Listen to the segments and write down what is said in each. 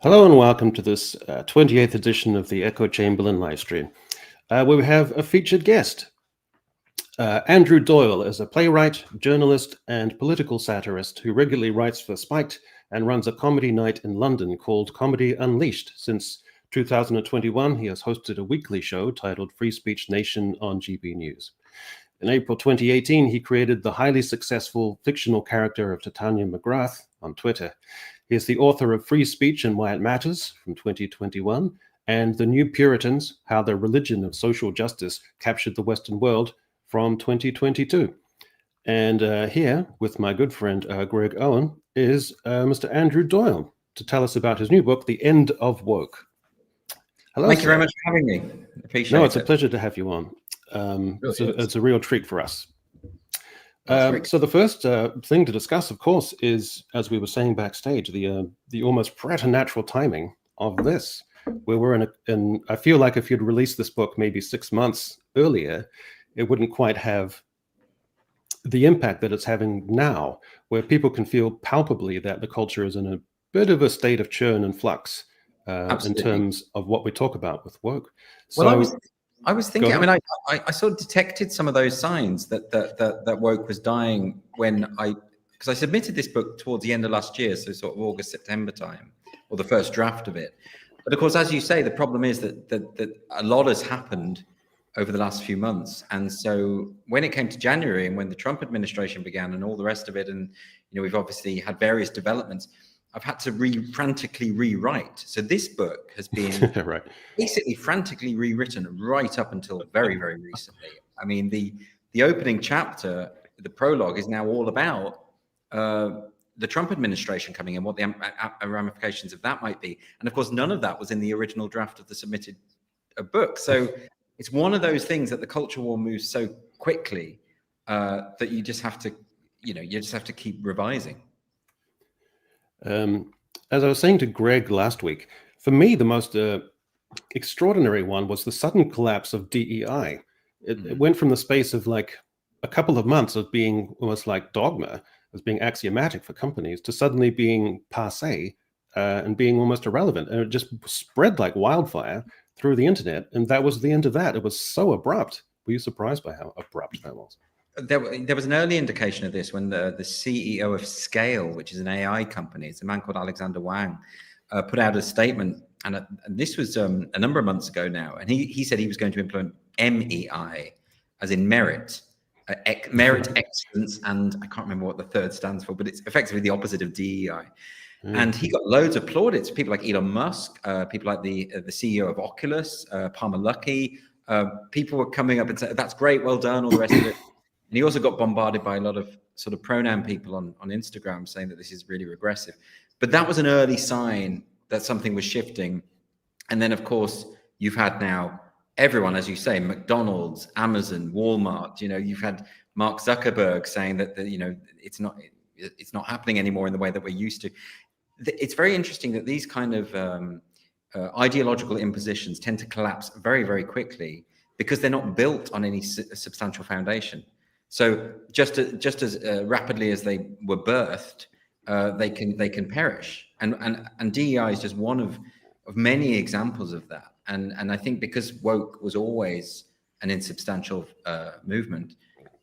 Hello and welcome to this 28th edition of the Echo Chamberlain livestream, where we have a featured guest. Andrew Doyle is a playwright, journalist, and political satirist who regularly writes for Spiked and runs a comedy night in London called Comedy Unleashed. Since 2021, he has hosted a weekly show titled Free Speech Nation on GB News. In April 2018, he created the highly successful fictional character of Titania McGrath on Twitter. He is the author of Free Speech and Why It Matters from 2021 and The New Puritans, How the Religion of Social Justice Captured the Western World from 2022. And here, with my good friend Greg Owen, is Mr. Andrew Doyle to tell us about his new book, The End of Woke. Hello, Thank you very much for having me. Appreciate it. No, it's a pleasure to have you on. It's a real treat for us. So the first thing to discuss, of course, is, as we were saying backstage, the almost preternatural timing of this, where we're in I feel like if you'd released this book maybe 6 months earlier, it wouldn't quite have the impact that it's having now, where people can feel palpably that the culture is in a bit of a state of churn and flux in terms of what we talk about with woke. So, well, I was thinking, I mean, I sort of detected some of those signs that woke was dying because I submitted this book towards the end of last year, so sort of August, September time, or the first draft of it. But of course, as you say, the problem is that a lot has happened over the last few months. And so when it came to January and when the Trump administration began and all the rest of it, and we've obviously had various developments, I've had to frantically rewrite. So this book has been right. basically frantically rewritten right up until very, very recently. I mean, the opening chapter, the prologue, is now all about the Trump administration coming in, what the ramifications of that might be. And of course, none of that was in the original draft of the submitted book. So it's one of those things that the culture war moves so quickly that you just have to, keep revising. As I was saying to Greg last week, for me, the most extraordinary one was the sudden collapse of DEI. It went from the space of like a couple of months of being almost like dogma, as being axiomatic for companies, to suddenly being passé and being almost irrelevant. And it just spread like wildfire through the internet. And that was the end of that. It was so abrupt. Were you surprised by how abrupt that was? There was an early indication of this when the CEO of Scale, which is an AI company, it's a man called Alexander Wang, put out a statement, and this was a number of months ago now, and he said he was going to implement MEI, as in merit, excellence, and I can't remember what the third stands for, but it's effectively the opposite of DEI. And he got loads of plaudits. People like Elon Musk, people like the CEO of Oculus, Palmer Luckey, people were coming up and saying, "That's great, well done," all the rest of it. And he also got bombarded by a lot of sort of pronoun people on Instagram saying that this is really regressive. But that was an early sign that something was shifting. And then, of course, you've had now everyone, as you say, McDonald's, Amazon, Walmart, you've had Mark Zuckerberg saying that, it's not happening anymore in the way that we're used to. It's very interesting that these kind of ideological impositions tend to collapse very, very quickly because they're not built on any substantial foundation. So just as rapidly as they were birthed, they can perish. And DEI is just one of many examples of that. And I think because woke was always an insubstantial movement,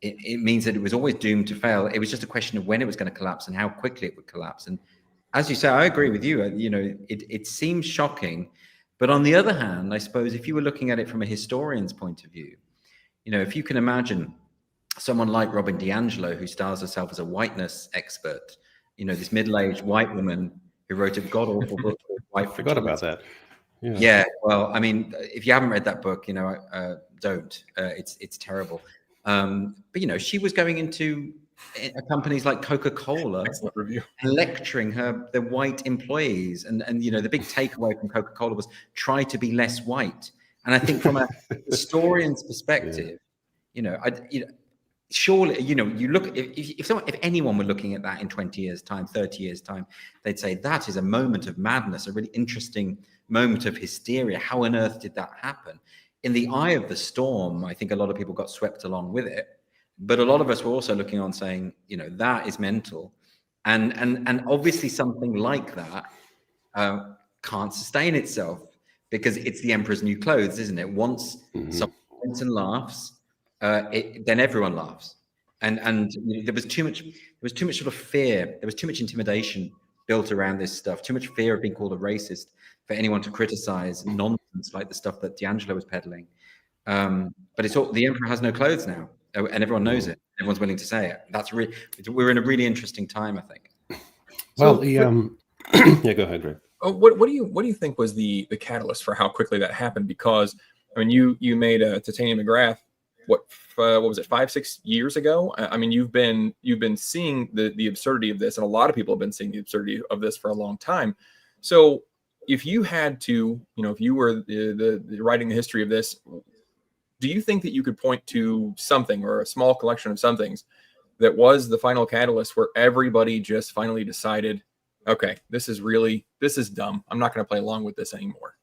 it means that it was always doomed to fail. It was just a question of when it was going to collapse and how quickly it would collapse. And as you say, I agree with you. It seems shocking, but on the other hand, I suppose if you were looking at it from a historian's point of view, if you can imagine someone like Robin DiAngelo, who styles herself as a whiteness expert, this middle-aged white woman who wrote a god-awful book called White Forgot about that. Yeah. Well, I mean, if you haven't read that book, don't. It's terrible. But she was going into companies like Coca-Cola and lecturing the white employees, and the big takeaway from Coca-Cola was try to be less white. And I think from a historian's perspective, surely, you look, if anyone were looking at that in 20 years time, 30 years time, they'd say that is a moment of madness, a really interesting moment of hysteria. How on earth did that happen? In the eye of the storm, I think a lot of people got swept along with it, but a lot of us were also looking on saying, that is mental. And obviously something like that can't sustain itself because it's the emperor's new clothes, isn't it? Once someone points and laughs, then everyone laughs. And there was too much sort of fear. There was too much intimidation built around this stuff. Too much fear of being called a racist for anyone to criticize nonsense like the stuff that D'Angelo was peddling. But it's all, the emperor has no clothes now, and everyone knows it. Everyone's willing to say it. We're in a really interesting time, I think. Well, yeah, go ahead, Greg. What do you think was the catalyst for how quickly that happened? Because I mean, you made a Titanium McGrath. What was it, 5-6 years ago? I mean, you've been seeing the absurdity of this, and a lot of people have been seeing the absurdity of this for a long time. So, if you had to, if you were the writing the history of this, do you think that you could point to something or a small collection of some things that was the final catalyst where everybody just finally decided, okay, this is dumb. I'm not going to play along with this anymore?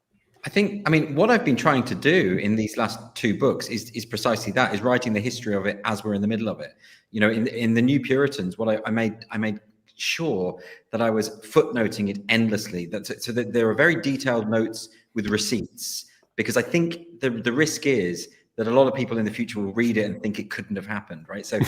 I mean, what I've been trying to do in these last 2 books is precisely that, is writing the history of it as we're in the middle of it. In the New Puritans, what I made sure that I was footnoting it endlessly, so that there are very detailed notes with receipts, because I think the risk is that a lot of people in the future will read it and think it couldn't have happened, right? So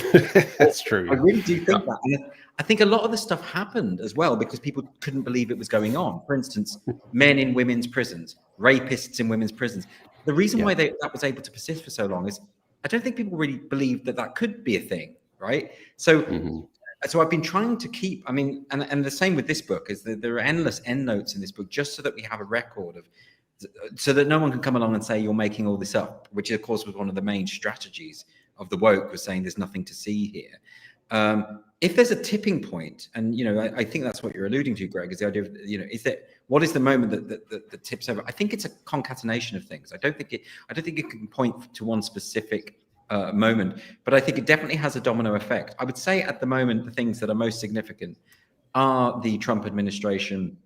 that's true. I really do think that. And I think a lot of the stuff happened as well because people couldn't believe it was going on. For instance, men in women's prisons, rapists in women's prisons. The reason why that was able to persist for so long is I don't think people really believed that could be a thing, right? So so I've been trying to keep, I mean, and the same with this book, is that there are endless endnotes in this book just so that we have a record of, so that no one can come along and say you're making all this up, which of course was one of the main strategies of the woke, was saying there's nothing to see here. If there's a tipping point, and I think that's what you're alluding to, Greg, is the idea of what is the moment that tips over? I think it's a concatenation of things. I don't think it can point to one specific moment, but I think it definitely has a domino effect. I would say at the moment the things that are most significant are the Trump administration,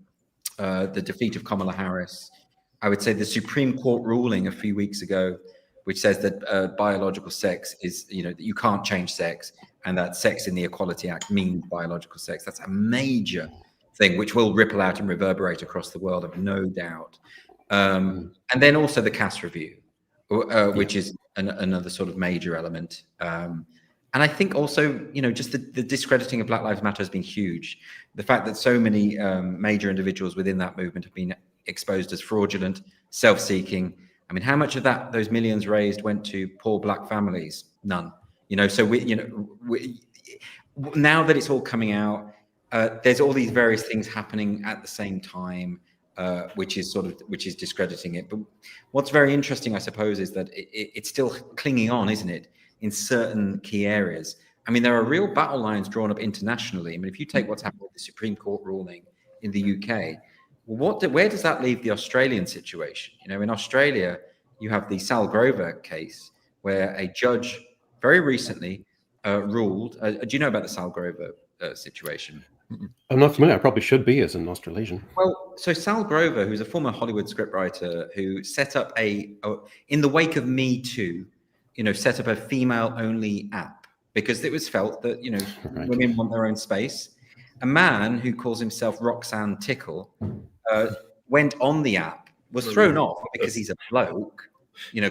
the defeat of Kamala Harris. I would say the Supreme Court ruling a few weeks ago, which says that biological sex is, that you can't change sex, and that sex in the Equality Act means biological sex. That's a major thing, which will ripple out and reverberate across the world, I've no doubt. And then also the caste review, which is another sort of major element. And I think also, just the discrediting of Black Lives Matter has been huge. The fact that so many major individuals within that movement have been exposed as fraudulent, self-seeking. I mean, how much of those millions raised went to poor Black families? None. So now that it's all coming out, there's all these various things happening at the same time, which is discrediting it. But what's very interesting, I suppose, is that it's still clinging on, isn't it, in certain key areas? I mean, there are real battle lines drawn up internationally. I mean, if you take what's happened with the Supreme Court ruling in the UK, where does that leave the Australian situation? In Australia, you have the Sal Grover case, where a judge very recently ruled. Do you know about the Sal Grover situation? I'm not familiar. I probably should be as an Australasian. Well, so Sal Grover, who's a former Hollywood scriptwriter, who set up in the wake of Me Too, set up a female-only app because it was felt that women want their own space. A man who calls himself Roxanne Tickle went on the app, was thrown off because he's a bloke,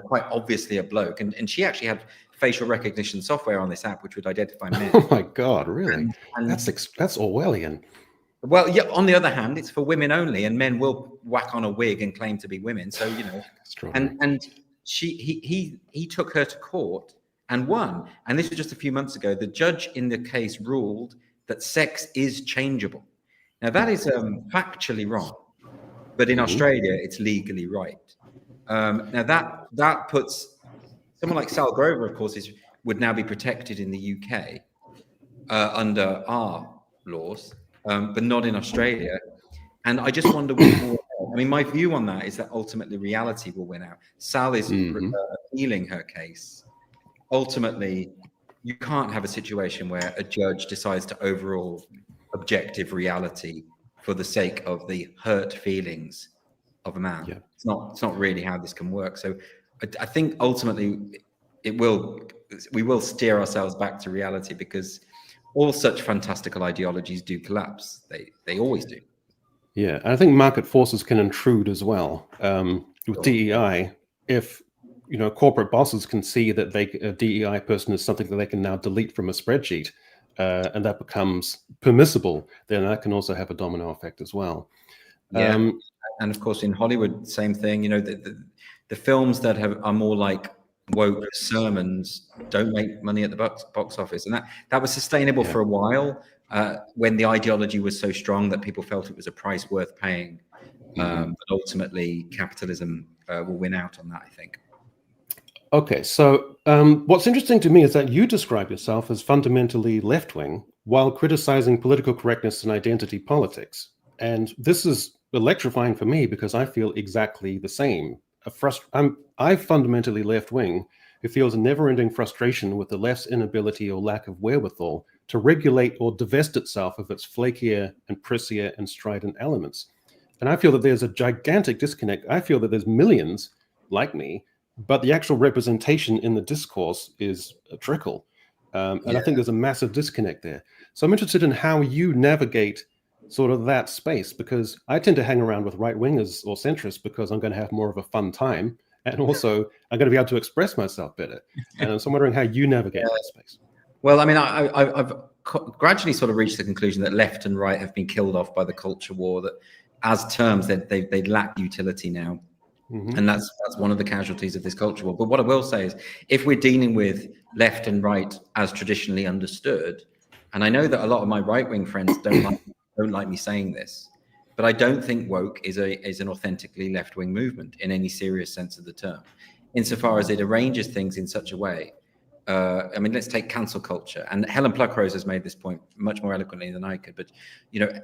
quite obviously a bloke, and she actually had facial recognition software on this app which would identify men. Oh my God, really? And that's Orwellian. Well, yeah. On the other hand, it's for women only, and men will whack on a wig and claim to be women. So and he took her to court and won. And this was just a few months ago. The judge in the case ruled that sex is changeable. Now that is factually wrong, but in Australia it's legally right. Now that puts someone like Sal Grover, of course, would now be protected in the UK under our laws, but not in Australia. And I just wonder what more. I mean, my view on that is that ultimately reality will win out. Sal is appealing her case. Ultimately, you can't have a situation where a judge decides to overrule objective reality for the sake of the hurt feelings of a man. Yeah. It's not really how this can work. So I think ultimately we will steer ourselves back to reality, because all such fantastical ideologies do collapse. They always do. Yeah, and I think market forces can intrude as well. With DEI, if corporate bosses can see that a DEI person is something that they can now delete from a spreadsheet, and that becomes permissible, then that can also have a domino effect as well. Yeah, and of course in Hollywood, same thing. The films that are more like woke sermons don't make money at the box office, and that was sustainable for a while when the ideology was so strong that people felt it was a price worth paying. But ultimately, capitalism will win out on that, I think. Okay, so what's interesting to me is that you describe yourself as fundamentally left-wing while criticizing political correctness and identity politics. And this is electrifying for me because I feel exactly the same. I'm fundamentally left-wing who feels a never-ending frustration with the left's inability or lack of wherewithal to regulate or divest itself of its flakier and prissier and strident elements. And I feel that there's a gigantic disconnect. I feel that there's millions like me, but the actual representation in the discourse is a trickle. And I think there's a massive disconnect there. So I'm interested in how you navigate sort of that space, because I tend to hang around with right-wingers or centrists because I'm going to have more of a fun time. And also I'm going to be able to express myself better. And so I'm wondering how you navigate that space. Well, I mean, I've gradually sort of reached the conclusion that left and right have been killed off by the culture war, that as terms they lack utility now. And that's one of the casualties of this culture war. But what I will say is, if we're dealing with left and right as traditionally understood, and I know that a lot of my right-wing friends don't like me saying this, but I don't think woke is an authentically left-wing movement in any serious sense of the term, insofar as it arranges things in such a way. I mean, let's take cancel culture, and Helen Pluckrose has made this point much more eloquently than I could. But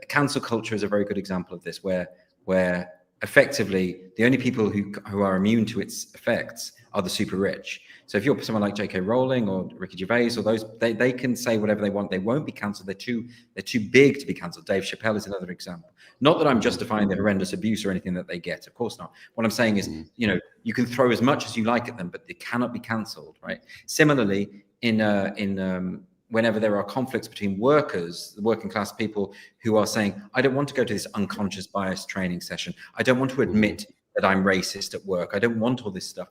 cancel culture is a very good example of this, where effectively the only people who are immune to its effects are the super rich. So if you're someone like J.K. Rowling or Ricky Gervais or those, they can say whatever they want. They won't be cancelled. They're too big to be cancelled. Dave Chappelle is another example. Not that I'm justifying the horrendous abuse or anything that they get. Of course not. What I'm saying is, you can throw as much as you like at them, but they cannot be cancelled, right? Similarly, whenever there are conflicts between workers, the working class people who are saying, I don't want to go to this unconscious bias training session. I don't want to admit that I'm racist at work. I don't want all this stuff.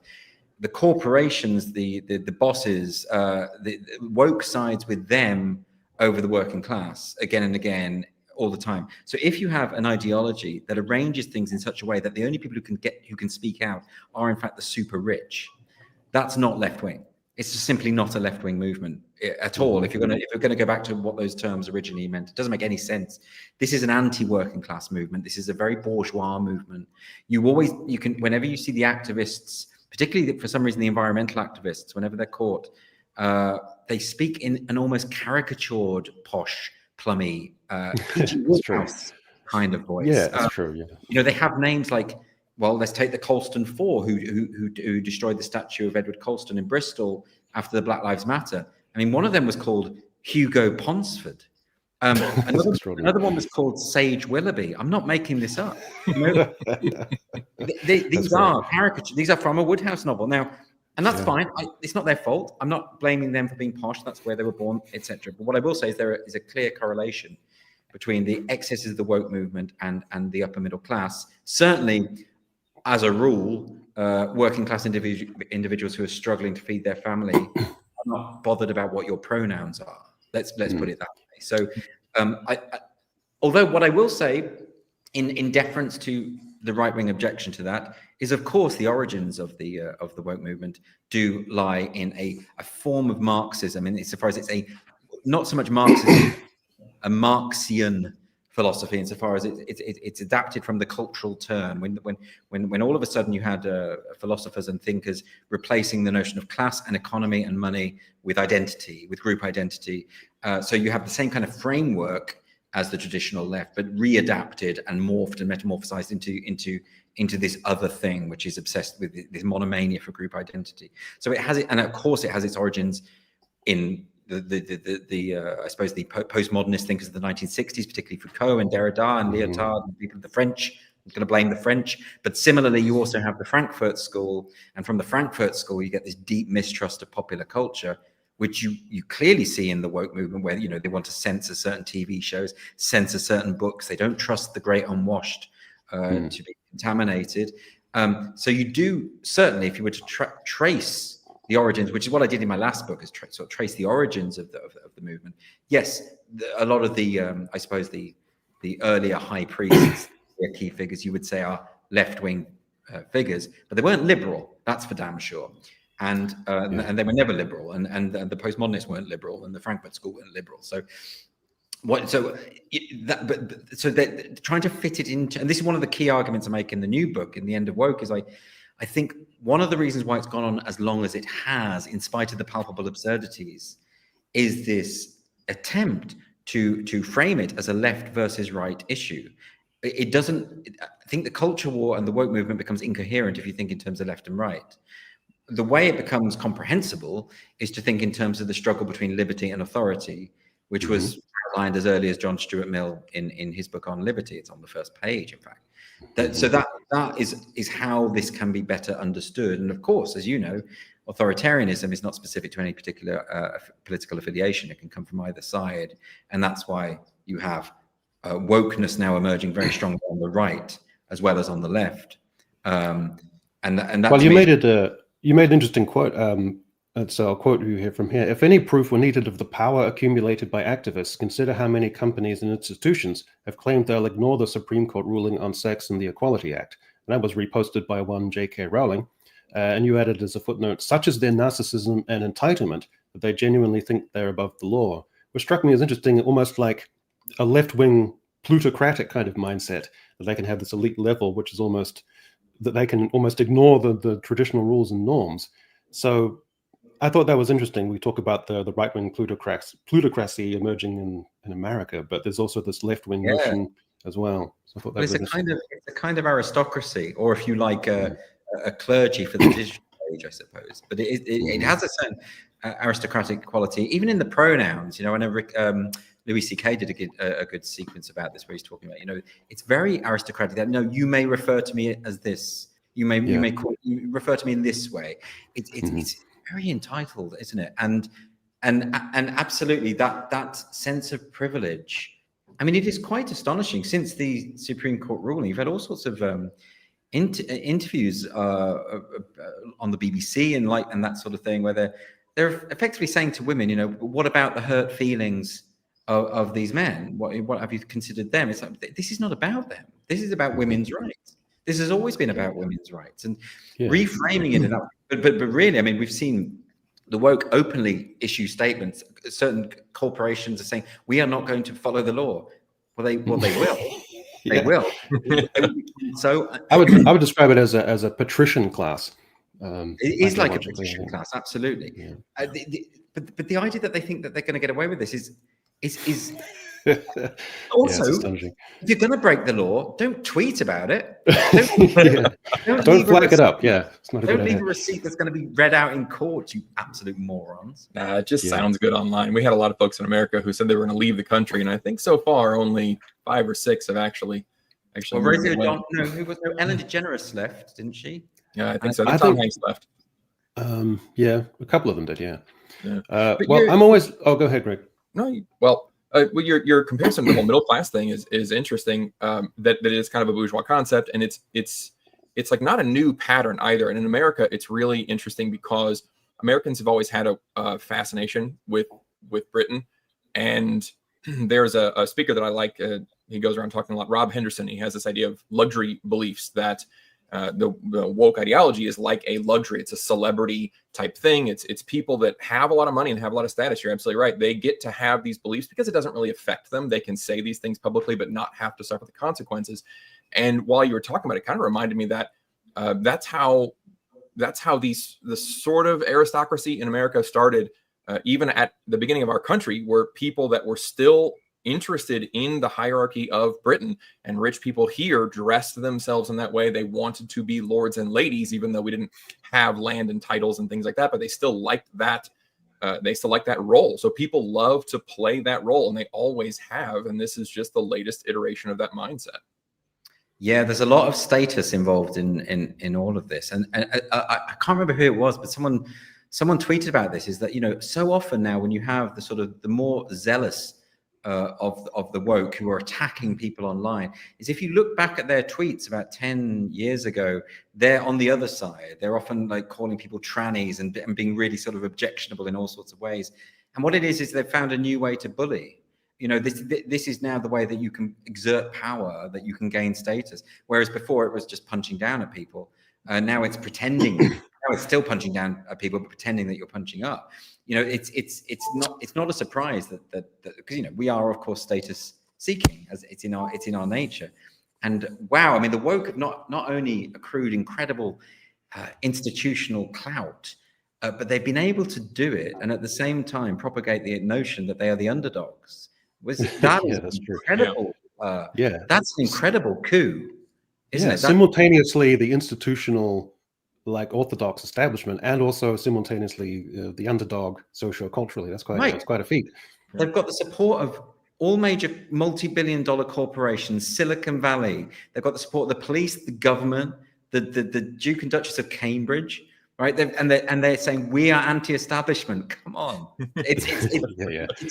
The corporations, the bosses, the woke sides with them over the working class again and again, all the time. So if you have an ideology that arranges things in such a way that the only people who can speak out are in fact the super rich, that's not left wing. It's just simply not a left-wing movement at all. If you're going to go back to what those terms originally meant, it doesn't make any sense. This is an anti-working class movement. This is a very bourgeois movement. Whenever you see the activists, particularly for some reason the environmental activists, whenever they're caught, they speak in an almost caricatured, posh, plummy, kind of voice. Yeah, that's true. Yeah. They have names like, well, let's take the Colston Four, who destroyed the statue of Edward Colston in Bristol after the Black Lives Matter. I mean, one of them was called Hugo Ponsford. Another one was called Sage Willoughby. I'm not making this up. These are caricatures. These are from a Woodhouse novel now, and that's fine. It's not their fault. I'm not blaming them for being posh. That's where they were born, etc. But what I will say is there is a clear correlation between the excesses of the woke movement and the upper middle class. Certainly, as a rule, working class individuals who are struggling to feed their family are not bothered about what your pronouns are. Let's put it that way. So, although what I will say, in deference to the right-wing objection to that, is of course the origins of the woke movement do lie in a form of Marxism, insofar as it's not so much Marxism, a Marxian philosophy, insofar as it's adapted from the cultural term. When all of a sudden you had philosophers and thinkers replacing the notion of class and economy and money with identity, with group identity, so you have the same kind of framework as the traditional left, but readapted and morphed and metamorphosized into this other thing, which is obsessed with this monomania for group identity. So it has it, and of course it has its origins in I suppose the postmodernist thinkers of the 1960s, particularly Foucault and Derrida and Lyotard and people of the French. I'm going to blame the French, but similarly, you also have the Frankfurt School, and from the Frankfurt School, you get this deep mistrust of popular culture, which you clearly see in the woke movement, where they want to censor certain TV shows, censor certain books. They don't trust the great unwashed to be contaminated. So you do, certainly, if you were to trace the origins, which is what I did in my last book, is sort of trace the origins of the movement. Yes, a lot of the I suppose the earlier high priests, their key figures, you would say, are left-wing figures, but they weren't liberal. That's for damn sure. And they were never liberal, and the postmodernists weren't liberal, and the Frankfurt School weren't liberal. So they're trying to fit it into, and this is one of the key arguments I make in the new book, in The End of Woke, is I think one of the reasons why it's gone on as long as it has, in spite of the palpable absurdities, is this attempt to frame it as a left versus right issue. It doesn't. I think the culture war and the woke movement becomes incoherent if you think in terms of left and right. The way it becomes comprehensible is to think in terms of the struggle between liberty and authority, which was outlined as early as John Stuart Mill in his book on liberty. It's on the first page, in fact. That is how this can be better understood. And of course, as you know, authoritarianism is not specific to any particular political affiliation. It can come from either side, and that's why you have wokeness now emerging very strongly on the right as well as on the left. And that, well, you made an interesting quote. So I'll quote you here from here. If any proof were needed of the power accumulated by activists, consider how many companies and institutions have claimed they'll ignore the Supreme Court ruling on sex and the Equality Act. And that was reposted by one J.K. Rowling. And you added as a footnote, such as their narcissism and entitlement, that they genuinely think they're above the law, which struck me as interesting, almost like a left-wing plutocratic kind of mindset, that they can have this elite level, which is almost, that they can almost ignore the traditional rules and norms. So I thought that was interesting. We talk about the right-wing plutocracy emerging in America, but there's also this left-wing notion as well. So I thought that was it's a kind of aristocracy, or if you like, a clergy for the digital age, I suppose. But it has a certain aristocratic quality, even in the pronouns. I know Louis C.K. did a good sequence about this, where he's talking about, it's very aristocratic. That you may refer to me as this. You may refer to me in this way. It's very entitled, isn't it? And absolutely that sense of privilege. I mean, it is quite astonishing. Since the Supreme Court ruling, you've had all sorts of interviews on the BBC and that sort of thing, where they're effectively saying to women, what about the hurt feelings of these men? What have you considered them? It's like, this is not about them. This is about women's rights. This has always been about women's rights, and reframing it enough. But really, I mean, we've seen the woke openly issue statements. Certain corporations are saying, we are not going to follow the law. Well, they will. They will. So I would describe it as a patrician class. It is like a patrician class, absolutely. Yeah. But the idea that they think that they're going to get away with this is also, if you're going to break the law, don't tweet about it. Don't flag it up. Yeah, it's not a don't leave a receipt that's going to be read out in court, you absolute morons. Nah, it just sounds good online. We had a lot of folks in America who said they were going to leave the country, and I think so far only 5 or 6 have actually. Well, Ellen DeGeneres left, didn't she? Yeah, I think so. Tom Hanks left. Yeah, a couple of them did. Yeah. Well, I'm always. Oh, go ahead, Greg. No, well, your comparison to the whole middle class thing is interesting. That is kind of a bourgeois concept, and it's like not a new pattern either. And in America, it's really interesting because Americans have always had a fascination with Britain. And there's a speaker that I like. He goes around talking a lot. Rob Henderson. He has this idea of luxury beliefs that the woke ideology is like a luxury. It's a celebrity type thing. It's people that have a lot of money and have a lot of status. You're absolutely right. They get to have these beliefs because it doesn't really affect them. They can say these things publicly, but not have to suffer the consequences. And while you were talking about it, kind of reminded me that that's how the sort of aristocracy in America started. Even at the beginning of our country, were people that were still interested in the hierarchy of Britain, and rich people here dressed themselves in that way. They wanted to be lords and ladies, even though we didn't have land and titles and things like that, but they still liked that. They still like that role. So people love to play that role, and they always have. And this is just the latest iteration of that mindset. Yeah, there's a lot of status involved in all of this. And I can't remember who it was, but someone someone tweeted about this, is that, you know, so often now when you have the sort of the more zealous of the woke who are attacking people online, is if you look back at their tweets about 10 years ago, they're on the other side. They're often like calling people trannies and being really sort of objectionable in all sorts of ways. And what it is they've found a new way to bully. You know, this is now the way that you can exert power, that you can gain status. Whereas before it was just punching down at people. Now it's pretending. Now it's still punching down at people, but pretending that you're punching up. You know, it's not a surprise that because, you know, we are of course status seeking, as it's in our nature. And wow, I mean, the woke have not only accrued incredible institutional clout, but they've been able to do it and at the same time propagate the notion that they are the underdogs. That Yeah, is that's true. incredible. Yeah. That's an incredible coup, isn't it? Simultaneously the institutional, like orthodox establishment, and also simultaneously the underdog socio-culturally. That's quite a feat. They've got the support of all major multi-billion-dollar corporations, Silicon Valley. They've got the support of the police, the government, the Duke and Duchess of Cambridge, right? They're saying we are anti-establishment. Come on, it's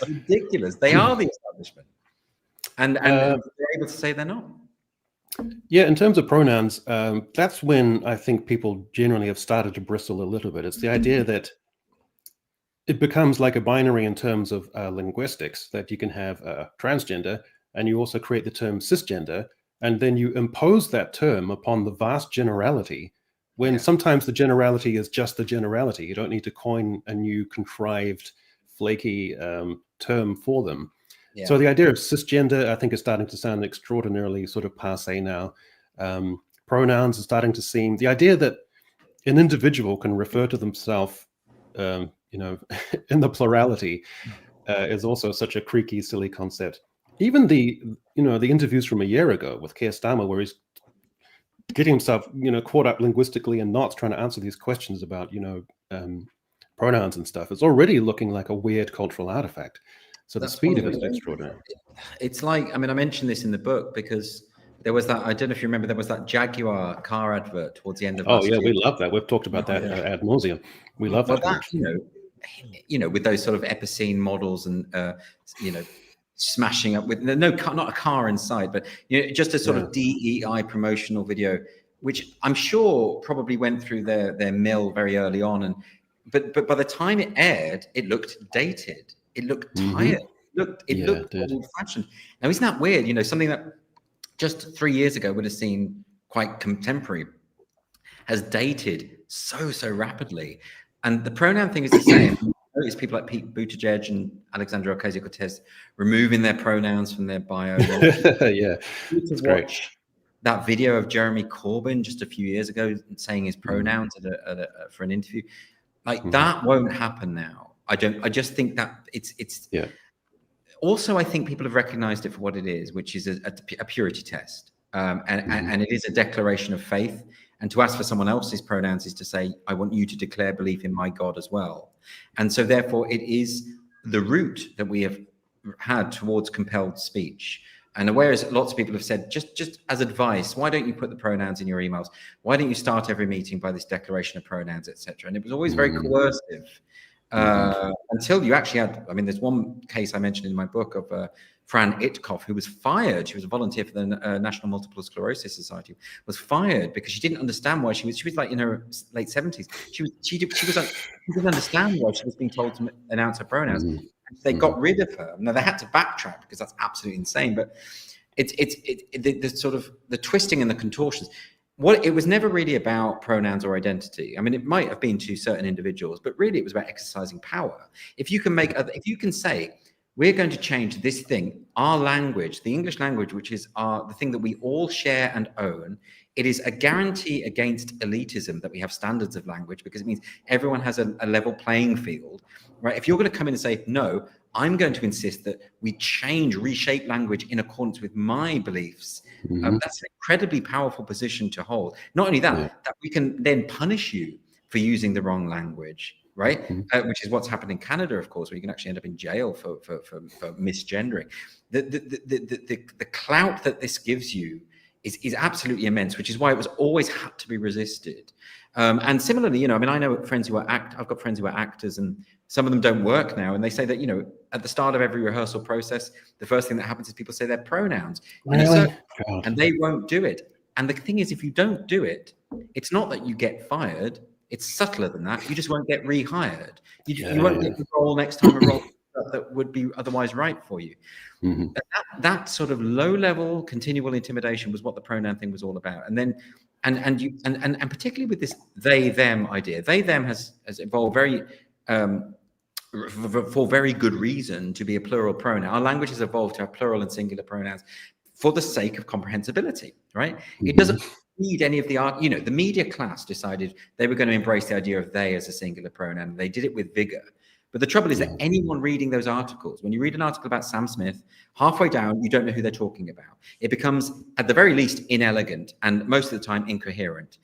ridiculous. They are the establishment, and they're able to say they're not. Yeah, in terms of pronouns, that's when I think people generally have started to bristle a little bit. It's the idea that it becomes like a binary in terms of linguistics, that you can have transgender, and you also create the term cisgender, and then you impose that term upon the vast generality, when sometimes the generality is just the generality. You don't need to coin a new contrived, flaky term for them. Yeah. So the idea of cisgender, I think, is starting to sound extraordinarily sort of passé now. Pronouns are starting to seem, the idea that an individual can refer to themselves, you know, in the plurality, is also such a creaky, silly concept. Even the interviews from a year ago with Keir Starmer, where he's getting himself, you know, caught up linguistically in knots trying to answer these questions about, you know, pronouns and stuff, it's already looking like a weird cultural artifact. So the speed of it is extraordinary. It's like, I mean, I mentioned this in the book because there was that, I don't know if you remember, there was that Jaguar car advert towards the end of last year. We love that. We've talked about that ad nauseum. We love that. You know, with those sort of epicene models and, you know, smashing up with not a car in sight, but, you know, just a sort of DEI promotional video, which I'm sure probably went through their mill very early on. But by the time it aired, it looked dated. It looked tired. It looked old-fashioned. Now, isn't that weird? You know, something that just 3 years ago would have seemed quite contemporary has dated so rapidly. And the pronoun thing is the same. Notice people like Pete Buttigieg and Alexandria Ocasio-Cortez removing their pronouns from their bio. Yeah, it's great. That video of Jeremy Corbyn just a few years ago saying his pronouns for an interview, like that won't happen now. I just think that it's also, I think people have recognized it for what it is, which is a purity test. And it is a declaration of faith. And to ask for someone else's pronouns is to say, I want you to declare belief in my God as well. And so therefore it is the route that we have had towards compelled speech. And whereas lots of people have said, just as advice, why don't you put the pronouns in your emails? Why don't you start every meeting by this declaration of pronouns, etc.? And it was always very coercive. Until you actually had, I mean, there's one case I mentioned in my book of Fran Itkoff, who was fired. She was a volunteer for the National Multiple Sclerosis Society, was fired because she didn't understand why she was like in her late 70s. She didn't understand why she was being told to announce her pronouns. They got rid of her. Now they had to backtrack because that's absolutely insane. But it's the sort of the twisting and the contortions. It was never really about pronouns or identity. I mean, it might have been to certain individuals, but really it was about exercising power. If you can say, we're going to change this thing, our language, the English language, which is the thing that we all share and own, it is a guarantee against elitism that we have standards of language, because it means everyone has a level playing field, right? If you're going to come in and say, no, I'm going to insist that we reshape language in accordance with my beliefs. That's an incredibly powerful position to hold. Not only that, that we can then punish you for using the wrong language, right? Which is what's happened in Canada, of course, where you can actually end up in jail for misgendering. The clout that this gives you is absolutely immense, which is why it was always had to be resisted. And similarly, I mean, I know friends who are I've got friends who are actors, and some of them don't work now, and they say that at the start of every rehearsal process, the first thing that happens is people say their pronouns, Really? God. and they won't do it. And the thing is, if you don't do it, it's not that you get fired. It's subtler than that. You just won't get rehired. You won't get the role next time a role that would be otherwise right for you. Mm-hmm. That sort of low-level continual intimidation was what the pronoun thing was all about. And then, and particularly with this they/them idea, they/them has evolved very for very good reason to be a plural pronoun. Our language has evolved to have plural and singular pronouns for the sake of comprehensibility, right? Mm-hmm. It doesn't need any of the media class decided they were going to embrace the idea of they as a singular pronoun. They did it with vigor. But the trouble is that anyone reading those articles, when you read an article about Sam Smith, halfway down, you don't know who they're talking about. It becomes, at the very least, inelegant and most of the time incoherent.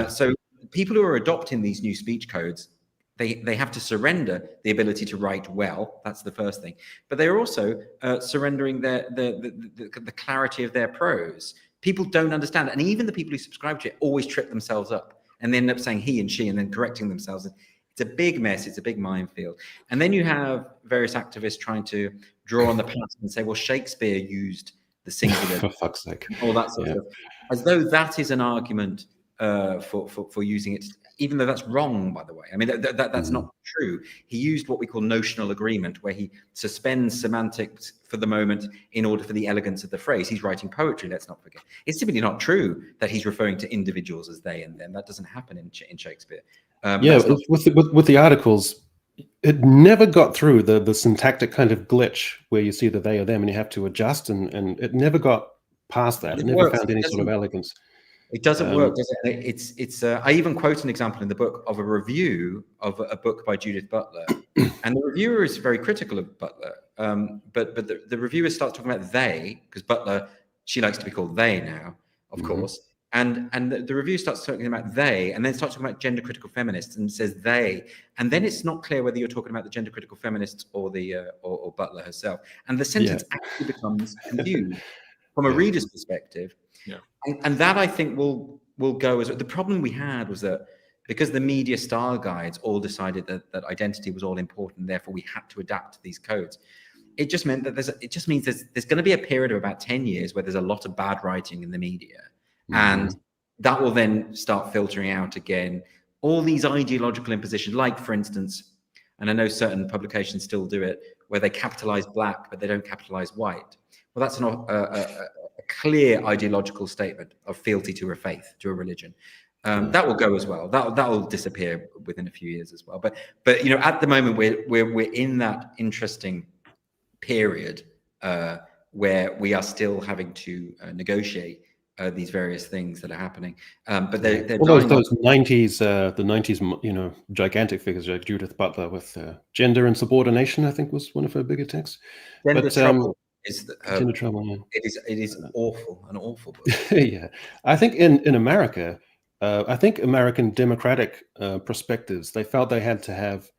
So people who are adopting these new speech codes, they have to surrender the ability to write well. That's the first thing. But they're also surrendering the clarity of their prose. People don't understand it. And even the people who subscribe to it always trip themselves up and they end up saying he and she and then correcting themselves. It's a big mess. It's a big minefield. And then you have various activists trying to draw on the past and say, well, Shakespeare used the singular. For fuck's sake. All that sort of stuff. As though that is an argument for using it, even though that's wrong, by the way. I mean, that's not true. He used what we call notional agreement, where he suspends semantics for the moment in order for the elegance of the phrase. He's writing poetry, let's not forget. It's simply not true that he's referring to individuals as they and them. That doesn't happen in Shakespeare. With the articles, it never got through the syntactic kind of glitch where you see the they or them and you have to adjust, and it never got past that. It never found any sort of elegance. It doesn't work, does it? It's. I even quote an example in the book of a review of a book by Judith Butler, and the reviewer is very critical of Butler. But the reviewer starts talking about they, because Butler, she likes to be called they now, of course. And the review starts talking about they, and then starts talking about gender critical feminists, and says they, and then it's not clear whether you're talking about the gender critical feminists or the or Butler herself, and the sentence actually becomes confused from a reader's perspective. Yeah. And that, I think, will go as the problem we had was that because the media style guides all decided that identity was all important, therefore we had to adapt to these codes. It just meant that there's going to be a period of about 10 years where there's a lot of bad writing in the media. And that will then start filtering out again all these ideological impositions, like, for instance, and I know certain publications still do it, where they capitalize black, but they don't capitalize white. Well, that's a clear ideological statement of fealty to a faith, to a religion. That will go as well. That will disappear within a few years as well. But at the moment we're in that interesting period where we are still having to negotiate these various things that are happening. But they're those 90s, the 90s, gigantic figures like Judith Butler with Gender and Subordination, I think, was one of her bigger texts. Gender Trouble. Gender Trouble, It is awful, an awful book. Yeah, I think in America, I think American democratic perspectives, they felt they had to have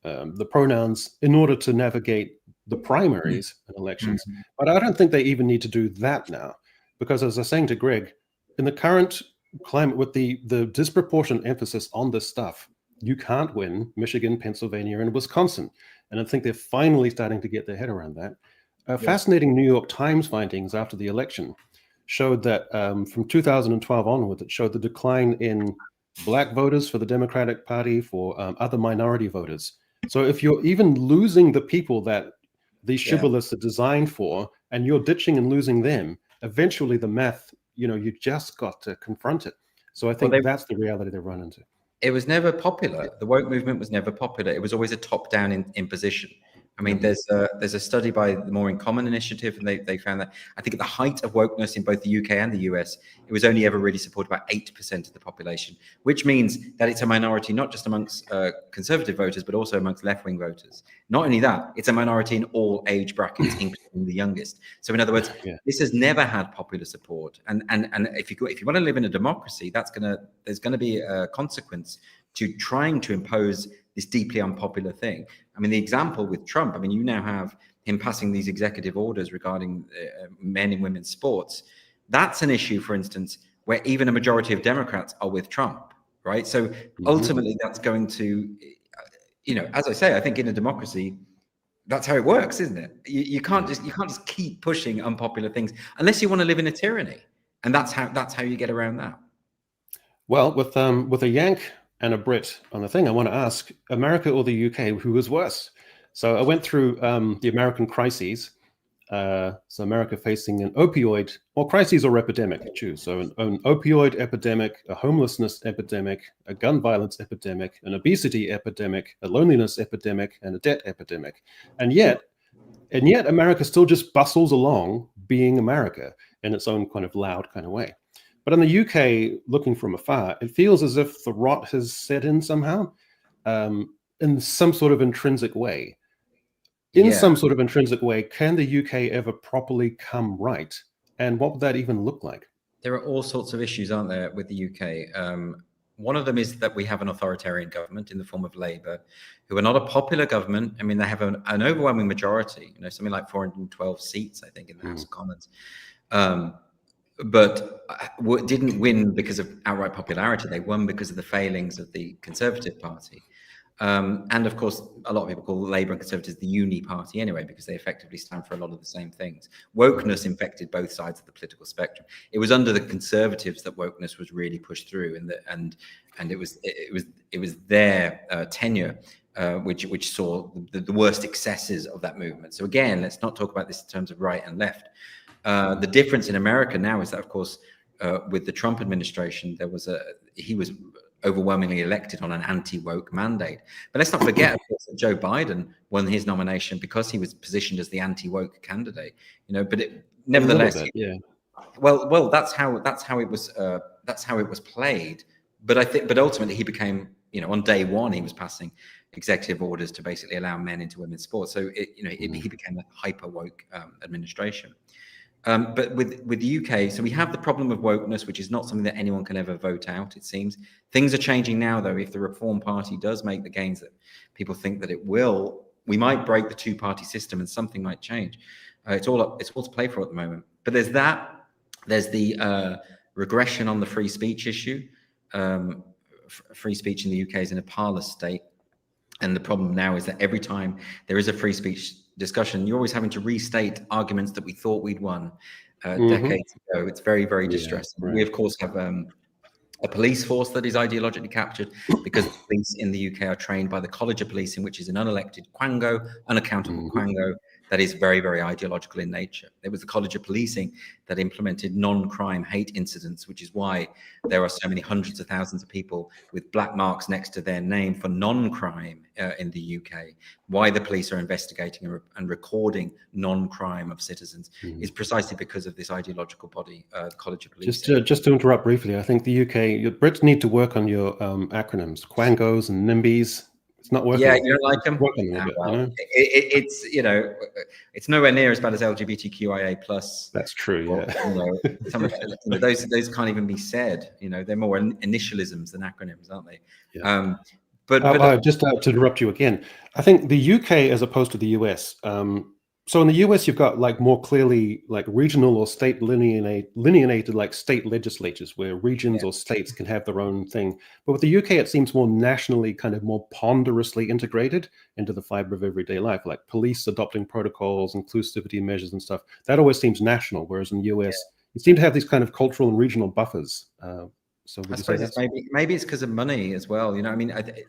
the pronouns in order to navigate the primaries and elections. But I don't think they even need to do that now, because as I was saying to Greg, in the current climate with the disproportionate emphasis on this stuff, you can't win Michigan, Pennsylvania, and Wisconsin. And I think they're finally starting to get their head around that. Fascinating New York Times findings after the election showed that from 2012 onward, it showed the decline in black voters for the Democratic Party, for other minority voters. So if you're even losing the people that these shibboleths are designed for, and you're ditching and losing them, eventually the math, you just got to confront it. So I think that's the reality they run into. It was never popular. The woke movement was never popular. It was always a top-down imposition. I mean, there's a study by the More in Common initiative, and they found that I think at the height of wokeness in both the UK and the US, it was only ever really supported by 8% of the population, which means that it's a minority not just amongst conservative voters, but also amongst left-wing voters. Not only that, it's a minority in all age brackets, including the youngest. So in other words, this has never had popular support. And if you want to live in a democracy, there's gonna be a consequence to trying to impose this deeply unpopular thing. I mean, the example with Trump, I mean, you now have him passing these executive orders regarding men and women's sports. That's an issue, for instance, where even a majority of Democrats are with Trump, right? So ultimately, that's going to, as I say, I think in a democracy, that's how it works, isn't it? You can't just keep pushing unpopular things unless you want to live in a tyranny, and that's how you get around that. Well, with a Yank and a Brit on the thing, I want to ask America or the UK, who was worse? So I went through the American crises. So America facing an opioid or crises or epidemic, choose. So an opioid epidemic, a homelessness epidemic, a gun violence epidemic, an obesity epidemic, a loneliness epidemic, and a debt epidemic. And yet America still just bustles along being America in its own kind of loud kind of way. But in the UK, looking from afar, it feels as if the rot has set in somehow, in some sort of intrinsic way. Some sort of intrinsic way, can the UK ever properly come right? And what would that even look like? There are all sorts of issues, aren't there, with the UK? One of them is that we have an authoritarian government in the form of Labour, who are not a popular government. I mean, they have an overwhelming majority, something like 412 seats, I think, in the House of Commons. But didn't win because of outright popularity. They won because of the failings of the Conservative Party. And of course, a lot of people call Labour and Conservatives the uni party anyway, because they effectively stand for a lot of the same things. Wokeness infected both sides of the political spectrum. It was under the Conservatives that wokeness was really pushed through, and it was their tenure which saw the worst excesses of that movement. So again, let's not talk about this in terms of right and left. The difference in America now is that, of course, with the Trump administration, he was overwhelmingly elected on an anti-woke mandate. But let's not forget, of course, that Joe Biden won his nomination because he was positioned as the anti-woke candidate. But nevertheless, well, that's how it was played. But ultimately, he became, on day one, he was passing executive orders to basically allow men into women's sports. So he became a hyper woke administration. But with the UK, so we have the problem of wokeness, which is not something that anyone can ever vote out, it seems. Things are changing now, though. If the Reform Party does make the gains that people think that it will, we might break the two-party system and something might change. It's all to play for at the moment. But there's that. There's the regression on the free speech issue. Free speech in the UK is in a parlous state. And the problem now is that every time there is a free speech discussion, you're always having to restate arguments that we thought we'd won decades ago. It's very, very distressing. We, of course, have a police force that is ideologically captured because the police in the UK are trained by the College of Policing, which is an unelected quango, unaccountable quango that is very, very ideological in nature. It was the College of Policing that implemented non-crime hate incidents, which is why there are so many hundreds of thousands of people with black marks next to their name for non-crime in the UK. Why the police are investigating and recording non-crime of citizens is precisely because of this ideological body, the College of Policing. Just to interrupt briefly, I think the UK, your Brits need to work on your acronyms, quangos and NIMBYs. It's not working. Yeah, you don't like them? It's nowhere near as bad as LGBTQIA plus. That's true. Yeah. Some of those can't even be said. They're more initialisms than acronyms, aren't they? Yeah. But just to interrupt you again, I think the UK, as opposed to the US. So in the US, you've got more clearly regional or state lineated state legislatures where regions or states can have their own thing. But with the UK, it seems more nationally, kind of more ponderously integrated into the fiber of everyday life, like police adopting protocols, inclusivity measures and stuff. That always seems national, whereas in the US, you seem to have these kind of cultural and regional buffers. So I suppose maybe it's because of money as well.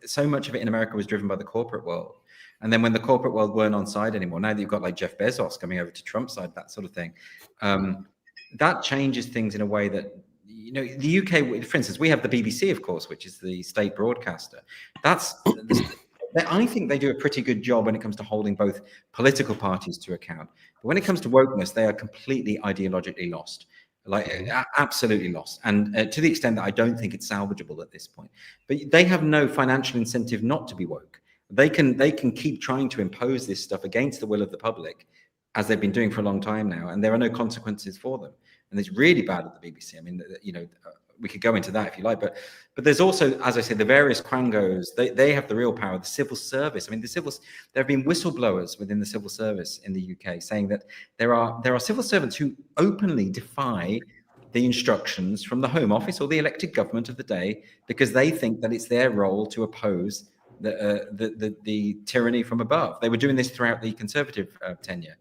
So much of it in America was driven by the corporate world. And then when the corporate world weren't on side anymore, now that you've got Jeff Bezos coming over to Trump's side, that sort of thing, that changes things in a way that, the UK, for instance, we have the BBC, of course, which is the state broadcaster. I think they do a pretty good job when it comes to holding both political parties to account. But when it comes to wokeness, they are completely ideologically lost. Absolutely lost, and to the extent that I don't think it's salvageable at this point. But they have no financial incentive not to be woke. They can keep trying to impose this stuff against the will of the public, as they've been doing for a long time now, and there are no consequences for them. And it's really bad at the BBC. I mean, we could go into that if you like, but there's also, as I said, the various quangos. They have the real power. The civil service. I mean, there have been whistleblowers within the civil service in the UK saying that there are civil servants who openly defy the instructions from the Home Office or the elected government of the day, because they think that it's their role to oppose the tyranny from above. They were doing this throughout the Conservative tenure,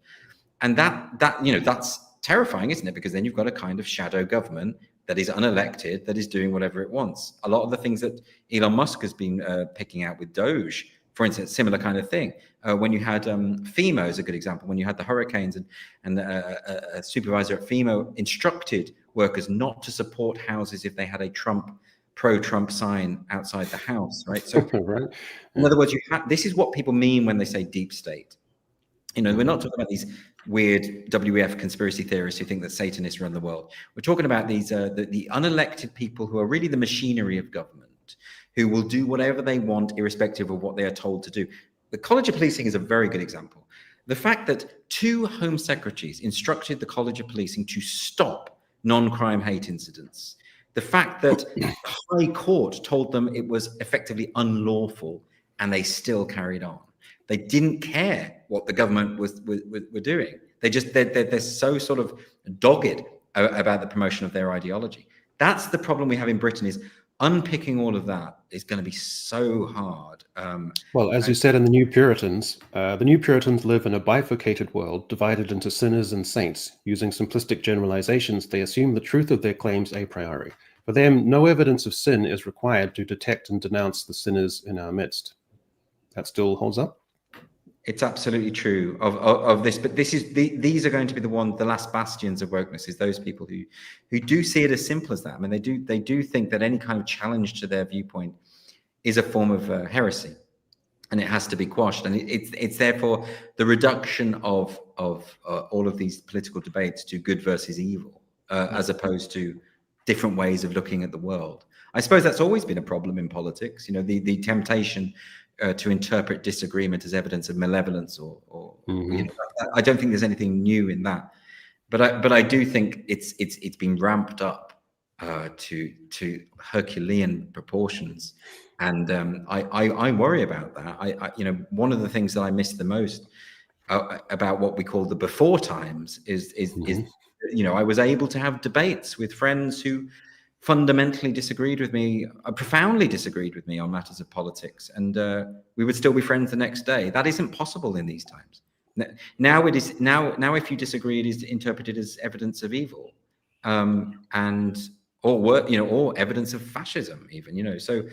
and that's terrifying, isn't it? Because then you've got a kind of shadow government that is unelected, that is doing whatever it wants. A lot of the things that Elon Musk has been picking out with Doge, for instance, similar kind of thing. When you had FEMA is a good example. When you had the hurricanes, and a supervisor at FEMA instructed workers not to support houses if they had a pro-Trump sign outside the house, right? So, Right. in other words, this is what people mean when they say deep state. You know, we're not talking about these weird WEF conspiracy theorists who think that Satanists run the world. We're talking about these the unelected people who are really the machinery of government, who will do whatever they want, irrespective of what they are told to do. The College of Policing is a very good example. The fact that 2 Home Secretaries instructed the College of Policing to stop non-crime hate incidents. The fact that the High Court told them it was effectively unlawful, and they still carried on. They didn't care what the government were doing. They're so sort of dogged about the promotion of their ideology. That's the problem we have in Britain, is unpicking all of that is going to be so hard. Well, as you said in the New Puritans live in a bifurcated world divided into sinners and saints. Using simplistic generalizations, they assume the truth of their claims a priori. For them, no evidence of sin is required to detect and denounce the sinners in our midst. That still holds up? It's absolutely true of this, but these are going to be the last bastions of wokeness, is those people who do see it as simple as that. I mean, they do think that any kind of challenge to their viewpoint is a form of heresy, and it has to be quashed. And it's therefore the reduction of all of these political debates to good versus evil, as opposed to different ways of looking at the world. I suppose that's always been a problem in politics. You know, the temptation to interpret disagreement as evidence of malevolence, or you know, I don't think there's anything new in that, but I do think it's been ramped up to Herculean proportions, and I worry about that. I you know, one of the things that I miss the most about what we call the before times is you know, I was able to have debates with friends who fundamentally disagreed with me, profoundly disagreed with me on matters of politics, and we would still be friends the next day. That isn't possible in these times. Now it is. Now if you disagree, it is interpreted as evidence of evil, or evidence of fascism, even. You know, so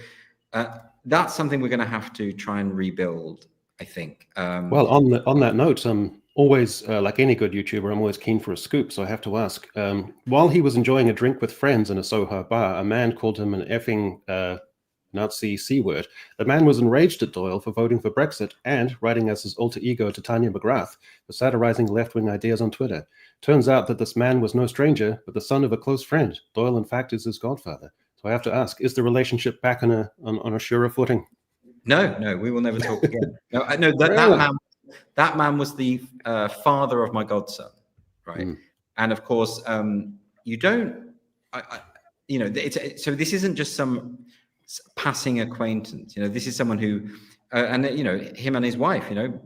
that's something we're going to have to try and rebuild, I think. Well, on that note, always, like any good YouTuber, I'm always keen for a scoop, so I have to ask. While he was enjoying a drink with friends in a Soho bar, a man called him an effing Nazi C-word. The man was enraged at Doyle for voting for Brexit and writing as his alter ego to Tanya McGrath for satirizing left-wing ideas on Twitter. Turns out that this man was no stranger, but the son of a close friend. Doyle, in fact, is his godfather. So I have to ask, is the relationship back on a surer footing? No, we will never talk again. No, that man was the father of my godson, right? And of course, you don't, you know, so this isn't just some passing acquaintance. You know, this is someone who, and you know, him and his wife, you know,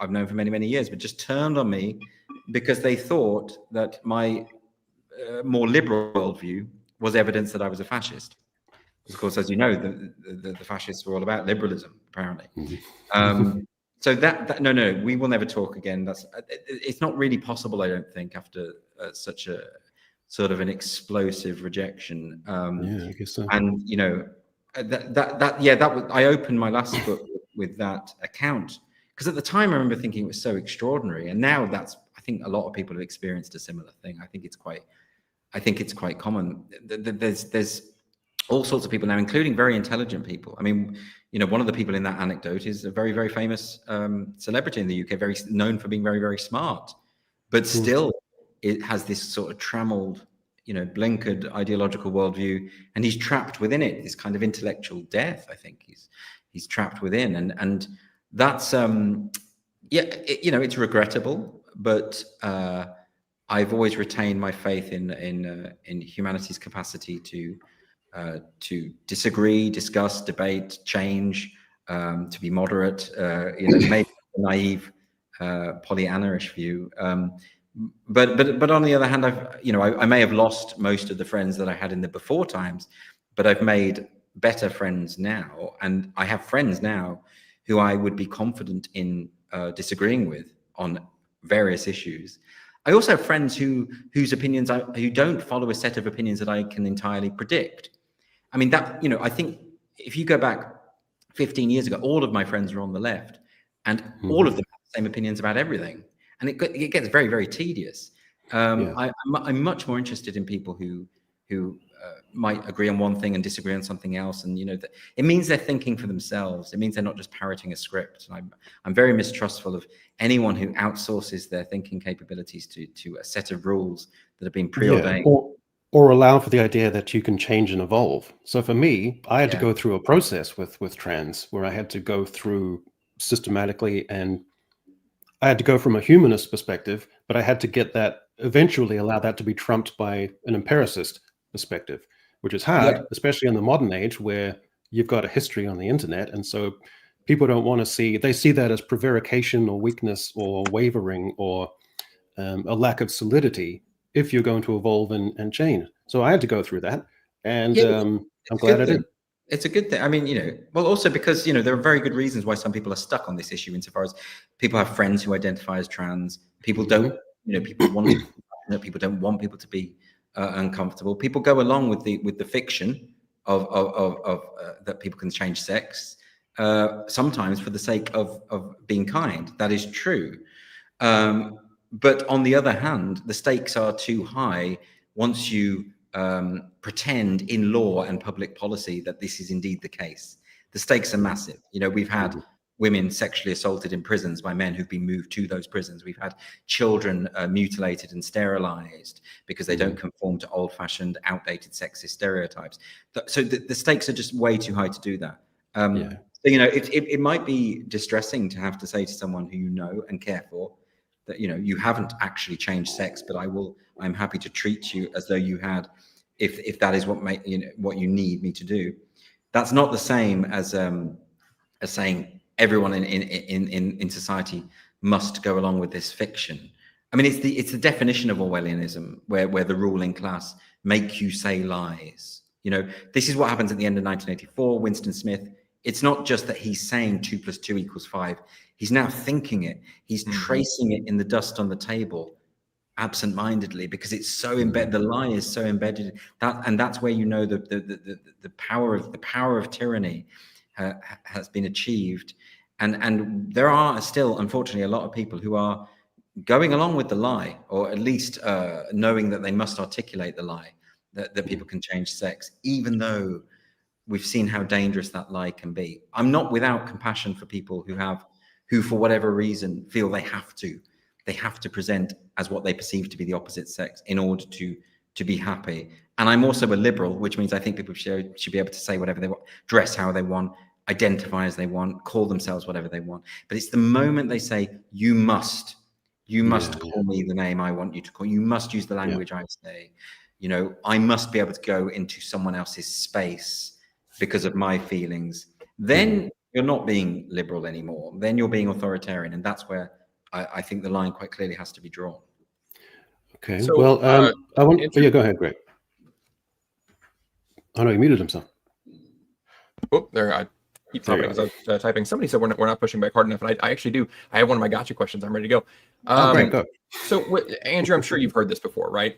I've known for many, many years, but just turned on me because they thought that my more liberal view was evidence that I was a fascist. Of course, as you know, the fascists were all about liberalism, apparently. So no, we will never talk again. It's not really possible, I don't think, after such a sort of an explosive rejection. Yeah, I guess so. And you know, I opened my last book with that account because at the time I remember thinking it was so extraordinary, and now I think a lot of people have experienced a similar thing. I think it's quite common. There's all sorts of people now, including very intelligent people. I mean, you know, one of the people in that anecdote is a very, very famous celebrity in the UK, very known for being very, very smart, but still it has this sort of trammeled, you know, blinkered ideological worldview, and he's trapped within it. This kind of intellectual death, I think he's trapped within, and that's you know, it's regrettable, but I've always retained my faith in humanity's capacity to disagree, discuss, debate, change, to be moderate, you know, maybe a naive Pollyanna-ish view, But on the other hand, I may have lost most of the friends that I had in the before times, but I've made better friends now, and I have friends now who I would be confident in disagreeing with on various issues. I also have friends whose opinions who don't follow a set of opinions that I can entirely predict. I mean, that, I think if you go back 15 years ago, all of my friends were on the left, and all of them have the same opinions about everything. And it gets very, very tedious. I'm much more interested in people who might agree on one thing and disagree on something else. And, it means they're thinking for themselves. It means they're not just parroting a script. And I'm very mistrustful of anyone who outsources their thinking capabilities to a set of rules that have been preordained. Or allow for the idea that you can change and evolve. So for me, I had to go through a process with trans where I had to go through systematically, and I had to go from a humanist perspective, but I had to get that, eventually allow that to be trumped by an empiricist perspective, which is hard, especially in the modern age where you've got a history on the internet. And so people don't want to they see that as prevarication or weakness or wavering or a lack of solidity if you're going to evolve and change. So I had to go through that, and I'm glad I did. It's a good thing. I mean, well, also because, there are very good reasons why some people are stuck on this issue, insofar as people have friends who identify as trans. People don't, people don't want people to be uncomfortable. People go along with the fiction of that people can change sex, sometimes for the sake of being kind. That is true. But on the other hand, the stakes are too high once you pretend in law and public policy that this is indeed the case. The stakes are massive. We've had women sexually assaulted in prisons by men who've been moved to those prisons. We've had children mutilated and sterilized because they don't conform to old-fashioned, outdated sexist stereotypes. So the stakes are just way too high to do that. So, it might be distressing to have to say to someone who you know and care for that, you haven't actually changed sex, but I'm happy to treat you as though you had, if that is what you need me to do. That's not the same as saying everyone in society must go along with this fiction. I mean, it's the definition of Orwellianism, where the ruling class make you say lies. This is what happens at the end of 1984. Winston Smith. It's not just that he's saying 2 + 2 = 5. He's now thinking it. He's tracing it in the dust on the table, absent-mindedly, because it's so embedded. The lie is so embedded and that's where the power of tyranny has been achieved. And there are still, unfortunately, a lot of people who are going along with the lie, or at least knowing that they must articulate the lie that people can change sex, even though we've seen how dangerous that lie can be. I'm not without compassion for people who for whatever reason feel they have to present as what they perceive to be the opposite sex in order to be happy. And I'm also a liberal, which means I think people should be able to say whatever they want, dress how they want, identify as they want, call themselves whatever they want. But it's the moment they say, you must call me the name I want you to call. You must use the language I say. I must be able to go into someone else's space because of my feelings. Then you're not being liberal anymore. Then you're being authoritarian. And that's where I think the line quite clearly has to be drawn. Okay. So, well, I want. Go ahead, Greg. Oh no, he muted himself. Oh, there. I keep talking as I was typing. Somebody said we're not pushing back hard enough, and I actually do. I have one of my gotcha questions. I'm ready to go. Great, go. So, Andrew, I'm sure you've heard this before, right?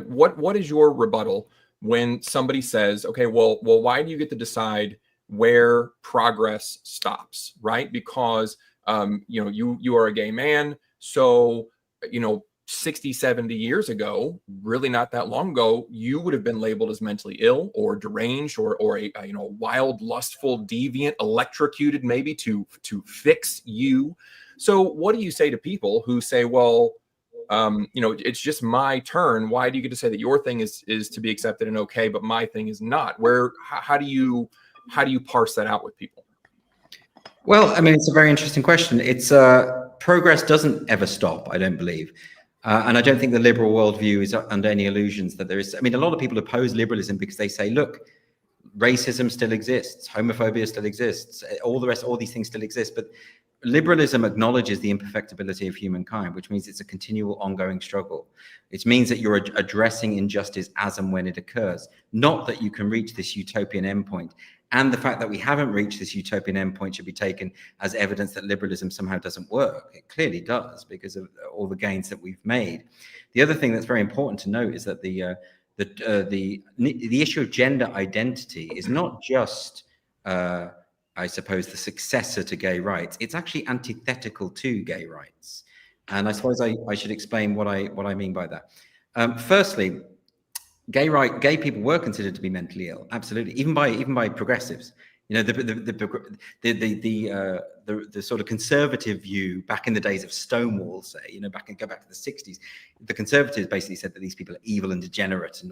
What is your rebuttal when somebody says, "Okay, well, why do you get to decide where progress stops?" Right? Because you are a gay man, so 60, 70 years ago, really not that long ago, you would have been labeled as mentally ill or deranged or a wild, lustful, deviant, electrocuted maybe to fix you. So what do you say to people who say, well, it's just my turn. Why do you get to say that your thing is to be accepted and okay, but my thing is not? How do you parse that out with people? Well, I mean, it's a very interesting question. It's progress doesn't ever stop, I don't believe. And I don't think the liberal worldview is under any illusions that there is. I mean, a lot of people oppose liberalism because they say, look, racism still exists, homophobia still exists, all the rest, all these things still exist. But liberalism acknowledges the imperfectibility of humankind, which means it's a continual ongoing struggle. It means that you're addressing injustice as and when it occurs, not that you can reach this utopian endpoint. And the fact that we haven't reached this utopian endpoint should be taken as evidence that liberalism somehow doesn't work. It clearly does, because of all the gains that we've made. The other thing that's very important to note is that the issue of gender identity is not just, I suppose, the successor to gay rights. It's actually antithetical to gay rights. And I suppose I should explain what I mean by that. Firstly, gay people were considered to be mentally ill, absolutely, even by progressives. You know, the sort of conservative view back in the days of Stonewall, say, you know, go back to the 60s, the conservatives basically said that these people are evil and degenerate and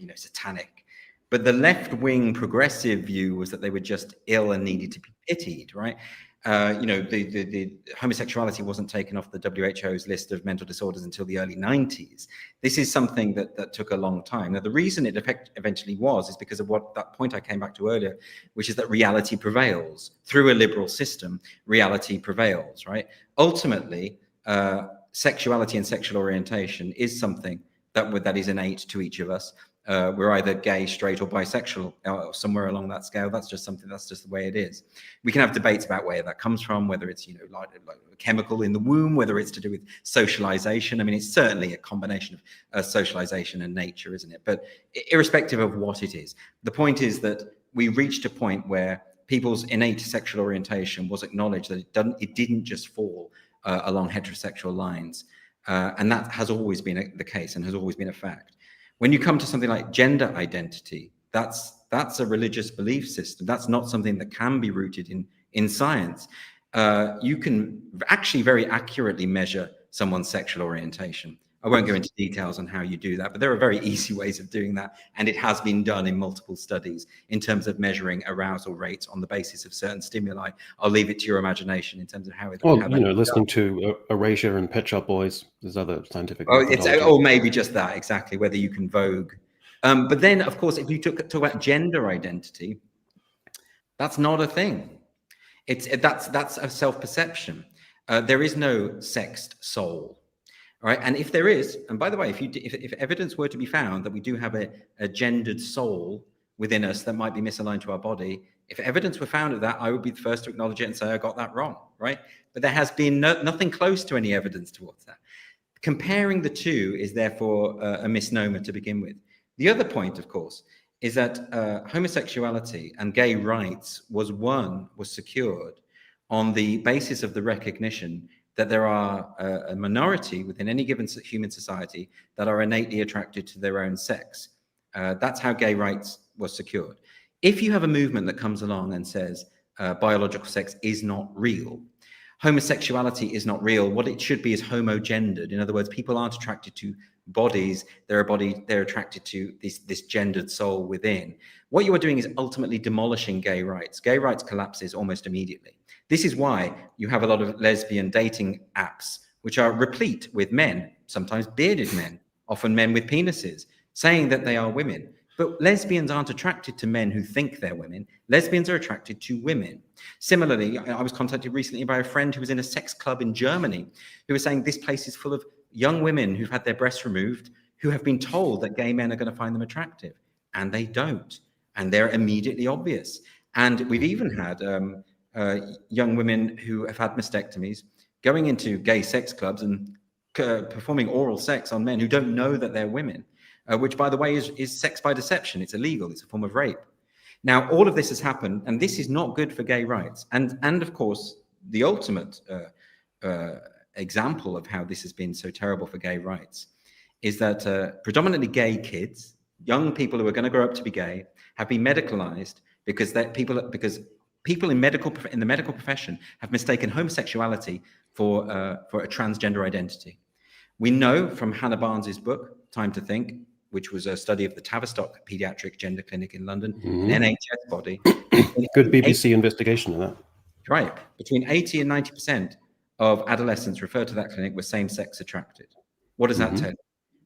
you know, satanic. But the left-wing progressive view was that they were just ill and needed to be pitied, right? You know, the homosexuality wasn't taken off the WHO's list of mental disorders until the early 90s. This is something that took a long time. Now, the reason it eventually was is because of that point I came back to earlier, which is that reality prevails. Through a liberal system, reality prevails, right? Ultimately, sexuality and sexual orientation is something that is innate to each of us. We're either gay, straight, or bisexual, or somewhere along that scale. That's just the way it is. We can have debates about where that comes from, whether it's, you know, like a chemical in the womb, whether it's to do with socialization. I mean, it's certainly a combination of socialization and nature, isn't it? But irrespective of what it is, the point is that we reached a point where people's innate sexual orientation was acknowledged, that it didn't just fall along heterosexual lines. And that has always been the case and has always been a fact. When you come to something like gender identity, that's a religious belief system. That's not something that can be rooted in science. You can actually very accurately measure someone's sexual orientation. I won't go into details on how you do that, but there are very easy ways of doing that. And it has been done in multiple studies in terms of measuring arousal rates on the basis of certain stimuli. I'll leave it to your imagination in terms of how it. Well, you know, listening to Erasure and Pet Shop Boys, there's other scientific. Or maybe just that, exactly, whether you can vogue. But then, of course, if you talk about gender identity, that's not a thing. That's a self-perception. There is no sexed soul. Right. And if there is, and by the way, if evidence were to be found that we do have a gendered soul within us that might be misaligned to our body, if evidence were found of that, I would be the first to acknowledge it and say I got that wrong. Right. But there has been nothing close to any evidence towards that. Comparing the two is therefore a misnomer to begin with. The other point, of course, is that homosexuality and gay rights was secured on the basis of the recognition that there are a minority within any given human society that are innately attracted to their own sex. That's how gay rights was secured. If you have a movement that comes along and says biological sex is not real, homosexuality is not real, what it should be is homogendered. In other words, people aren't attracted to bodies, they're attracted to this gendered soul within. What you are doing is ultimately demolishing gay rights. Gay rights collapses almost immediately. This is why you have a lot of lesbian dating apps, which are replete with men, sometimes bearded men, often men with penises, saying that they are women. But lesbians aren't attracted to men who think they're women. Lesbians are attracted to women. Similarly, I was contacted recently by a friend who was in a sex club in Germany, who was saying this place is full of young women who've had their breasts removed, who have been told that gay men are going to find them attractive. And they don't. And they're immediately obvious. And we've even had young women who have had mastectomies going into gay sex clubs and performing oral sex on men who don't know that they're women, which, by the way, is sex by deception. It's illegal. It's a form of rape. Now, all of this has happened, and this is not good for gay rights. And of course, the ultimate example of how this has been so terrible for gay rights is that predominantly gay kids, young people who are going to grow up to be gay, have been medicalized because people in the medical profession have mistaken homosexuality for a transgender identity. We know from Hannah Barnes's book, Time to Think, which was a study of the Tavistock Pediatric Gender Clinic in London, an NHS body. Good BBC investigation of that. Right. Between 80 and 90% of adolescents referred to that clinic were same-sex attracted. What does that tell you?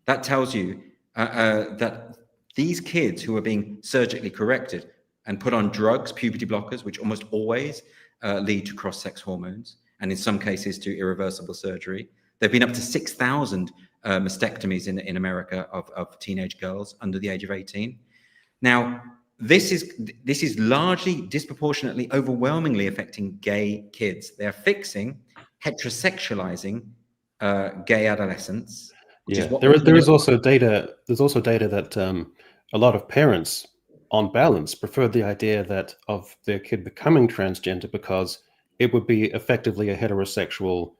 That tells you that these kids who are being surgically corrected and put on drugs, puberty blockers, which almost always lead to cross-sex hormones, and in some cases to irreversible surgery. There have been up to 6,000 mastectomies in America of teenage girls under the age of 18. Now, this is largely, disproportionately, overwhelmingly affecting gay kids. They are fixing, heterosexualizing gay adolescents, which is what there is also data. There's also data that a lot of parents, on balance, prefer the idea that of their kid becoming transgender because it would be effectively a heterosexual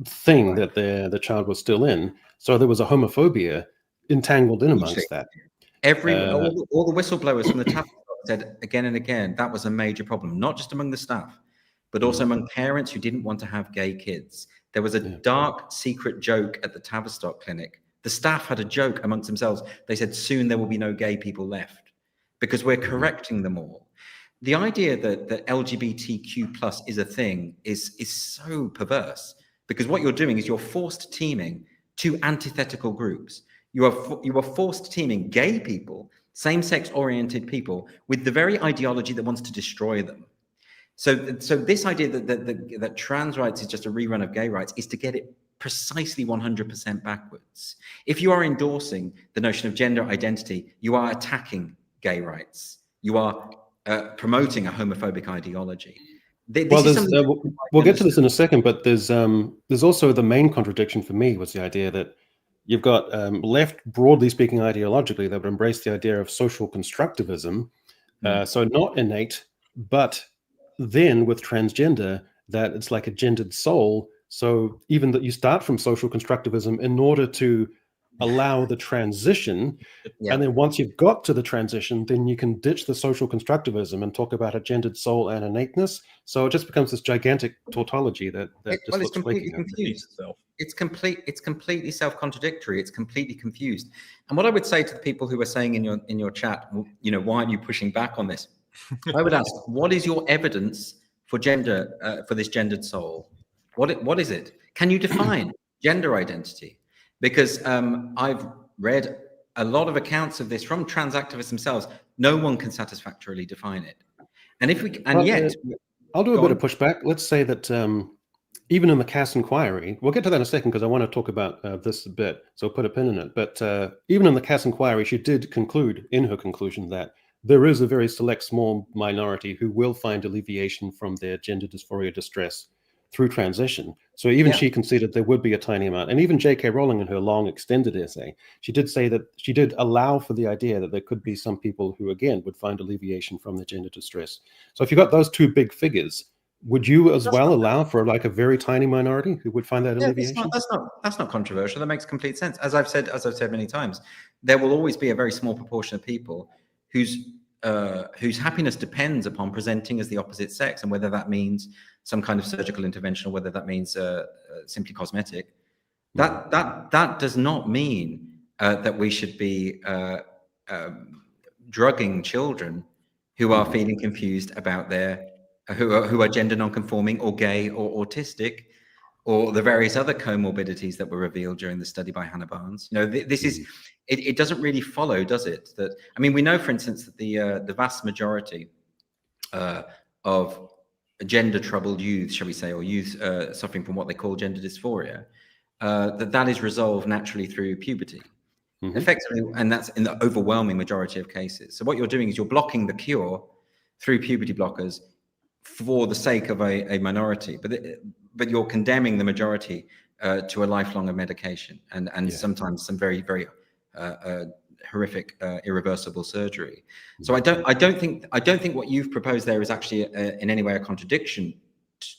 thing that the child was still in. So there was a homophobia entangled in amongst that. All the whistleblowers from the Tavistock said again and again that was a major problem, not just among the staff, but also among parents who didn't want to have gay kids. There was a dark secret joke at the Tavistock clinic. The staff had a joke amongst themselves. They said soon there will be no gay people left because we're correcting them all. The idea that LGBTQ plus is a thing is so perverse, because what you're doing is you're forced teaming two antithetical groups. You are forced teaming gay people, same-sex oriented people, with the very ideology that wants to destroy them. So this idea that trans rights is just a rerun of gay rights is to get it precisely 100% backwards. If you are endorsing the notion of gender identity, you are attacking gay rights. You are promoting a homophobic ideology. We'll get to this in a second, but there's also the main contradiction for me was the idea that you've got left, broadly speaking, ideologically, that would embrace the idea of social constructivism, so not innate, but then with transgender, that it's like a gendered soul. So even that you start from social constructivism in order to allow the transition, and then once you've got to the transition, then you can ditch the social constructivism and talk about a gendered soul and innateness. So it just becomes this gigantic tautology that just looks completely confused. It's completely self-contradictory. It's completely confused. And what I would say to the people who are saying in your chat, why aren't you pushing back on this? I would ask, what is your evidence for gender, for this gendered soul? What is it? Can you define gender identity? Because I've read a lot of accounts of this from trans activists themselves. No one can satisfactorily define it. And I'll do a bit of pushback. Let's say that even in the Cass inquiry, we'll get to that in a second because I want to talk about this a bit, so put a pin in it. But even in the Cass inquiry, she did conclude in her conclusion that there is a very select small minority who will find alleviation from their gender dysphoria distress through transition. So even she conceded there would be a tiny amount. And even J.K. Rowling in her long extended essay, she did say that she did allow for the idea that there could be some people who, again, would find alleviation from their gender distress. So if you got those two big figures, would you as well allow for like a very tiny minority who would find that alleviation? That's not controversial. That makes complete sense. As I've said many times, there will always be a very small proportion of people whose happiness depends upon presenting as the opposite sex, and whether that means some kind of surgical intervention or whether that means simply cosmetic. That does not mean that we should be drugging children who are feeling confused about who are gender non-conforming or gay or autistic, or the various other comorbidities that were revealed during the study by Hannah Barnes. This is, it doesn't really follow, does it? We know, for instance, that the vast majority of gender-troubled youth, shall we say, or youth suffering from what they call gender dysphoria, that is resolved naturally through puberty. Effectively, and that's in the overwhelming majority of cases. So what you're doing is you're blocking the cure through puberty blockers for the sake of a minority, but you're condemning the majority to a lifelong of medication and sometimes some very, very horrific irreversible surgery. So I don't think what you've proposed there is actually in any way a contradiction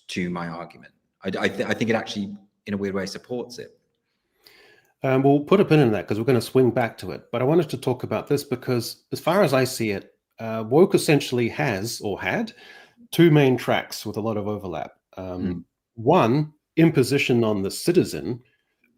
to my argument. I think it actually in a weird way supports it. We'll put a pin in that because we're going to swing back to it. But I wanted to talk about this because as far as I see it, woke essentially has or had two main tracks with a lot of overlap. One, imposition on the citizen,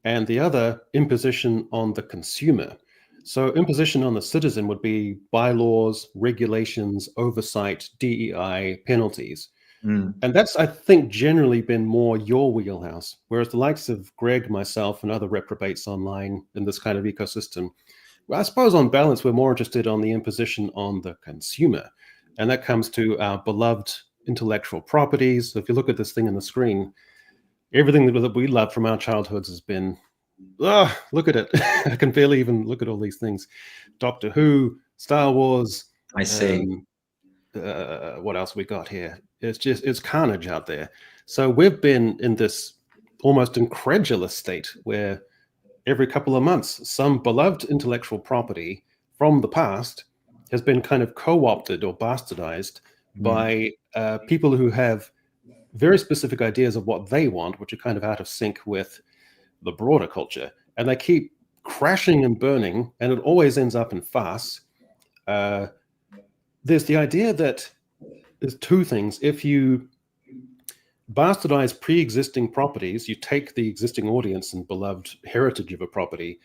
and the other, imposition on the consumer. So imposition on the citizen would be bylaws, regulations, oversight, DEI, penalties. And that's, I think, generally been more your wheelhouse, whereas the likes of Greg, myself, and other reprobates online in this kind of ecosystem, well, I suppose on balance, we're more interested on the imposition on the consumer. And that comes to our beloved intellectual properties. So if you look at this thing on the screen, everything that we love from our childhoods has been, look at it. I can barely even look at all these things. Doctor Who, Star Wars. I see. What else we got here? It's carnage out there. So we've been in this almost incredulous state where every couple of months, some beloved intellectual property from the past has been kind of co-opted or bastardized by people who have very specific ideas of what they want, which are kind of out of sync with the broader culture. And they keep crashing and burning, and it always ends up in farce. There's the idea that there's two things. If you bastardize pre-existing properties, you take the existing audience and beloved heritage of a property,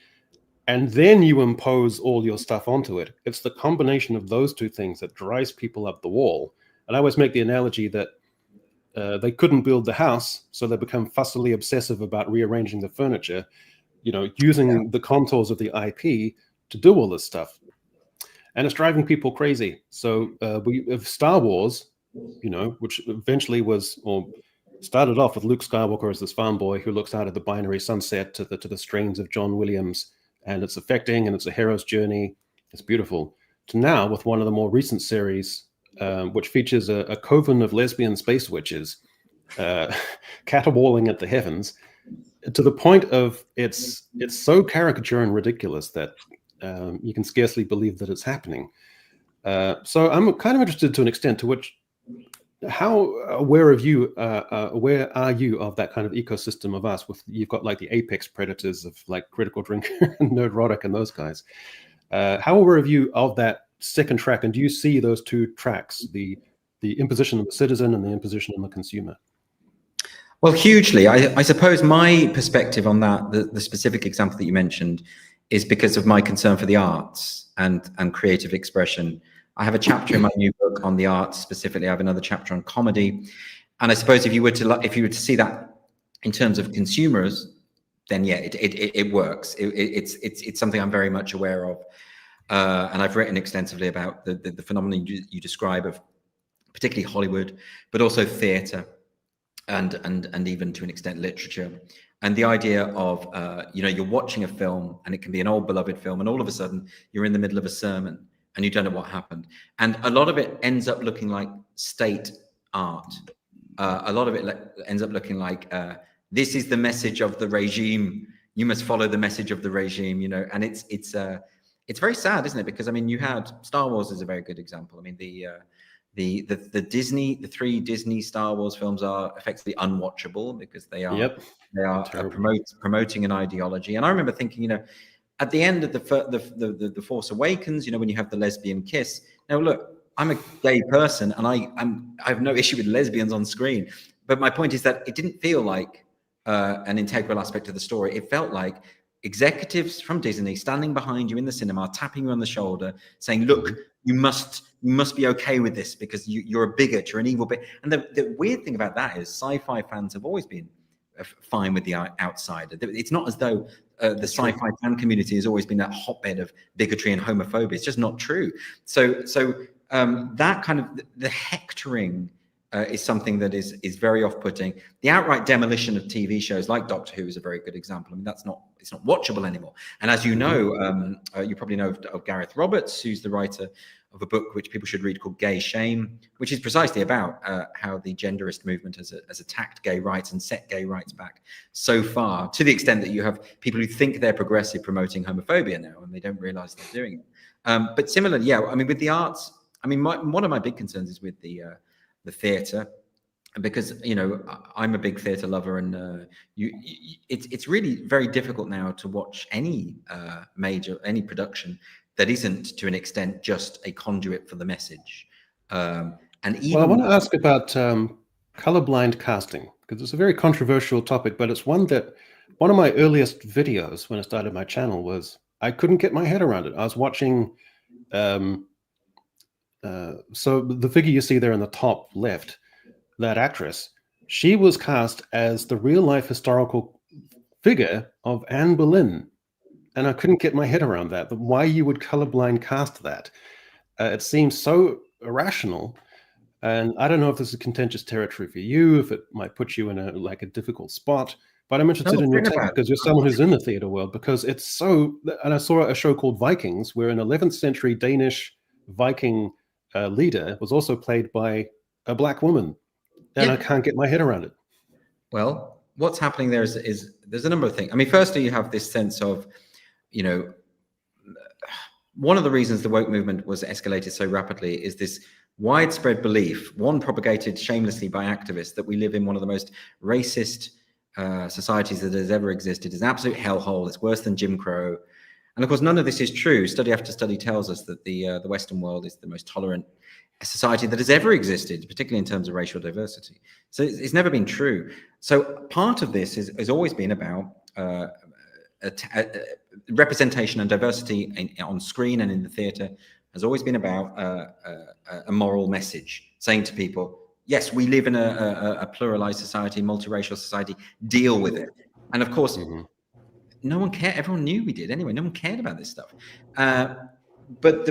and then you impose all your stuff onto it. It's the combination of those two things that drives people up the wall. And I always make the analogy that they couldn't build the house, so they become fussily obsessive about rearranging the furniture, using the contours of the IP to do all this stuff. And it's driving people crazy. So we have Star Wars, which eventually started off with Luke Skywalker as this farm boy who looks out at the binary sunset to the strains of John Williams, and it's affecting, and it's a hero's journey. It's beautiful. To now, with one of the more recent series, which features a coven of lesbian space witches caterwauling at the heavens, to the point of it's so caricature and ridiculous that you can scarcely believe that it's happening. So I'm kind of interested to an extent to which, how aware are you of that kind of ecosystem of us? You've got like the apex predators of like Critical Drinker and Nerdrotic and those guys. How aware are you of that second track, and do you see those two tracks, the imposition of the citizen and the imposition on the consumer? Well, hugely. I suppose my perspective on that, the specific example that you mentioned, is because of my concern for the arts and creative expression. I have a chapter in my new book on the arts specifically. I have another chapter on comedy, and I suppose if you were to see that in terms of consumers, then yeah, it works. It's something I'm very much aware of, and I've written extensively about the phenomenon you describe of particularly Hollywood, but also theatre and even to an extent literature. And the idea of, you're watching a film, and it can be an old beloved film, and all of a sudden you're in the middle of a sermon and you don't know what happened. And a lot of it ends up looking like state art. A lot of it ends up looking like, this is the message of the regime. You must follow the message of the regime, and it's very sad, isn't it? Because, I mean, you had Star Wars is a very good example. I mean, the three Disney Star Wars films are effectively unwatchable because they are promoting an ideology. And I remember thinking, at the end of the Force Awakens, when you have the lesbian kiss. Now, look, I'm a gay person, and I have no issue with lesbians on screen. But my point is that it didn't feel like an integral aspect of the story. It felt like executives from Disney standing behind you in the cinema, tapping you on the shoulder, saying, "Look, you must be okay with this because you're a bigot, you're an evil bigot." And the weird thing about that is sci-fi fans have always been fine with the outsider. It's not as though the sci-fi fan community has always been that hotbed of bigotry and homophobia. It's just not true. So that kind of the hectoring is something that is very off-putting. The outright demolition of TV shows like Doctor Who is a very good example. I mean, it's not watchable anymore. And as you know, you probably know of Gareth Roberts, who's the writer of a book which people should read called Gay Shame, which is precisely about how the genderist movement has attacked gay rights and set gay rights back so far, to the extent that you have people who think they're progressive promoting homophobia now, and they don't realize they're doing it. But similarly, yeah, I mean, with the arts, I mean, one of my big concerns is with the theatre, because I'm a big theatre lover, and it's really very difficult now to watch any production that isn't to an extent just a conduit for the message. And even I want to ask about colorblind casting, because it's a very controversial topic, but it's one of my earliest videos when I started my channel was I couldn't get my head around it. I was watching so the figure you see there in the top left, that actress, she was cast as the real life historical figure of Anne Boleyn. And I couldn't get my head around that. Why you would colorblind cast that? It seems so irrational. And I don't know if this is contentious territory for you, if it might put you in a difficult spot. But I'm interested in your take because you're someone who's in the theater world, because it's so. And I saw a show called Vikings, where an 11th century Danish Viking leader was also played by a black woman, and I can't get my head around it. Well, what's happening there is there's a number of things. I mean, firstly, you have this sense of, one of the reasons the woke movement was escalated so rapidly is this widespread belief, one propagated shamelessly by activists, that we live in one of the most racist societies that has ever existed. It's an absolute hellhole. It's worse than Jim Crow. And of course, none of this is true. Study after study tells us that the Western world is the most tolerant society that has ever existed, particularly in terms of racial diversity. So it's never been true. So part of this has always been about representation and diversity on screen and in the theatre has always been about a moral message, saying to people, yes, we live in a pluralized society, multiracial society, deal with it. And of course, no one cared. Everyone knew we did anyway. No one cared about this stuff. But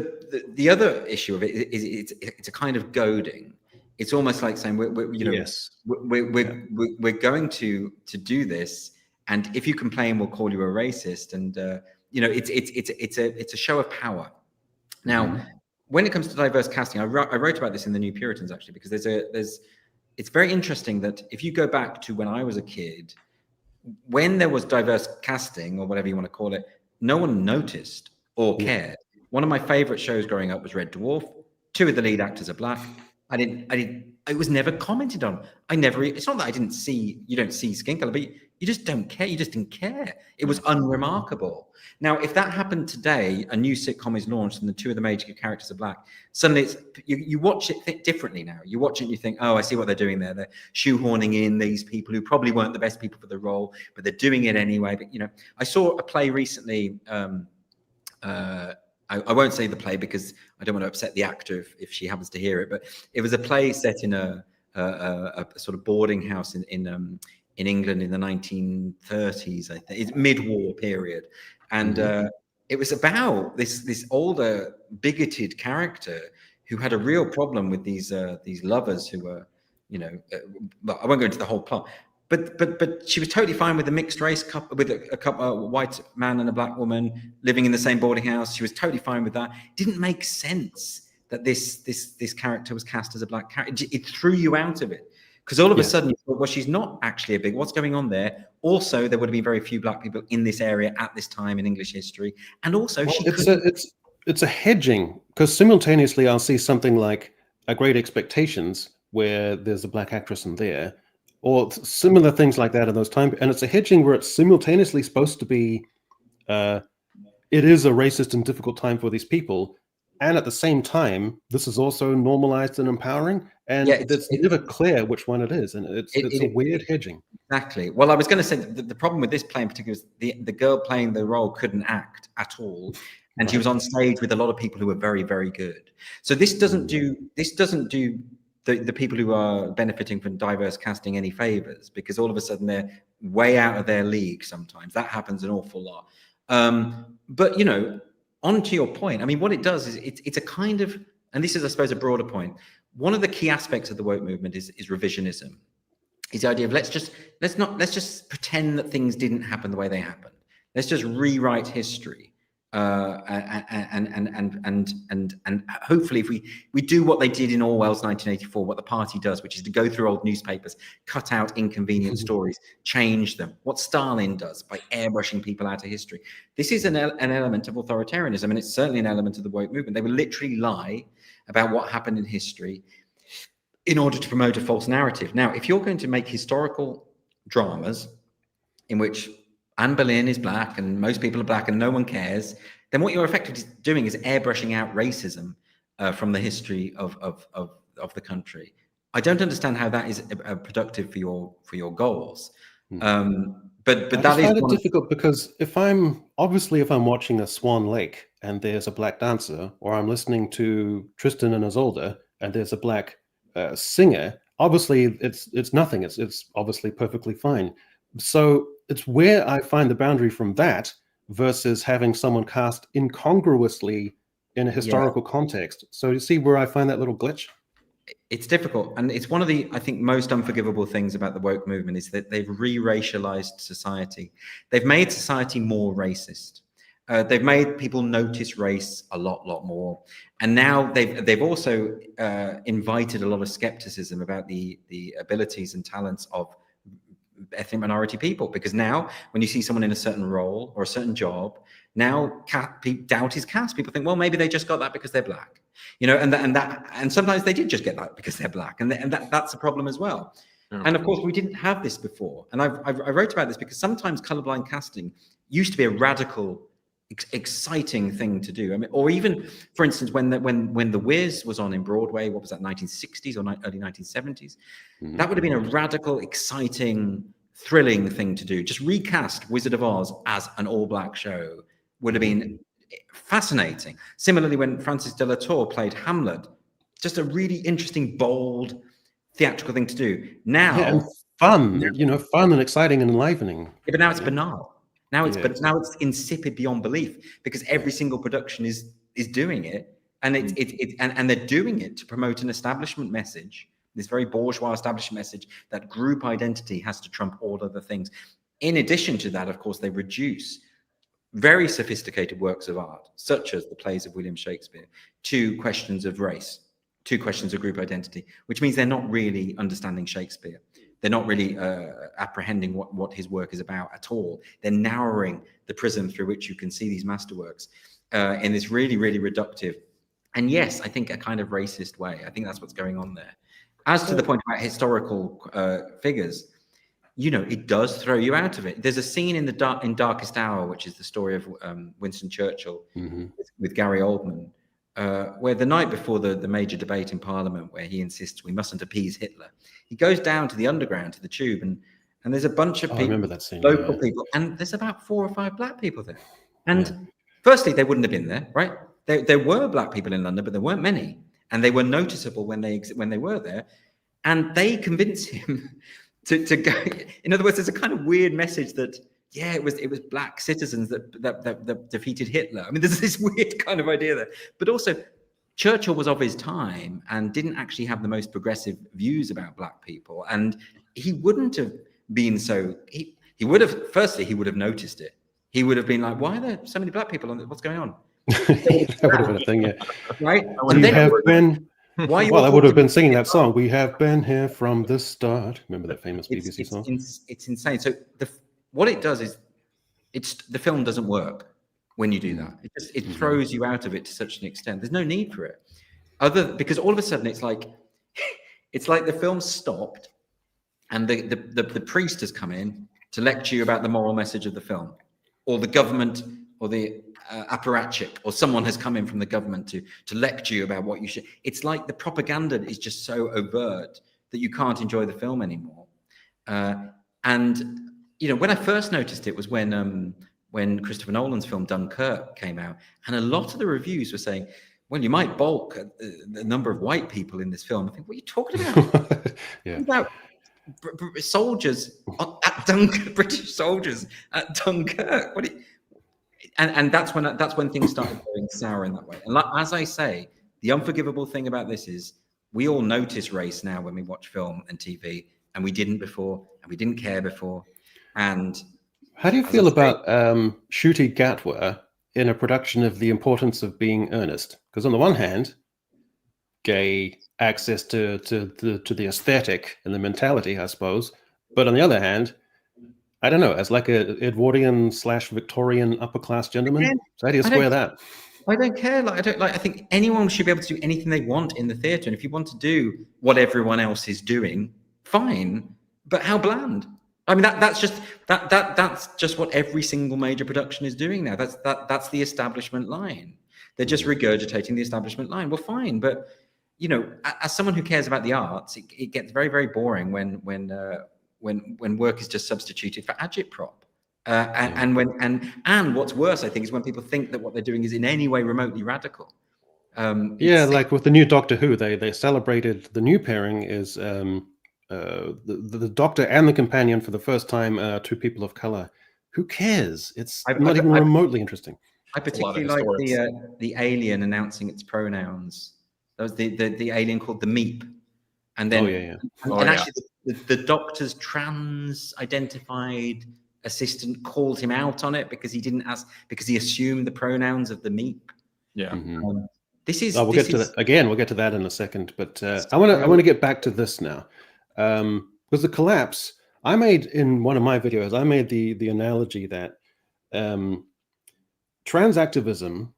the other issue of it is it's a kind of goading. It's almost like saying we're going to do this, and if you complain, we'll call you a racist. And it's a show of power. Now, when it comes to diverse casting, I wrote about this in the New Puritans actually, because it's very interesting that if you go back to when I was a kid, when there was diverse casting or whatever you want to call it, no one noticed or cared. One of my favorite shows growing up was Red Dwarf. 2 of the lead actors are black. It was never commented on. It's not that I didn't see, you don't see skin color, but you just don't care. You just didn't care. It was unremarkable. Now, if that happened today, a new sitcom is launched and the 2 of the major characters are black, suddenly you watch it differently now. You watch it and you think, oh, I see what they're doing there. They're shoehorning in these people who probably weren't the best people for the role, but they're doing it anyway. But, I saw a play recently, I won't say the play because I don't want to upset the actor if she happens to hear it, but it was a play set in a sort of boarding house in England in the 1930s, I think. It's mid-war period. And it was about this older, bigoted character who had a real problem with these lovers who were, I won't go into the whole plot. But she was totally fine with a mixed race couple, with a couple, a white man and a black woman living in the same boarding house. She was totally fine with that. It didn't make sense that this character was cast as a black character. It threw you out of it because all of a sudden you thought, well, she's not actually a big. What's going on there? Also, there would have been very few black people in this area at this time in English history, and also it's a hedging, because simultaneously I'll see something like A Great Expectations where there's a black actress in there, or similar things like that in those times. And it's a hedging where it's simultaneously supposed to be, it is a racist and difficult time for these people. And at the same time, this is also normalized and empowering. And it's never clear which one it is. And it's a weird hedging. Exactly. Well, I was going to say that the problem with this play in particular is the girl playing the role couldn't act at all. And she was on stage with a lot of people who were very, very good. So this doesn't do the people who are benefiting from diverse casting any favors, because all of a sudden they're way out of their league. Sometimes that happens an awful lot. But on to your point, I mean, what it does is it's a kind of, and this is, I suppose, a broader point. One of the key aspects of the woke movement is revisionism. Is the idea of let's just pretend that things didn't happen the way they happened. Let's just rewrite history. And hopefully if we do what they did in Orwell's 1984, what the party does, which is to go through old newspapers, cut out inconvenient stories, change them, what Stalin does by airbrushing people out of history. This is an element of authoritarianism, and it's certainly an element of the woke movement. They will literally lie about what happened in history in order to promote a false narrative. Now, if you're going to make historical dramas in which Anne Boleyn is black and most people are black and no one cares, then what you're effectively doing is airbrushing out racism from the history of the country. I don't understand how that is productive for your goals. But that is difficult, because if I'm watching a Swan Lake and there's a black dancer, or I'm listening to Tristan and Isolde and there's a black singer, obviously it's nothing. It's obviously perfectly fine. So it's where I find the boundary from that versus having someone cast incongruously in a historical context. So you see where I find that little glitch? it's difficult, and it's one of the, I think, most unforgivable things about the woke movement is that they've re-racialized society. They've made society more racist. They've made people notice race a lot more, and now they've also invited a lot of skepticism about the abilities and talents of ethnic minority people, because now when you see someone in a certain role or a certain job, now doubt is cast. People think, well, maybe they just got that because they're black, you know, and sometimes they did just get that because they're black, and that's a problem as well. And of course, we didn't have this before, and I wrote about this because sometimes colorblind casting used to be a radical, exciting thing to do. I mean, or even, for instance, when the Wiz was on in Broadway, what was that, 1960s or early 1970s? That would have been a radical, exciting, thrilling thing to do. Just recast Wizard of Oz as an all-black show would have been fascinating. Similarly, when Francis de la Tour played Hamlet, just a really interesting, bold, theatrical thing to do. Now, and fun, you know, fun and exciting and enlivening. Yeah, but now it's banal. Now it's Yeah, now it's insipid beyond belief, because every single production is doing it, and and they're doing it to promote an establishment message, this very bourgeois establishment message that group identity has to trump all other things. In addition to that, of course, they reduce very sophisticated works of art, such as the plays of William Shakespeare, to questions of race, to questions of group identity, which means they're not really understanding Shakespeare. They're not really apprehending what his work is about at all. They're narrowing the prism through which you can see these masterworks in this really, really reductive, and yes, I think a kind of racist way. I think that's what's going on there. As to the point about historical figures, you know, it does throw you out of it. There's a scene in Darkest Hour, which is the story of Winston Churchill with Gary Oldman, where the night before the major debate in Parliament, where he insists we mustn't appease Hitler, he goes down to the underground, to the tube, and there's a bunch of people, I remember that scene, local people, and there's about 4 or 5 black people there. And firstly, they wouldn't have been there, right? There were black people in London, but there weren't many, and they were noticeable when they were there, and they convinced him to go. In other words, there's a kind of weird message that, yeah, it was black citizens that defeated Hitler. I mean, there's this weird kind of idea there. But also, Churchill was of his time and didn't actually have the most progressive views about black people. And he wouldn't have been so. He would have. Firstly, he would have noticed it. He would have been like, "Why are there so many black people? What's going on?" That would have been a thing, yeah. Right? We have been. Why Well, I would have been singing that song. We have been here from the start. Remember that famous BBC song? It's insane. So what it does is, the film doesn't work when you do that. It throws you out of it to such an extent. There's no need for it, because all of a sudden it's like the film stopped, and the priest has come in to lecture you about the moral message of the film, or the government, or the apparatchik, or someone has come in from the government to lecture you about what you should. It's like the propaganda is just so overt that you can't enjoy the film anymore. And you know, when I first noticed it was when Christopher Nolan's film Dunkirk came out, and a lot of the reviews were saying, well, you might balk at the number of white people in this film. I think, what are you talking about? Yeah. About soldiers at Dunkirk, British soldiers at Dunkirk. And that's when things started going sour in that way. And as I say, the unforgivable thing about this is we all notice race now when we watch film and TV, and we didn't before, and we didn't care before. And how do you feel about Ncuti Gatwa in a production of The Importance of Being Earnest? Because on the one hand, gay access to the aesthetic and the mentality, I suppose, but on the other hand, I don't know, as like a Edwardian / Victorian upper class gentleman. So how do you square that? I don't care. I think anyone should be able to do anything they want in the theatre, and if you want to do what everyone else is doing, fine. But how bland? I mean, that's just what every single major production is doing now. That's the establishment line. They're just regurgitating the establishment line. Well, fine, but you know, as someone who cares about the arts, it gets very, very boring when work is just substituted for agitprop. And what's worse, I think, is when people think that what they're doing is in any way remotely radical. Like with the new Doctor Who, they celebrated the new pairing is the Doctor and the companion for the first time, 2 people of color. Who cares? It's not even remotely interesting. I particularly like the alien announcing its pronouns. That was the alien called the Meep. And then, Oh, actually, the doctor's trans-identified assistant called him out on it because he didn't ask, because he assumed the pronouns of the meep. Yeah. This is. We'll get to that again. We'll get to that in a second. But I want to get back to this now, because the collapse. I made in one of my videos. I made the analogy that trans activism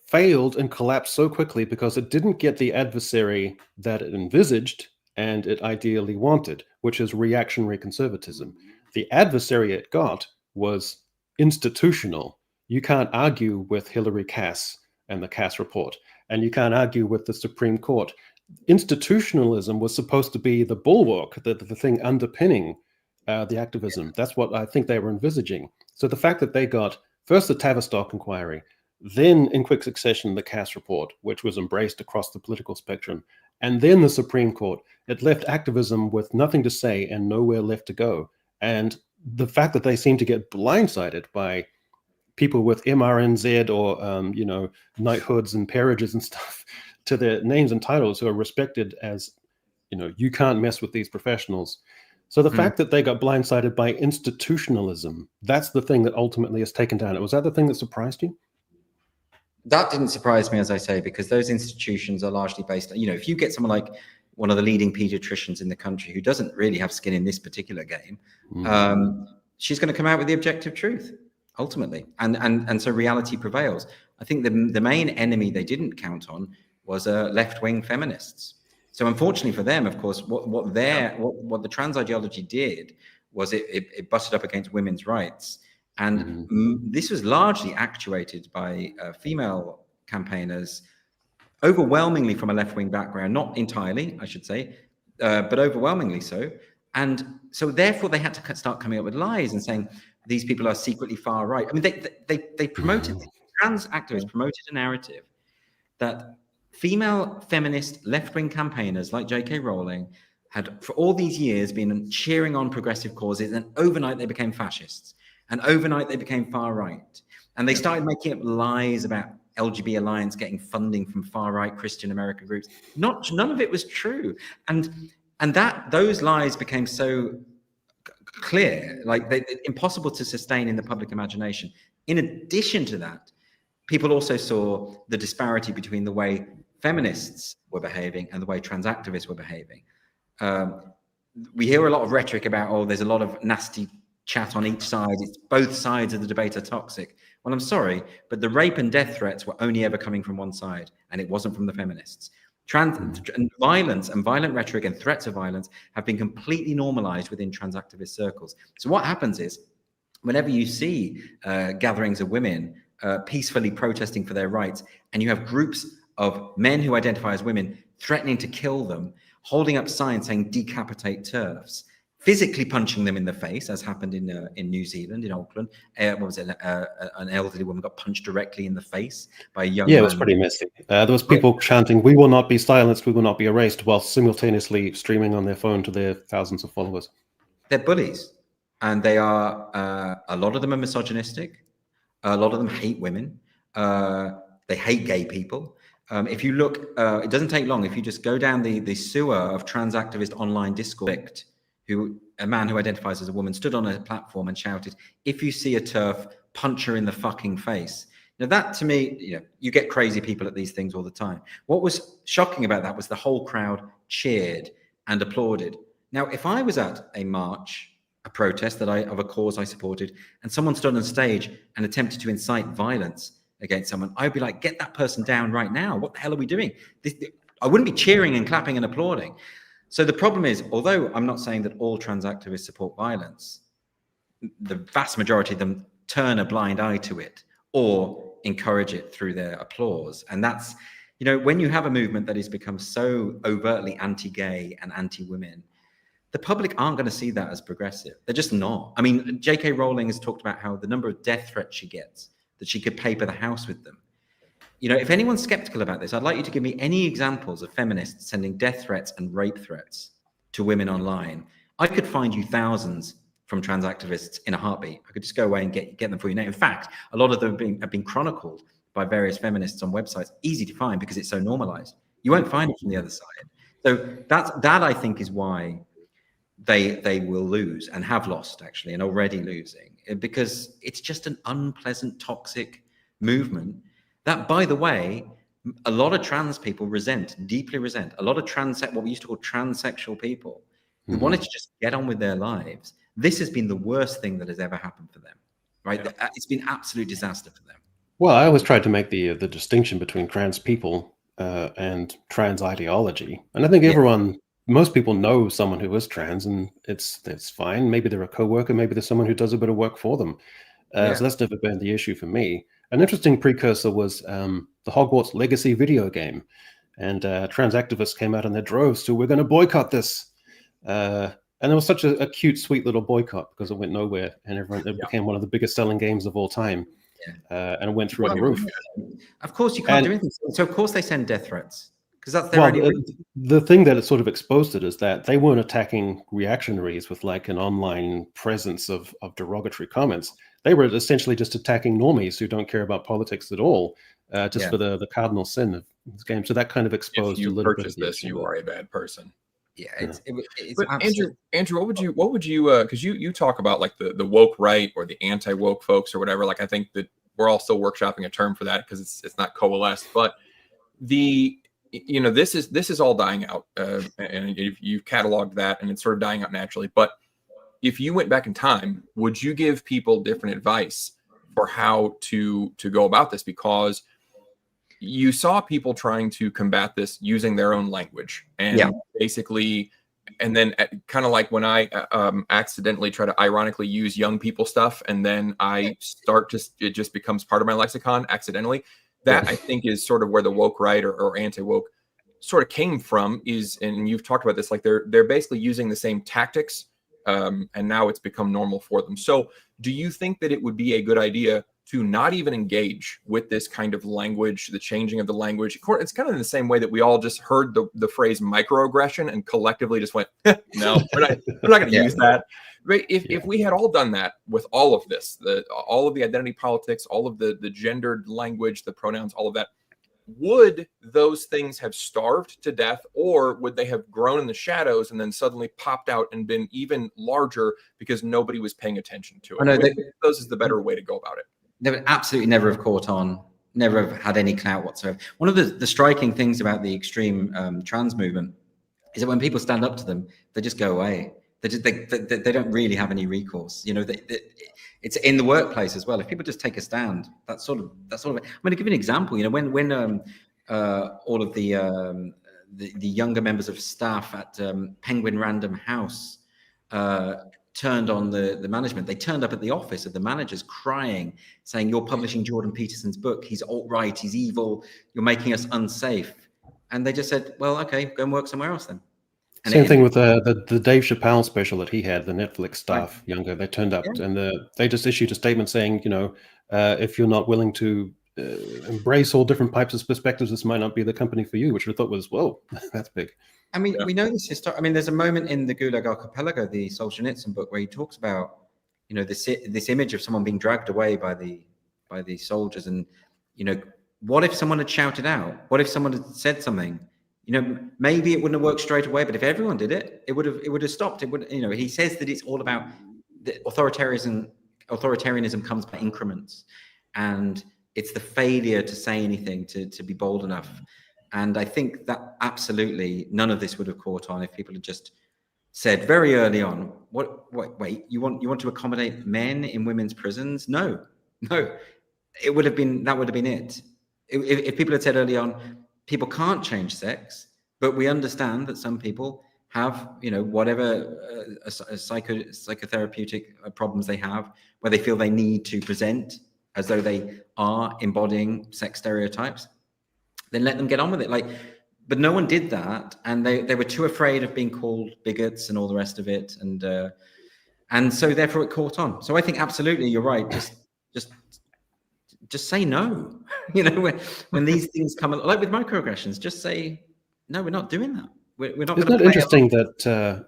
failed and collapsed so quickly because it didn't get the adversary that it envisaged and it ideally wanted, which is reactionary conservatism. The adversary it got was institutional. You can't argue with Hillary Cass and the Cass report, and you can't argue with the Supreme Court. Institutionalism was supposed to be the bulwark, the thing underpinning the activism. That's what I think they were envisaging. So the fact that they got first the Tavistock inquiry, then in quick succession the Cass report, which was embraced across the political spectrum, and then the Supreme Court, it left activism with nothing to say and nowhere left to go. And the fact that they seem to get blindsided by people with MRNZ or knighthoods and peerages and stuff to their names and titles, who are respected as, you can't mess with these professionals. So the fact that they got blindsided by institutionalism, that's the thing that ultimately is taken down. Was that the thing that surprised you? That didn't surprise me, as I say, because those institutions are largely based on, if you get someone like one of the leading pediatricians in the country who doesn't really have skin in this particular game, she's going to come out with the objective truth, ultimately. And so reality prevails. I think the main enemy they didn't count on was left-wing feminists. So unfortunately for them, of course, what the trans ideology did was it butted up against women's rights. And this was largely actuated by female campaigners, overwhelmingly from a left-wing background, not entirely, I should say, but overwhelmingly so. And so therefore they had to start coming up with lies and saying these people are secretly far right. I mean, they promoted, trans activists promoted a narrative that female feminist left-wing campaigners like J.K. Rowling had for all these years been cheering on progressive causes, and overnight they became fascists. And overnight, they became far right. And they started making up lies about LGB Alliance getting funding from far-right Christian American groups. None of it was true. And those lies became so clear, like impossible to sustain in the public imagination. In addition to that, people also saw the disparity between the way feminists were behaving and the way trans activists were behaving. We hear a lot of rhetoric about, there's a lot of nasty chat on each side. It's both sides of the debate are toxic. Well, I'm sorry, but the rape and death threats were only ever coming from one side, and it wasn't from the feminists. And violence and violent rhetoric and threats of violence have been completely normalized within trans activist circles. So what happens is, whenever you see gatherings of women peacefully protesting for their rights, and you have groups of men who identify as women threatening to kill them, holding up signs saying decapitate TERFs, physically punching them in the face, as happened in New Zealand, in Auckland. An elderly woman got punched directly in the face by a young man. Yeah, it was pretty messy. There was people chanting, "We will not be silenced, we will not be erased," while simultaneously streaming on their phone to their thousands of followers. They're bullies. And they are, a lot of them are misogynistic. A lot of them hate women. They hate gay people. If you look, it doesn't take long. If you just go down the sewer of trans activist online Discord, a man who identifies as a woman stood on a platform and shouted, "If you see a TERF, punch her in the fucking face." Now that, to me, you get crazy people at these things all the time. What was shocking about that was the whole crowd cheered and applauded. Now, if I was at a march, a protest of a cause I supported, and someone stood on stage and attempted to incite violence against someone, I'd be like, get that person down right now. What the hell are we doing? I wouldn't be cheering and clapping and applauding. So the problem is, although I'm not saying that all trans activists support violence, the vast majority of them turn a blind eye to it or encourage it through their applause. And that's, when you have a movement that has become so overtly anti-gay and anti-women, the public aren't going to see that as progressive. They're just not. I mean, J.K. Rowling has talked about how the number of death threats she gets, that she could paper the house with them. If anyone's skeptical about this, I'd like you to give me any examples of feminists sending death threats and rape threats to women online. I could find you thousands from trans activists in a heartbeat. I could just go away and get them for you now. In fact, a lot of them have been chronicled by various feminists on websites. Easy to find because it's so normalized. You won't find it from the other side. So that I think is why they will lose and have lost, actually, and already losing, because it's just an unpleasant, toxic movement that, by the way, a lot of trans people deeply resent. A lot of what we used to call transsexual people who wanted to just get on with their lives. This has been the worst thing that has ever happened for them, right? Yeah. It's been absolute disaster for them. Well, I always tried to make the distinction between trans people and trans ideology, and I think most people know someone who is trans, and it's fine. Maybe they're a coworker, maybe there's someone who does a bit of work for them. So that's never been the issue for me. An interesting precursor was the Hogwarts Legacy video game, and trans activists came out in their droves to, we're going to boycott this. And it was such a cute, sweet little boycott because it went nowhere, and it became one of the biggest selling games of all time. And it went through the roof. Of course, you can't do anything. So of course they send death threats, because that's their only the thing that it sort of exposed it is that they weren't attacking reactionaries with like an online presence of derogatory comments. They were essentially just attacking normies who don't care about politics at all, for the cardinal sin of this game. So that kind of exposed if you a little purchase bit of this, you are a bad person. Yeah, it's but Andrew, what would you because you talk about like the woke right or the anti-woke folks or whatever. Like, I think that we're all still workshopping a term for that because it's not coalesced. But this is all dying out, and you've cataloged that, and it's sort of dying out naturally. But if you went back in time, would you give people different advice for how to go about this? Because you saw people trying to combat this using their own language, and basically, and then kind of like when I accidentally try to ironically use young people stuff, and then it just becomes part of my lexicon accidentally. That I think is sort of where the woke right or anti-woke sort of came from. And you've talked about this, like they're basically using the same tactics, and now it's become normal for them. So, do you think that it would be a good idea to not even engage with this kind of language, the changing of the language? It's kind of in the same way that we all just heard the phrase microaggression and collectively just went, no, we're not going to use that. Right? If we had all done that with all of this, all of the identity politics, all of the gendered language, the pronouns, all of that, would those things have starved to death, or would they have grown in the shadows and then suddenly popped out and been even larger because nobody was paying attention to it? Which those is the better way to go about it. They would absolutely never have caught on, never have had any clout whatsoever. One of the striking things about the extreme trans movement is that when people stand up to them, they just go away. They don't really have any recourse. It's in the workplace as well. If people just take a stand, that's sort of. I'm going to give you an example. When all of the younger members of staff at Penguin Random House turned on the management. They turned up at the office of the managers crying, saying, "You're publishing Jordan Peterson's book. He's alt-right. He's evil. You're making us unsafe." And they just said, "Well, okay, go and work somewhere else then." And same thing with the Dave Chappelle special that he had, the Netflix staff, younger, they turned up and they just issued a statement saying, if you're not willing to embrace all different types of perspectives, this might not be the company for you, which I thought was, whoa, that's big. I mean, we know this history. I mean, there's a moment in the Gulag Archipelago, the Solzhenitsyn book, where he talks about, this image of someone being dragged away by the soldiers, and what if someone had shouted out? What if someone had said something? Maybe it wouldn't have worked straight away, but if everyone did it, it would have stopped. It would, he says that it's all about the authoritarianism. Authoritarianism comes by increments, and it's the failure to say anything, to be bold enough. And I think that absolutely none of this would have caught on if people had just said very early on, wait, you want to accommodate men in women's prisons? No, that would have been it. If people had said early on, people can't change sex, but we understand that some people have, whatever psychotherapeutic problems they have, where they feel they need to present as though they are embodying sex stereotypes, then let them get on with it. But no one did that, and they were too afraid of being called bigots and all the rest of it, and so therefore it caught on. So I think absolutely you're right. Just say no. When these things come, like with microaggressions, just say no. We're not doing that. We're not. Isn't it interesting that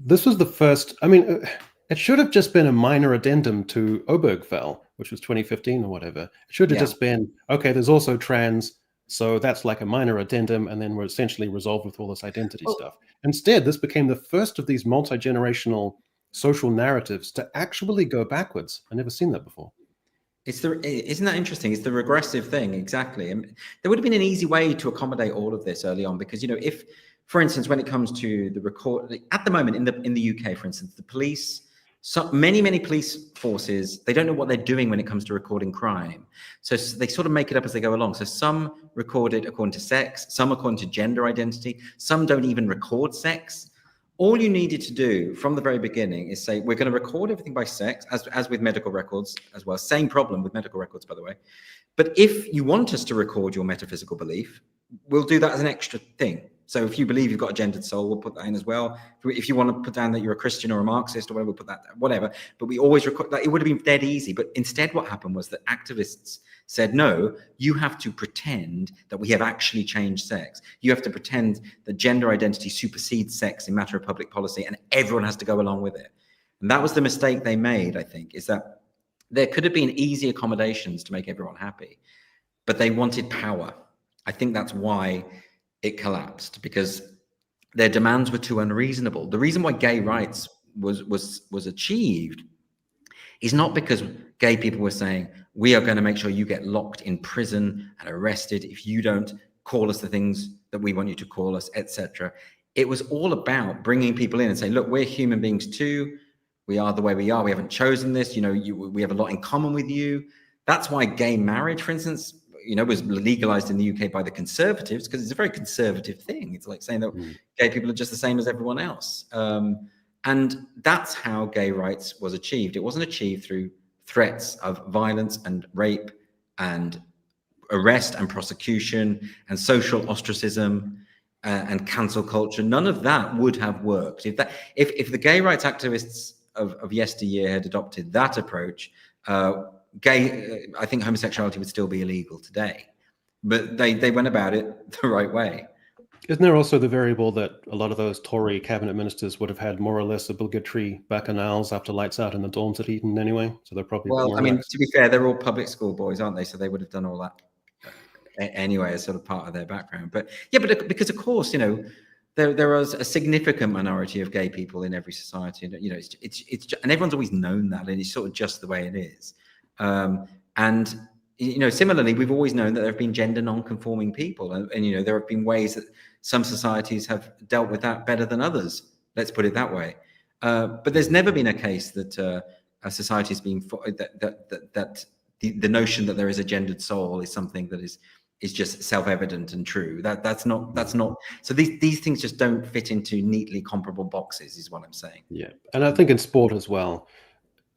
this was the first? I mean, it should have just been a minor addendum to Obergefell, which was 2015 or whatever. It should have just been, okay, there's also trans So that's like a minor addendum, and then we're essentially resolved with all this identity stuff. Instead, this became the first of these multi-generational social narratives to actually go backwards. I've never seen that before. Isn't that interesting? It's the regressive thing, exactly. And there would have been an easy way to accommodate all of this early on, because, you know, if, for instance, when it comes to the record at the moment in the UK, for instance, the police, so many police forces, they don't know what they're doing when it comes to recording crime. So they sort of make it up as they go along. So some record it according to sex, some according to gender identity, some don't even record sex. All you needed to do from the very beginning is say, we're going to record everything by sex, as with medical records as well. Same problem with medical records, by the way. But if you want us to record your metaphysical belief, we'll do that as an extra thing. So if you believe you've got a gendered soul, we'll put that in as well. If you want to put down that you're a Christian or a Marxist or whatever, we'll put that, whatever. But we always record that. It would have been dead easy. But instead what happened was that activists said, no, you have to pretend that we have actually changed sex. You have to pretend that gender identity supersedes sex in matter of public policy, and everyone has to go along with it. And that was the mistake they made, I think, is that there could have been easy accommodations to make everyone happy, but they wanted power. I think that's why it collapsed, because their demands were too unreasonable. The reason why gay rights was achieved is not because gay people were saying, we are going to make sure you get locked in prison and arrested if you don't call us the things that we want you to call us, etc. It was all about bringing people in and saying, look, we're human beings too. We are the way we are. We haven't chosen this. You know, we have a lot in common with you. That's why gay marriage, for instance, you know, was legalized in the UK by the conservatives, because it's a very conservative thing. It's like saying that gay people are just the same as everyone else. And that's how gay rights was achieved. It wasn't achieved through threats of violence and rape and arrest and prosecution and social ostracism and cancel culture. None of that would have worked. If the gay rights activists of yesteryear had adopted that approach, I think homosexuality would still be illegal today. But they went about it the right way. Isn't there also the variable that a lot of those Tory cabinet ministers would have had more or less obligatory bacchanals after lights out in the dorms at Eton anyway? So they're probably well, I mean, to be fair, they're all public school boys, aren't they? So they would have done all that anyway as sort of part of their background. But yeah, but because of course, you know, there is a significant minority of gay people in every society, and you know, it's and everyone's always known that, and it's sort of just the way it is. And you know, similarly, we've always known that there have been gender non-conforming people, and you know, there have been ways that some societies have dealt with that better than others. Let's put it that way. But there's never been a case that a society has been that the notion that there is a gendered soul is something that is just self-evident and true. That's not. So these things just don't fit into neatly comparable boxes, is what I'm saying. Yeah, and I think in sport as well.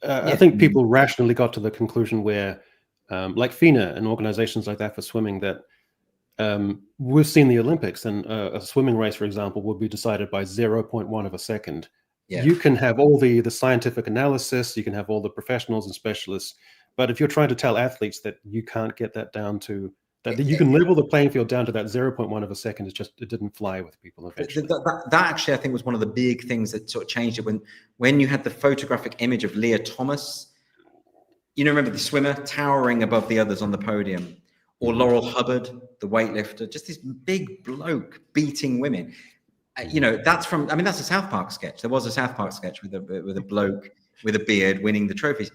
I think people rationally got to the conclusion where, like FINA and organizations like that for swimming, that we've seen the Olympics, and a swimming race, for example, would be decided by 0.1 of a second. Yeah. You can have all the scientific analysis, you can have all the professionals and specialists, but if you're trying to tell athletes that you can't get that down to, that you can level the playing field down to that 0.1 of a second, it didn't fly with people eventually. That actually, I think, was one of the big things that sort of changed it when you had the photographic image of Leah Thomas. You know, remember the swimmer towering above the others on the podium, or Laurel Hubbard, the weightlifter, just this big bloke beating women. You know, that's a South Park sketch. There was a South Park sketch with a bloke with a beard winning the trophies.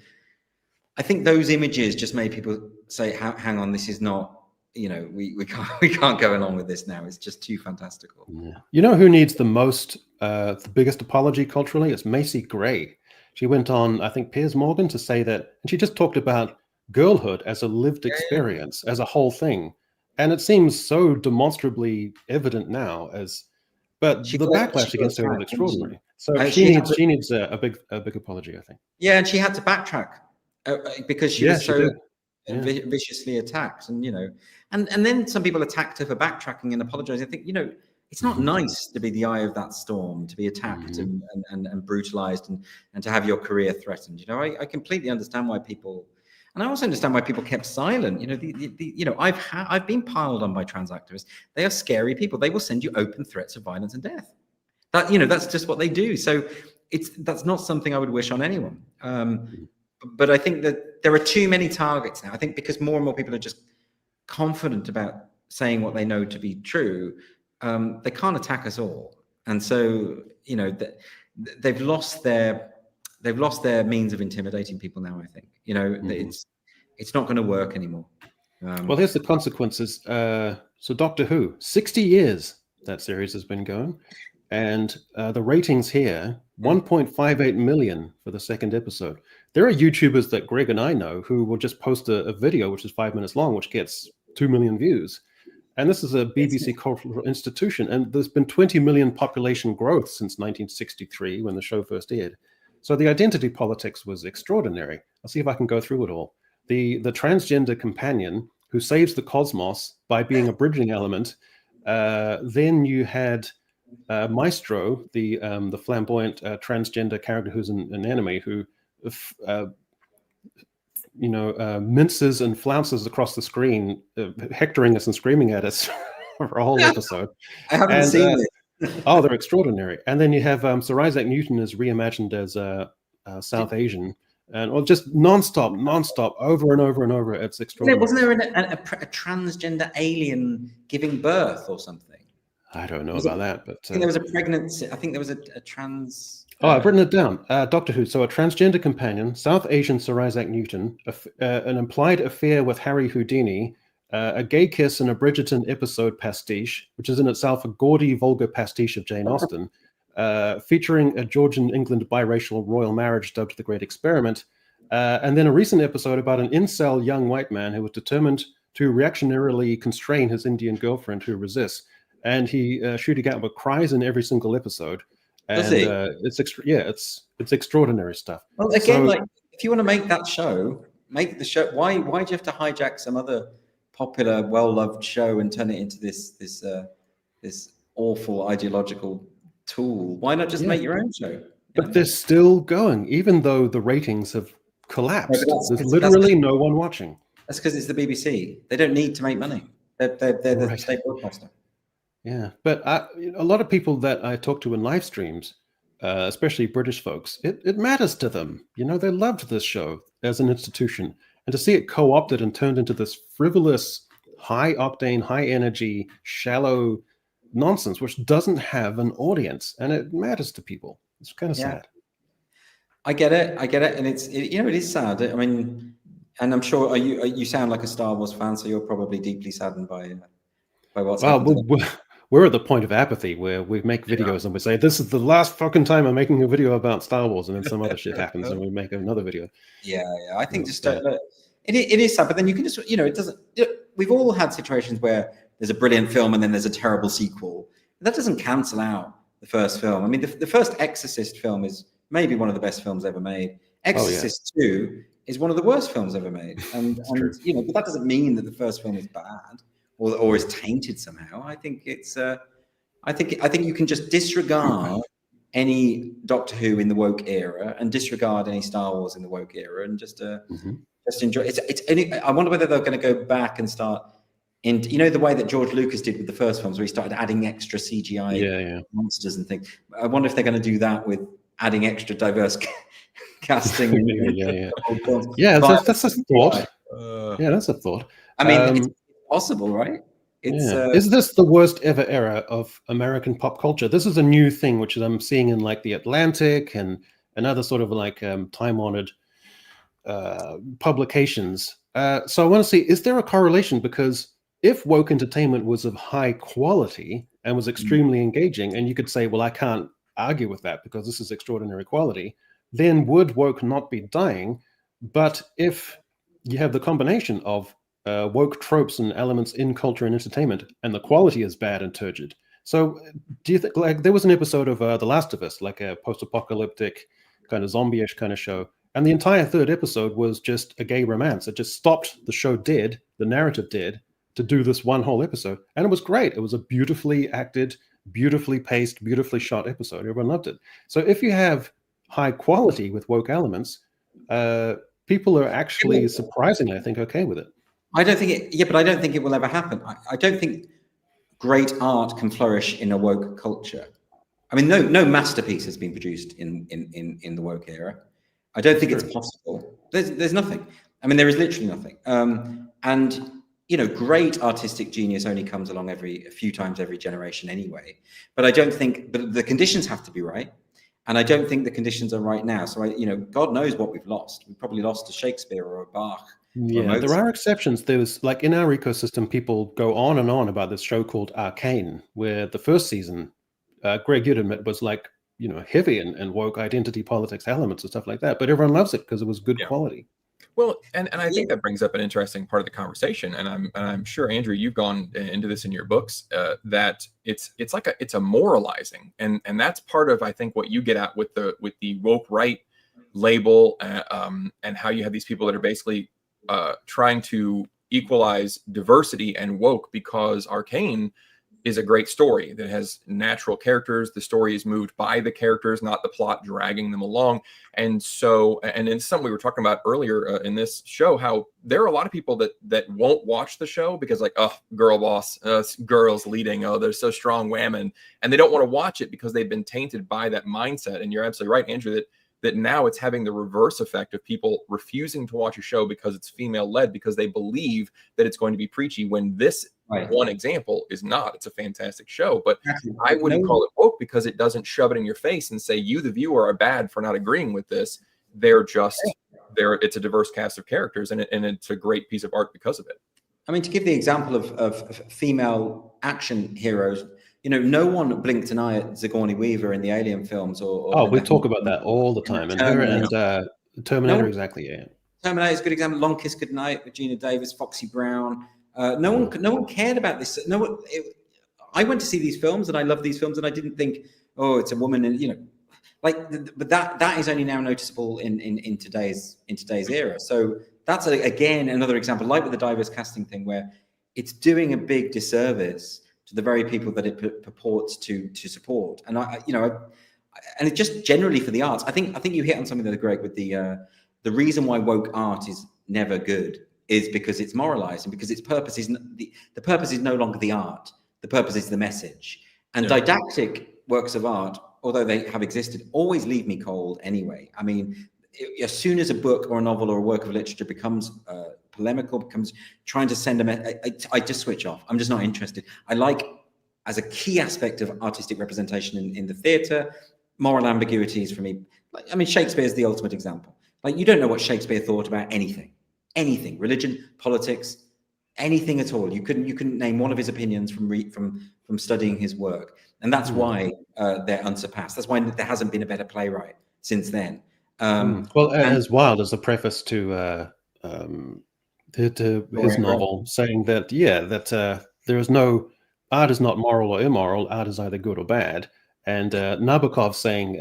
I think those images just made people say, hang on, this is not, you know, we can't go along with this now. It's just too fantastical. Yeah. You know who needs the biggest apology culturally? It's Macy Gray. She went on, I think, Piers Morgan to say that, and she just talked about girlhood as a lived experience, as a whole thing. And it seems so demonstrably evident now but the backlash against her was extraordinary. So she needs a big apology, I think. Yeah, and she had to backtrack because she was so viciously attacked, and you know, and then some people attacked her for backtracking and apologizing. I think, you know, it's not nice to be the eye of that storm, to be attacked and brutalized and to have your career threatened. You know, I completely understand why people, and I also understand why people kept silent. You know, you know, I've been piled on by trans activists. They are scary people. They will send you open threats of violence and death. That, you know, that's just what they do. So that's not something I would wish on anyone. But I think that there are too many targets now. I think because more and more people are just confident about saying what they know to be true, they can't attack us all. And so, you know, they've lost their means of intimidating people now. I think, you know, it's not going to work anymore. Well, here's the consequences. So Doctor Who, 60 years that series has been going, and the ratings here, 1.58 million for the second episode. There are YouTubers that Greg and I know who will just post a video which is 5 minutes long, which gets 2 million views. And this is a BBC cultural institution, and there's been 20 million population growth since 1963 when the show first aired. So the identity politics was extraordinary. I'll see if I can go through it all. The transgender companion who saves the cosmos by being a bridging element. Then you had Maestro, the flamboyant transgender character who's an enemy who minces and flounces across the screen, hectoring us and screaming at us for a whole episode. I haven't seen it. Oh, they're extraordinary. And then you have Sir Isaac Newton is reimagined as South Asian, and just nonstop, over and over and over. It's extraordinary. Wasn't there a transgender alien giving birth or something? I don't know about that, but I think there was a pregnancy. I think there was a trans. Oh, I've written it down. Doctor Who. So a transgender companion, South Asian Sir Isaac Newton, an implied affair with Harry Houdini, a gay kiss in a Bridgerton episode pastiche, which is in itself a gaudy, vulgar pastiche of Jane Austen, featuring a Georgian England biracial royal marriage dubbed The Great Experiment, and then a recent episode about an incel young white man who was determined to reactionarily constrain his Indian girlfriend who resists, and he shooting out with cries in every single episode. And it's extraordinary stuff. Well, again, like if you want to make that show, make the show. Why do you have to hijack some other popular, well-loved show and turn it into this awful ideological tool? Why not just make your own show? But they're still going, even thougugh the ratings have collapsed. There's literally no one watching. That's because it's the BBC. They don't need to make money. They're the state broadcaster. Yeah, but a lot of people that I talk to in live streams, especially British folks, it matters to them. You know, they loved this show as an institution. And to see it co-opted and turned into this frivolous, high-octane, high-energy, shallow nonsense, which doesn't have an audience, and it matters to people. It's kind of sad. I get it, and it is sad. I mean, and I'm sure you sound like a Star Wars fan, so you're probably deeply saddened by what's happened. We're at the point of apathy where we make videos and we say, this is the last fucking time I'm making a video about Star Wars, and then some other shit happens and we make another video. Yeah. I think it is sad, but then you can just, it doesn't, we've all had situations where there's a brilliant film and then there's a terrible sequel. That doesn't cancel out the first film. I mean, the first Exorcist film is maybe one of the best films ever made. Exorcist 2 is one of the worst films ever made. And but that doesn't mean that the first film is bad. Or is tainted somehow. I think it's. I think you can just disregard any Doctor Who in the woke era and disregard any Star Wars in the woke era and just enjoy. I wonder whether they're going to go back and start in the way that George Lucas did with the first films, where he started adding extra CGI monsters and things. I wonder if they're going to do that with adding extra diverse casting. That's a thought. That's a thought. I mean. It's possible, right? Is this the worst ever era of American pop culture? This is a new thing which I'm seeing in like The Atlantic and other sort of like time-honored publications. So I want to see, is there a correlation? Because if woke entertainment was of high quality and was extremely engaging, and you could say, well, I can't argue with that because this is extraordinary quality, then would woke not be dying? But if you have the combination of woke tropes and elements in culture and entertainment, and the quality is bad and turgid. So do you think, like, there was an episode of The Last of Us, like a post-apocalyptic kind of zombie-ish kind of show, and the entire third episode was just a gay romance. It just stopped the show dead, the narrative dead, to do this one whole episode. And it was great. It was a beautifully acted, beautifully paced, beautifully shot episode. Everyone loved it. So if you have high quality with woke elements, people are actually surprisingly, I think, okay with it. I don't think but I don't think it will ever happen. I don't think great art can flourish in a woke culture. I mean, no masterpiece has been produced in the woke era. I don't think it's possible. There's nothing. I mean, there is literally nothing. And great artistic genius only comes along a few times every generation anyway. But I don't think, but the conditions have to be right. And I don't think the conditions are right now. So, God knows what we've lost. We've probably lost a Shakespeare or a Bach. Yeah, there are exceptions. There's like in our ecosystem, people go on and on about this show called Arcane, where the first season, Greg Udemet was like, heavy and woke identity politics elements and stuff like that. But everyone loves it because it was good quality. Well, and I think that brings up an interesting part of the conversation, and I'm sure, Andrew, you've gone into this in your books, that it's a moralizing, and that's part of, I think, what you get at with the woke right label, and how you have these people that are basically trying to equalize diversity and woke, because Arcane is a great story that has natural characters. The story is moved by the characters, not the plot dragging them along. And so, and it's something we were talking about earlier in this show, how there are a lot of people that won't watch the show because like, oh, girl boss, girls leading, oh, they're so strong, women. And they don't want to watch it because they've been tainted by that mindset. And you're absolutely right, Andrew, that now it's having the reverse effect of people refusing to watch a show because it's female led, because they believe that it's going to be preachy, when this one example is not. It's a fantastic show, but I wouldn't call it woke because it doesn't shove it in your face and say you, the viewer, are bad for not agreeing with this. It's a diverse cast of characters, and it's a great piece of art because of it. I mean, to give the example of female action heroes, no one blinked an eye at Sigourney Weaver in the Alien films, or we talk about that all the time, and her and Terminator, exactly, yeah. Terminator is a good example. Long Kiss Goodnight with Gina Davis, Foxy Brown. No one cared about this. I went to see these films, and I love these films, and I didn't think, oh, it's a woman, and but that is only now noticeable in today's era. So that's again another example, like with the diverse casting thing, where it's doing a big disservice to the very people that it purports to support. And and it just generally for the arts, I think you hit on something there, Greg, with the reason why woke art is never good is because it's moralizing, because its purpose is the purpose is no longer the art, the purpose is the message. And didactic works of art, although they have existed, always leave me cold anyway. I mean, as soon as a book or a novel or a work of literature becomes polemical, becomes trying to send a message, I just switch off. I'm just not interested. I like, as a key aspect of artistic representation in the theatre, moral ambiguities for me. I mean, Shakespeare is the ultimate example. Like, you don't know what Shakespeare thought about anything, religion, politics, anything at all. You couldn't name one of his opinions from studying his work, and that's why they're unsurpassed. That's why there hasn't been a better playwright since then. As wild as the preface to his novel, saying that there is no art is not moral or immoral. Art is either good or bad. And Nabokov saying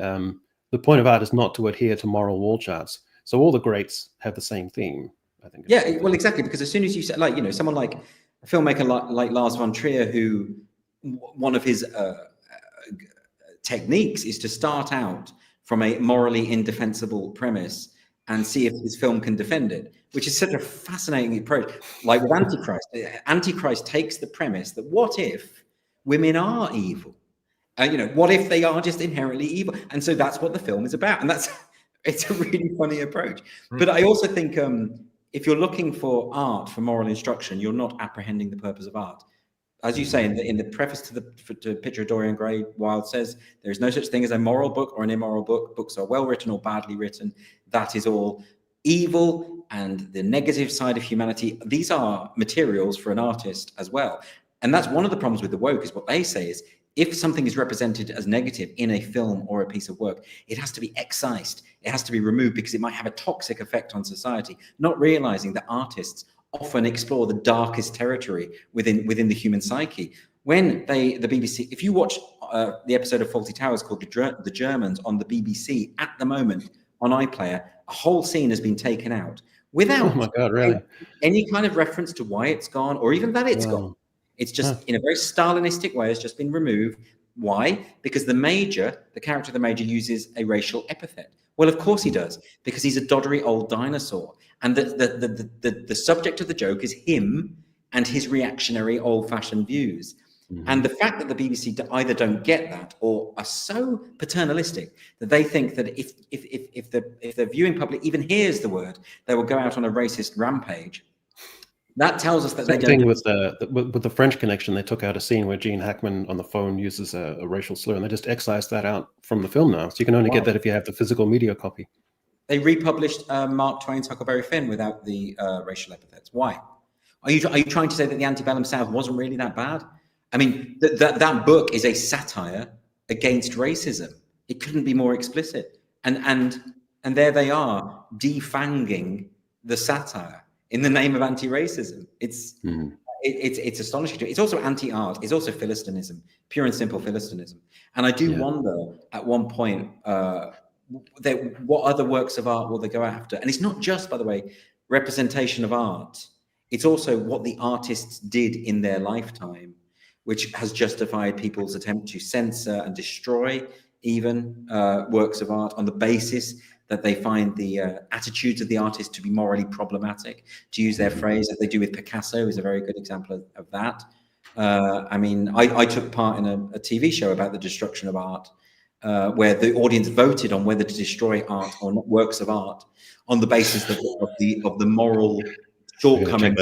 the point of art is not to adhere to moral wall charts. So all the greats have the same theme, I think. Yeah, well, exactly, because as soon as you say, like, someone like a filmmaker like Lars von Trier, who one of his techniques is to start out from a morally indefensible premise and see if his film can defend it, which is such a fascinating approach. Like with Antichrist, Antichrist takes the premise that what if women are evil? What if they are just inherently evil? And so that's what the film is about. And it's a really funny approach. But I also think if you're looking for art for moral instruction, you're not apprehending the purpose of art. As you say in the preface to Picture of Dorian Gray, Wilde says, there is no such thing as a moral book or an immoral book. Books are well written or badly written. That is all. Evil and the negative side of humanity, these are materials for an artist as well. And that's one of the problems with the woke, is what they say is, if something is represented as negative in a film or a piece of work, it has to be excised. It has to be removed because it might have a toxic effect on society, not realizing that artists often explore the darkest territory within the human psyche. When the BBC, if you watch the episode of Fawlty Towers called The Germans on the BBC at the moment on iPlayer, a whole scene has been taken out without any kind of reference to why it's gone or even that it's gone. It's just in a very Stalinistic way, has just been removed. Why? Because the character of the major uses a racial epithet. Well, of course he does, because he's a doddery old dinosaur. And the subject of the joke is him and his reactionary old-fashioned views. Mm-hmm. And the fact that the BBC either don't get that or are so paternalistic that they think that if the viewing public even hears the word, they will go out on a racist rampage. That tells us that they Same don't. thing with the French Connection. They took out a scene where Gene Hackman on the phone uses a racial slur, and they just excised that out from the film now. So you can only get that if you have the physical media copy. They republished Mark Twain's Huckleberry Finn without the racial epithets. Why? Are you trying to say that the antebellum South wasn't really that bad? I mean, that book is a satire against racism. It couldn't be more explicit. And there they are defanging the satire in the name of anti-racism. It's astonishing. It's also anti-art. It's also Philistinism, pure and simple Philistinism. And I do wonder at one point what other works of art will they go after? And it's not just, by the way, representation of art. It's also what the artists did in their lifetime, which has justified people's attempt to censor and destroy even works of art on the basis that they find the attitudes of the artist to be morally problematic. To use their phrase, that they do with Picasso is a very good example of that. I mean, I took part in a TV show about the destruction of art, where the audience voted on whether to destroy art or not, works of art, on the basis of the moral shortcomings.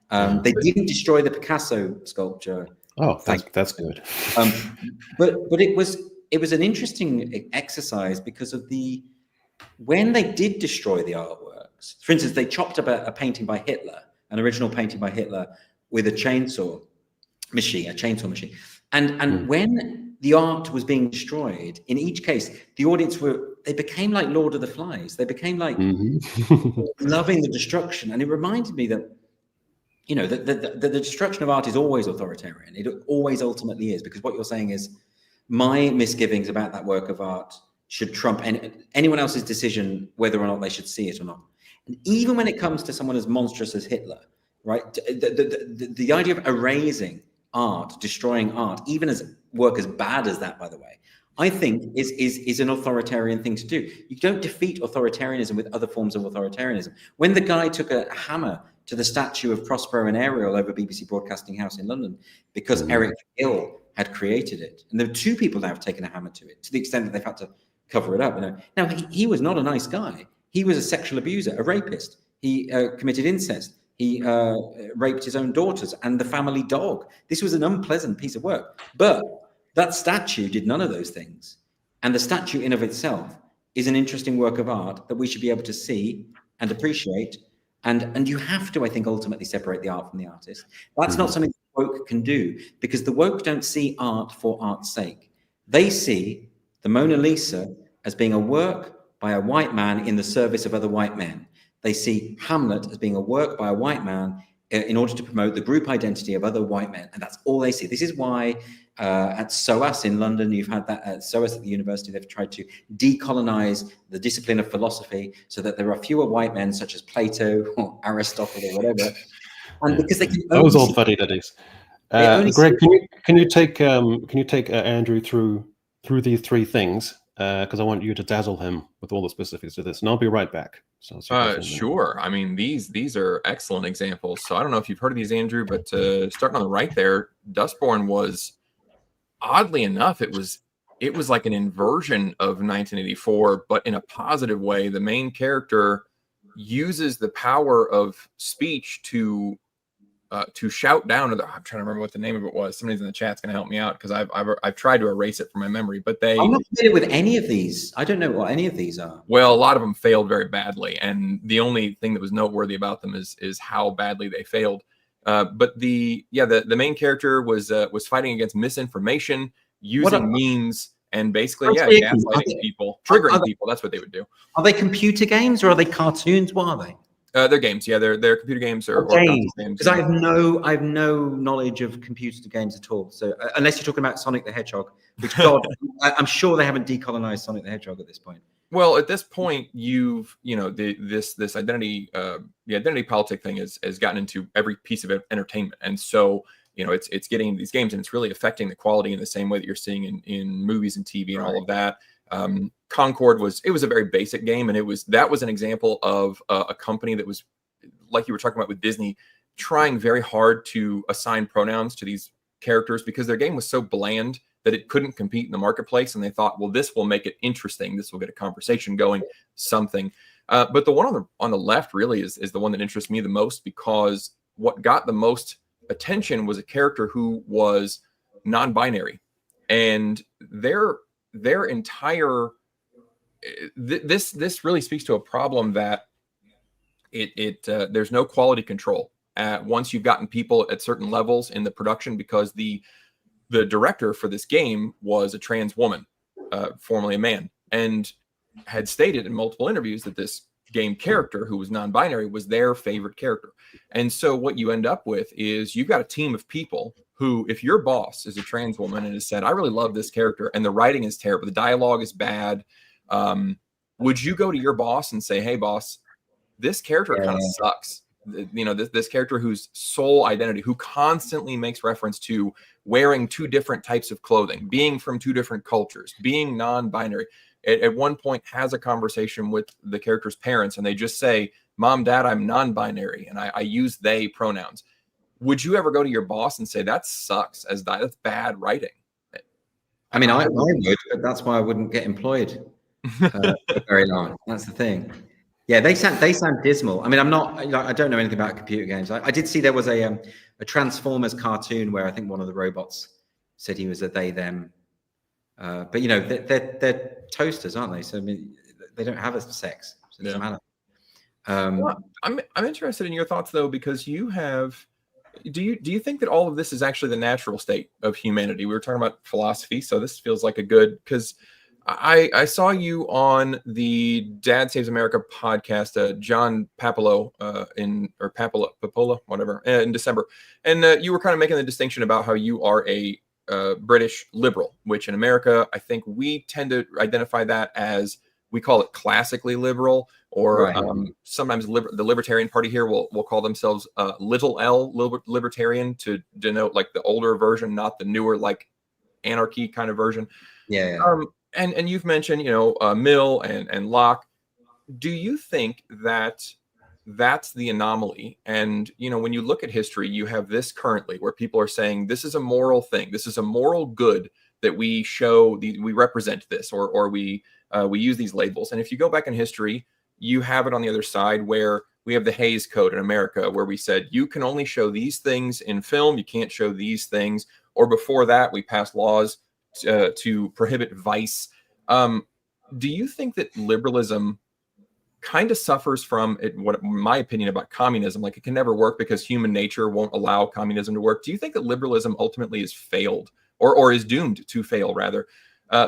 They didn't destroy the Picasso sculpture. Oh, that's good. But it was an interesting exercise because of when they did destroy the artworks. For instance, they chopped up a painting by Hitler, an original painting by Hitler, with a chainsaw machine. And when the art was being destroyed, in each case, the audience they became like Lord of the Flies. They became like loving the destruction. And it reminded me that, you know, the destruction of art is always authoritarian. It always ultimately is, because what you're saying is my misgivings about that work of art should trump anyone else's decision whether or not they should see it or not. And even when it comes to someone as monstrous as Hitler, right? The idea of erasing art, destroying art, even as work as bad as that, by the way, I think is an authoritarian thing to do. You don't defeat authoritarianism with other forms of authoritarianism. When the guy took a hammer to the statue of Prospero and Ariel over BBC Broadcasting House in London because Eric Gill had created it, and there are two people that have taken a hammer to it, to the extent that they've had to cover it up. You know, now he was not a nice guy. He was a sexual abuser, a rapist. He committed incest. He raped his own daughters and the family dog. This was an unpleasant piece of work. But that statue did none of those things. And the statue in of itself is an interesting work of art that we should be able to see and appreciate. And you have to, I think, ultimately separate the art from the artist. That's not something the woke can do, because the woke don't see art for art's sake. They see the Mona Lisa as being a work by a white man in the service of other white men. They see Hamlet as being a work by a white man in order to promote the group identity of other white men. And that's all they see. This is why at SOAS in London, you've had that at SOAS at the university, they've tried to decolonize the discipline of philosophy so that there are fewer white men such as Plato or Aristotle or whatever. And because they can those old fuddy-duddies. Greg, can you take Andrew through these three things? Because I want you to dazzle him with all the specifics of this, and I'll be right back. So sure. I mean, these are excellent examples. So I don't know if you've heard of these, Andrew, but starting on the right there, Dustborn was, oddly enough, it was like an inversion of 1984, but in a positive way. The main character uses the power of speech to shout down. I'm trying to remember what the name of it was. Somebody's in the chat's going to help me out, because I've tried to erase it from my memory. But I'm not familiar with any of these. I don't know what any of these are. Well, a lot of them failed very badly, and the only thing that was noteworthy about them is how badly they failed. But the main character was fighting against misinformation, using memes, and basically gaslighting people, triggering people. That's what they would do. Are they computer games or are they cartoons? What are they? They're games. Yeah, they're computer games or games. Because I have no knowledge of computer games at all. So unless you're talking about Sonic the Hedgehog, which I'm sure they haven't decolonized Sonic the Hedgehog at this point. Well, at this point, this identity, the identity politic thing has gotten into every piece of entertainment, and so it's getting these games, and it's really affecting the quality in the same way that you're seeing in movies and TV and all of that. Concord was a very basic game, and that was an example of a company that was, like you were talking about with Disney, trying very hard to assign pronouns to these characters because their game was so bland that it couldn't compete in the marketplace. And they thought, well, this will make it interesting. This will get a conversation going, something. But the one on the left really is the one that interests me the most, because what got the most attention was a character who was non-binary, and their entire this really speaks to a problem that there's no quality control once you've gotten people at certain levels in the production, because the director for this game was a trans woman, formerly a man, and had stated in multiple interviews that this game character, who was non-binary, was their favorite character. And so what you end up with is you've got a team of people who, if your boss is a trans woman and has said, I really love this character, and the writing is terrible, the dialogue is bad, would you go to your boss and say, hey boss, this character kind of sucks? You know, this character whose sole identity, who constantly makes reference to wearing two different types of clothing, being from two different cultures, being non-binary, at one point has a conversation with the character's parents, and they just say, Mom, Dad, I'm non-binary, and I use they pronouns. Would you ever go to your boss and say, that sucks, that's bad writing? I mean, I would, but that's why I wouldn't get employed for very long. That's the thing. Yeah, they sound dismal. I mean, I don't know anything about computer games. I did see there was a Transformers cartoon where I think one of the robots said he was a they them. But you know, they're toasters, aren't they? So I mean, they don't have a sex. So it doesn't matter. Well, I'm interested in your thoughts though, because you have. Do you think that all of this is actually the natural state of humanity? We were talking about philosophy, so this feels like a good, because I saw you on the Dad Saves America podcast, John Papolo Papola, whatever, in December, and you were kind of making the distinction about how you are a British liberal, which in America, I think we tend to identify that as, we call it classically liberal, or right. Sometimes the Libertarian Party here will call themselves little L libertarian, to denote like the older version, not the newer like anarchy kind of version. Yeah. And you've mentioned, you know, Mill and Locke. Do you think that that's the anomaly? And, you know, when you look at history, you have this currently where people are saying this is a moral thing. This is a moral good that we show, we represent this, or we use these labels. And if you go back in history, you have it on the other side where we have the Hays Code in America, where we said you can only show these things in film, you can't show these things. Or before that, we passed laws to prohibit vice. Do you think that liberalism kind of suffers from it, what my opinion about communism, like it can never work because human nature won't allow communism to work? Do you think that liberalism ultimately has failed, or is doomed to fail rather,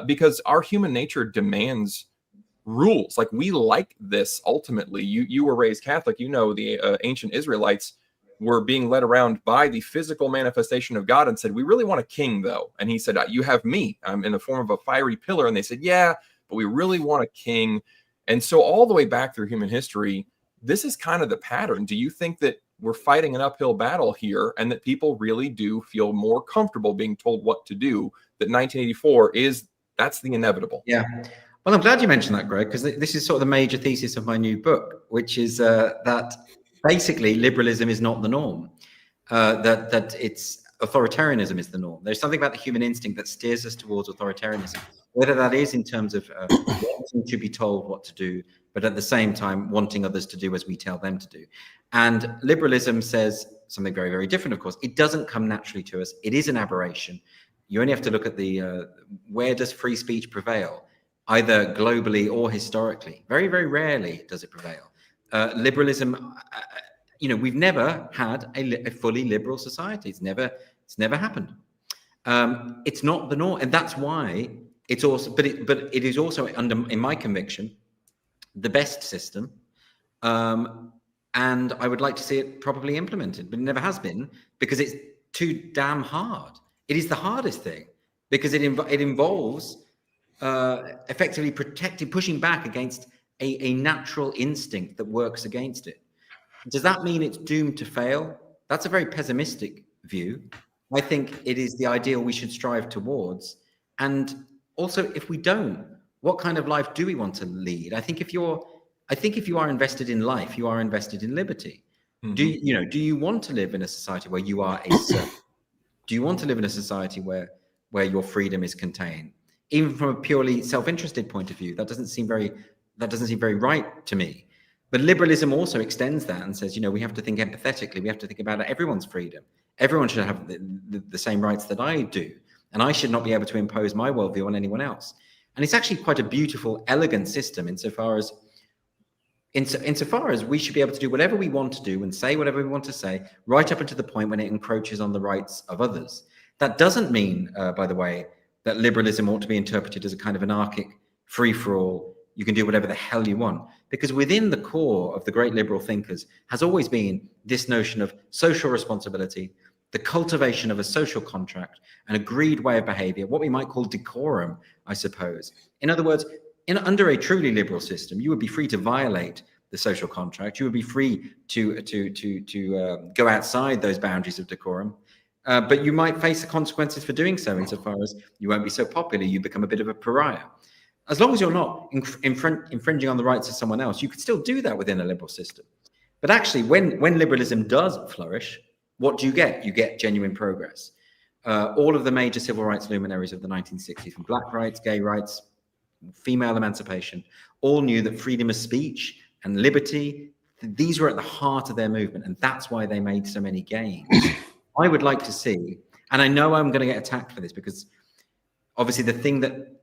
because our human nature demands rules? Like, we like this ultimately. You were raised Catholic, you know, the ancient Israelites were being led around by the physical manifestation of God and said, we really want a king though. And he said, you have me, I'm in the form of a fiery pillar. And they said, yeah, but we really want a king. And so all the way back through human history, this is kind of the pattern. Do you think that we're fighting an uphill battle here, and that people really do feel more comfortable being told what to do, that 1984 that's the inevitable? Yeah. Well, I'm glad you mentioned that, Greg, because this is sort of the major thesis of my new book, which is that basically liberalism is not the norm, that it's authoritarianism is the norm. There's something about the human instinct that steers us towards authoritarianism, whether that is in terms of wanting to be told what to do, but at the same time wanting others to do as we tell them to do. And liberalism says something very, very different, of course. It doesn't come naturally to us. It is an aberration. You only have to look at where does free speech prevail, either globally or historically. Very, very rarely does it prevail. Liberalism, you know, we've never had a fully liberal society. It's never happened. It's not the norm, and that's why it's also. But it is also, in my conviction, the best system. And I would like to see it properly implemented, but it never has been, because it's too damn hard. It is the hardest thing, because it involves effectively pushing back against a natural instinct that works against it. Does that mean it's doomed to fail? That's a very pessimistic view. I think it is the ideal we should strive towards. And also, if we don't, what kind of life do we want to lead? I think if you are invested in life, you are invested in liberty. Mm-hmm. Do you want to live in a society where you are a servant? Do you want to live in a society where your freedom is contained? Even from a purely self-interested point of view, that doesn't seem very right to me. But liberalism also extends that and says, we have to think empathetically. We have to think about everyone's freedom. Everyone should have the same rights that I do. And I should not be able to impose my worldview on anyone else. And it's actually quite a beautiful, elegant system insofar as we should be able to do whatever we want to do and say whatever we want to say, right up until the point when it encroaches on the rights of others. That doesn't mean, by the way, that liberalism ought to be interpreted as a kind of anarchic free-for-all. You can do whatever the hell you want. Because within the core of the great liberal thinkers has always been this notion of social responsibility, the cultivation of a social contract, an agreed way of behavior, what we might call decorum, I suppose. In other words, under a truly liberal system, you would be free to violate the social contract. You would be free to go outside those boundaries of decorum. But you might face the consequences for doing so insofar as you won't be so popular, you become a bit of a pariah. As long as you're not infringing on the rights of someone else, you could still do that within a liberal system. But actually, when liberalism does flourish, what do you get? You get genuine progress. All of the major civil rights luminaries of the 1960s, from black rights, gay rights, female emancipation, all knew that freedom of speech and liberty, these were at the heart of their movement. And that's why they made so many gains. I would like to see, and I know I'm going to get attacked for this, because obviously the thing that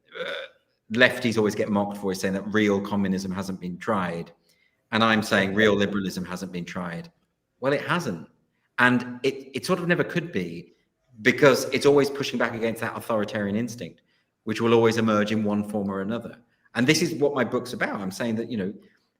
lefties always get mocked for is saying that real communism hasn't been tried. And I'm saying real liberalism hasn't been tried. Well, it hasn't. And it sort of never could be, because it's always pushing back against that authoritarian instinct, which will always emerge in one form or another. And this is what my book's about. I'm saying that,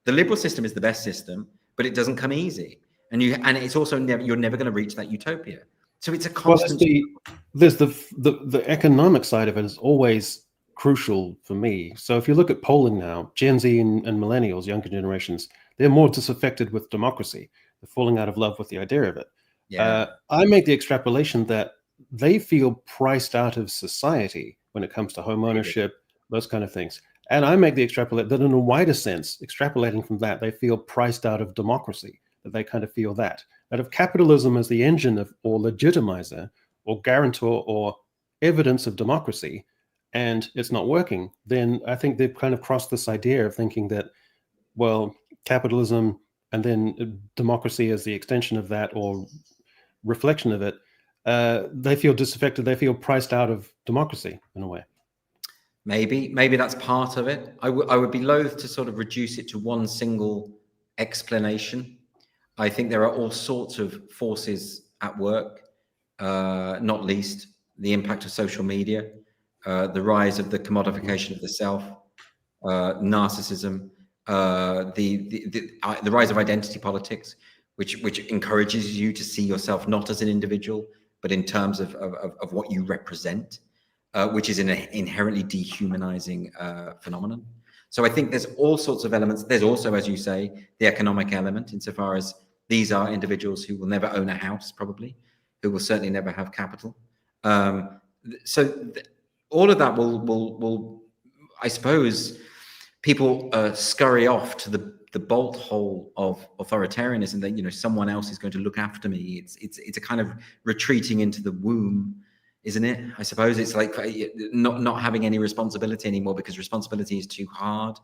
the liberal system is the best system, but it doesn't come easy. And it's also you're never going to reach that utopia. So it's a constant. Well, there's the economic side of it is always crucial for me. So if you look at polling now, Gen Z and millennials, younger generations, they're more disaffected with democracy. They're falling out of love with the idea of it. Yeah. I make the extrapolation that they feel priced out of society when it comes to home ownership, those kind of things. And I make the extrapolate that in a wider sense, extrapolating from that, they feel priced out of democracy, that they kind of feel that if capitalism is the engine of or legitimizer or guarantor or evidence of democracy, and it's not working, then I think they've kind of crossed this idea of thinking that, well, capitalism and then democracy as the extension of that or reflection of it, they feel disaffected, they feel priced out of democracy in a way. Maybe that's part of it. I would be loath to sort of reduce it to one single explanation. I think there are all sorts of forces at work, not least the impact of social media, the rise of the commodification of the self, narcissism, the rise of identity politics, which encourages you to see yourself not as an individual, but in terms of what you represent, which is an inherently dehumanizing phenomenon. So I think there's all sorts of elements. There's also, as you say, the economic element, insofar as these are individuals who will never own a house, probably, who will certainly never have capital. All of that will, I suppose, people scurry off to the bolt hole of authoritarianism that, someone else is going to look after me. It's a kind of retreating into the womb, isn't it? I suppose it's like not having any responsibility anymore, because responsibility is too hard,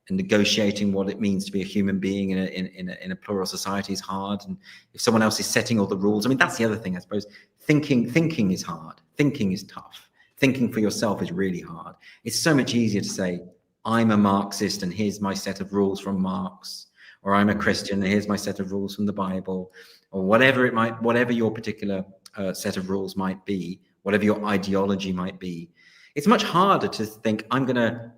and negotiating what it means to be a human being in a plural society is hard. And if someone else is setting all the rules, I mean, that's the other thing, I suppose. Thinking is hard. Thinking is tough. Thinking for yourself is really hard. It's so much easier to say, I'm a Marxist and here's my set of rules from Marx, or I'm a Christian and here's my set of rules from the Bible, or whatever your particular set of rules might be, whatever your ideology might be. It's much harder to think, I'm going to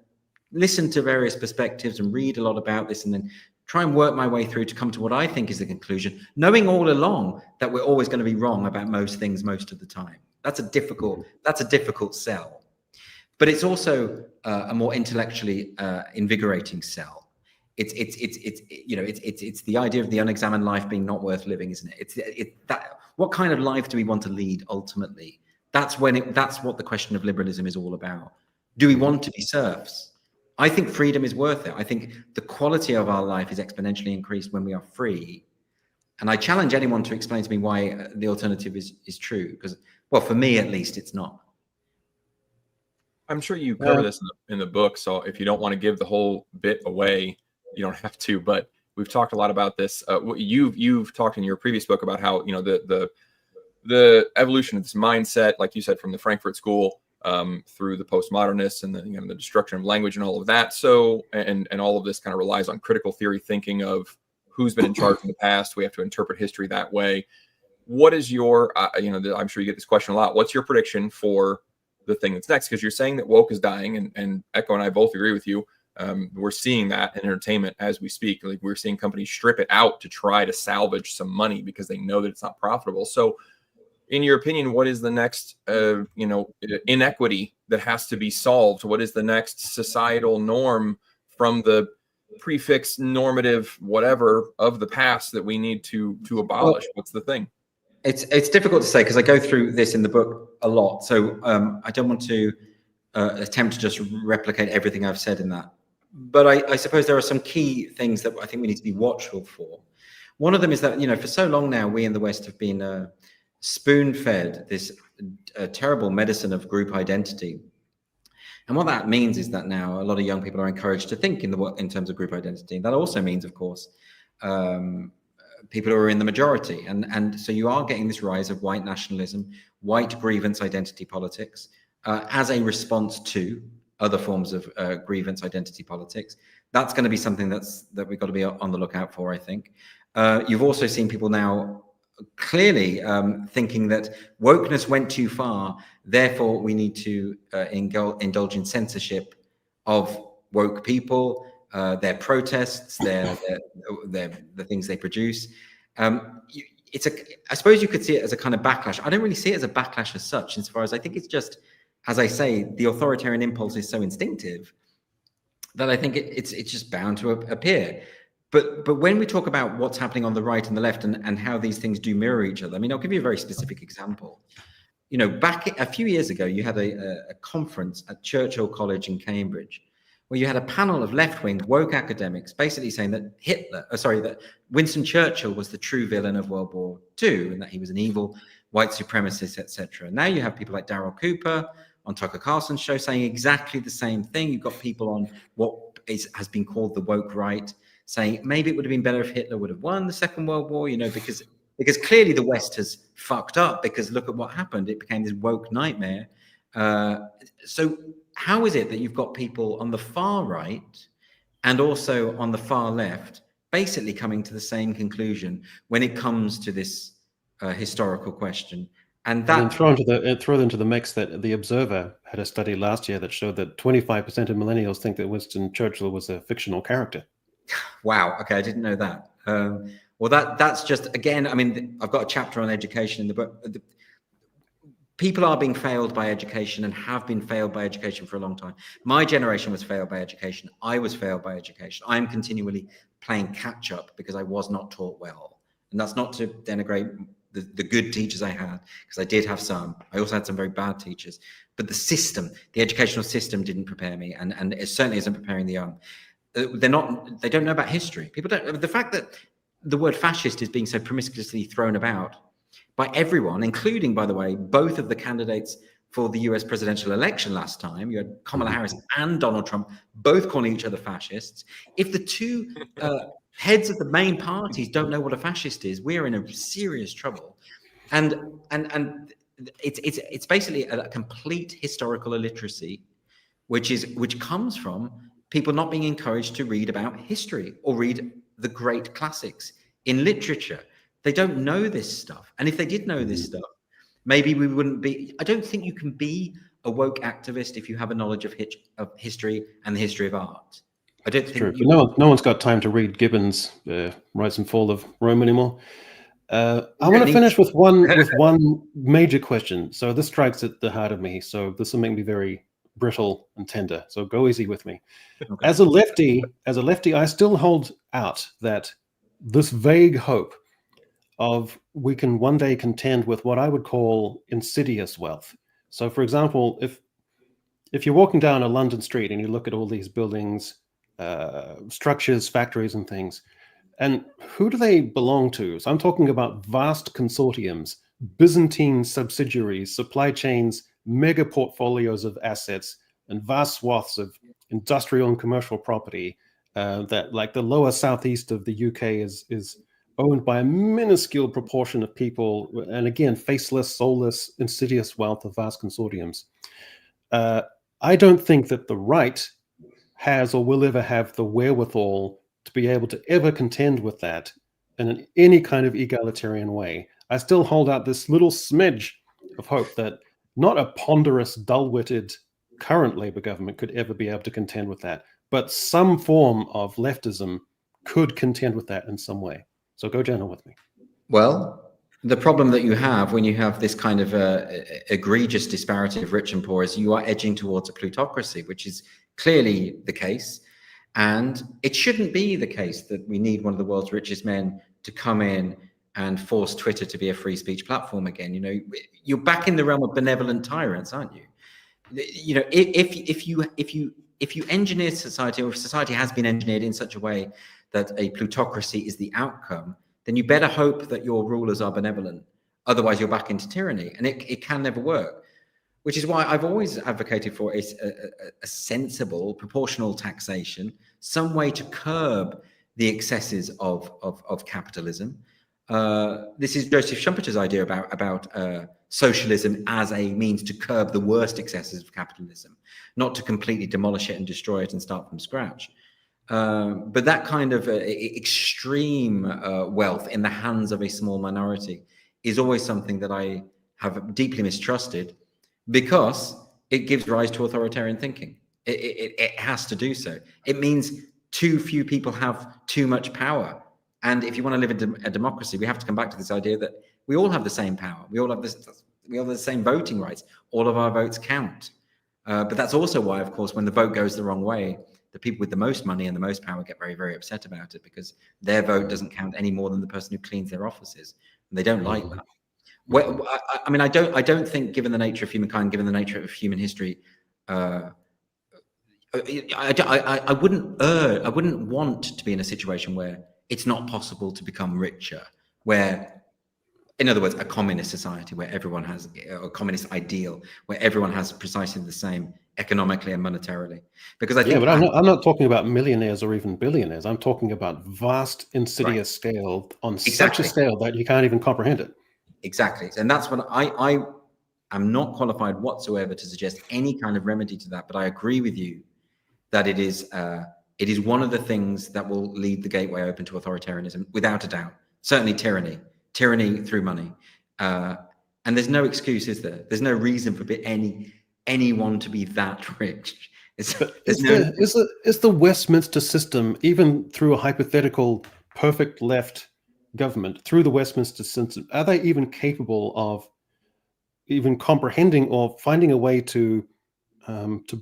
listen to various perspectives and read a lot about this and then try and work my way through to come to what I think is the conclusion, knowing all along that we're always going to be wrong about most things most of the time. That's a difficult sell. But it's also a more intellectually invigorating sell. It's the idea of the unexamined life being not worth living, isn't it? What kind of life do we want to lead ultimately? That's what the question of liberalism is all about. Do we want to be serfs? I think freedom is worth it. I think the quality of our life is exponentially increased when we are free. And I challenge anyone to explain to me why the alternative is true. Because, well, for me at least, it's not. I'm sure you cover this in the book, so if you don't want to give the whole bit away, you don't have to. But we've talked a lot about this. You've talked in your previous book about how, the evolution of this mindset, like you said, from the Frankfurt School through the postmodernists and the destruction of language and all of that. So, and all of this kind of relies on critical theory thinking of who's been in charge in the past. We have to interpret history that way. What is your, I'm sure you get this question a lot. What's your prediction for the thing that's next? Because you're saying that woke is dying, and Echo and I both agree with you. We're seeing that in entertainment as we speak. Like, we're seeing companies strip it out to try to salvage some money because they know that it's not profitable. So in your opinion, what is the next, inequity that has to be solved? What is the next societal norm from the prefix normative whatever of the past that we need to abolish? What's the thing? It's difficult to say because I go through this in the book a lot. So I don't want to attempt to just replicate everything I've said in that. But I suppose there are some key things that I think we need to be watchful for. One of them is that, for so long now, we in the West have been spoon-fed this terrible medicine of group identity. And what that means is that now a lot of young people are encouraged to think in terms of group identity. That also means, of course, people who are in the majority. And so you are getting this rise of white nationalism, white grievance identity politics, as a response to other forms of grievance identity politics. That's going to be something that we've got to be on the lookout for, I think. You've also seen people now clearly thinking that wokeness went too far, therefore we need to indulge in censorship of woke people, their protests, the things they produce. I suppose you could see it as a kind of backlash. I don't really see it as a backlash as such, insofar as I think it's just, as I say, the authoritarian impulse is so instinctive that I think it's just bound to appear. But when we talk about what's happening on the right and the left and how these things do mirror each other, I mean, I'll give you a very specific example. Back a few years ago, you had a conference at Churchill College in Cambridge, where you had a panel of left-wing woke academics basically saying that that Winston Churchill was the true villain of World War II and that he was an evil white supremacist, etc. Now you have people like Darryl Cooper on Tucker Carlson's show saying exactly the same thing. You've got people on what has been called the woke right, saying maybe it would have been better if Hitler would have won the Second World War, because clearly the West has fucked up, because look at what happened. It became this woke nightmare. So how is it that you've got people on the far right and also on the far left basically coming to the same conclusion when it comes to this historical question? And that throw into the mix that the Observer had a study last year that showed that 25% of millennials think that Winston Churchill was a fictional character. Wow. Okay, I didn't know that. Well, that's just, again, I mean, I've got a chapter on education in the book. People are being failed by education and have been failed by education for a long time. My generation was failed by education. I was failed by education. I'm continually playing catch up because I was not taught well. And that's not to denigrate the good teachers I had, because I did have some. I also had some very bad teachers. But the educational system didn't prepare me, and it certainly isn't preparing the young. They don't know about history. People don't. The fact that the word fascist is being so promiscuously thrown about by everyone, including, by the way, both of the candidates for the US presidential election last time. You had Kamala Harris and Donald Trump both calling each other fascists. If the two heads of the main parties don't know what a fascist is, we're in a serious trouble. And it's basically a complete historical illiteracy, which comes from people not being encouraged to read about history or read the great classics in literature. They don't know this stuff. And if they did know this stuff, maybe we wouldn't be. I don't think you can be a woke activist if you have a knowledge of history and the history of art. I don't think. True. No one's got time to read Gibbon's Rise and Fall of Rome anymore. I want to finish with one major question. So this strikes at the heart of me. So this will make me very brittle and tender. So go easy with me. Okay. As a lefty, I still hold out that this vague hope of we can one day contend with what I would call insidious wealth. So, for example, if you're walking down a London street and you look at all these buildings, structures, factories, and things, and who do they belong to? So I'm talking about vast consortiums, Byzantine subsidiaries, supply chains, mega portfolios of assets, and vast swaths of industrial and commercial property, that like the lower southeast of the UK is owned by a minuscule proportion of people, and again, faceless, soulless, insidious wealth of vast consortiums. I don't think that the right has or will ever have the wherewithal to be able to ever contend with that in any kind of egalitarian way. I still hold out this little smidge of hope that not a ponderous, dull-witted current Labour government could ever be able to contend with that, but some form of leftism could contend with that in some way. So go general with me. Well, the problem that you have when you have this kind of egregious disparity of rich and poor is you are edging towards a plutocracy, which is clearly the case. And it shouldn't be the case that we need one of the world's richest men to come in and force Twitter to be a free speech platform again. You know, you're back in the realm of benevolent tyrants, aren't you? You know, if you engineer society, or if society has been engineered in such a way that a plutocracy is the outcome, then you better hope that your rulers are benevolent. Otherwise, you're back into tyranny, and it can never work. Which is why I've always advocated for a sensible, proportional taxation, some way to curb the excesses of capitalism. This is Joseph Schumpeter's idea about socialism as a means to curb the worst excesses of capitalism, not to completely demolish it and destroy it and start from scratch. But that kind of extreme wealth in the hands of a small minority is always something that I have deeply mistrusted, because it gives rise to authoritarian thinking. It has to do so. It means too few people have too much power. And if you want to live in a democracy, we have to come back to this idea that we all have the same power. We all have the same voting rights. All of our votes count. But that's also why, of course, when the vote goes the wrong way, the people with the most money and the most power get very, very upset about it, because their vote doesn't count any more than the person who cleans their offices. And they don't like that. Well, I mean, I don't think, given the nature of humankind, given the nature of human history, I wouldn't want to be in a situation where it's not possible to become richer, where, in other words, a communist society where everyone has a communist ideal, where everyone has precisely the same economically and monetarily. Because I think, but I'm not talking about millionaires or even billionaires. I'm talking about vast, insidious scale, on such a scale that you can't even comprehend it. Exactly. And that's what I am not qualified whatsoever to suggest any kind of remedy to that. But I agree with you that it is one of the things that will lead the gateway open to authoritarianism, without a doubt. Certainly tyranny through money. And there's no excuse, is there? There's no reason for anyone to be that rich. Is the Westminster system, even through a hypothetical perfect left government, through the Westminster system, are they even capable of even comprehending or finding a way to